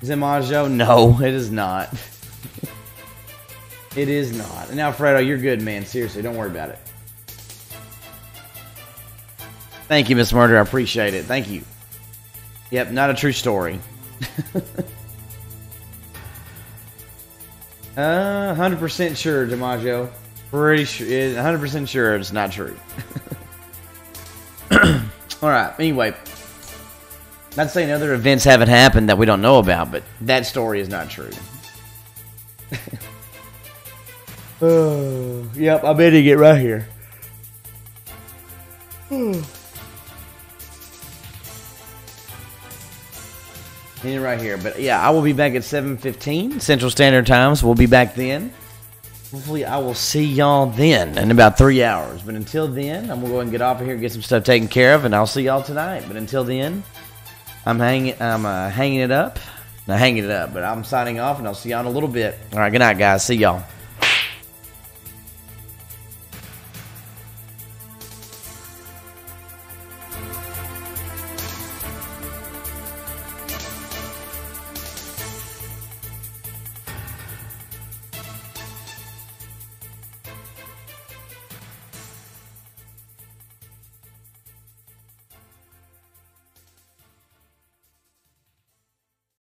Is it Majo? No, it is not. It is not. And Alfredo, you're good, man. Seriously, don't worry about it. Thank you, Miss Murder. I appreciate it. Thank you. Yep, not a true story. 100% sure, DiMaggio. Pretty sure, 100% sure it's not true. Alright, anyway. Not saying other events haven't happened that we don't know about, but that story is not true. Yep, I'm editing it right here. Right here. But yeah, I will be back at 7:15 Central Standard Time, so we'll be back then. Hopefully I will see y'all then in about 3 hours. But until then, I'm going to go ahead and get off of here and get some stuff taken care of, and I'll see y'all tonight. But until then, I'm hanging it up. Not hanging it up, but I'm signing off, and I'll see y'all in a little bit. All right, good night, guys. See y'all.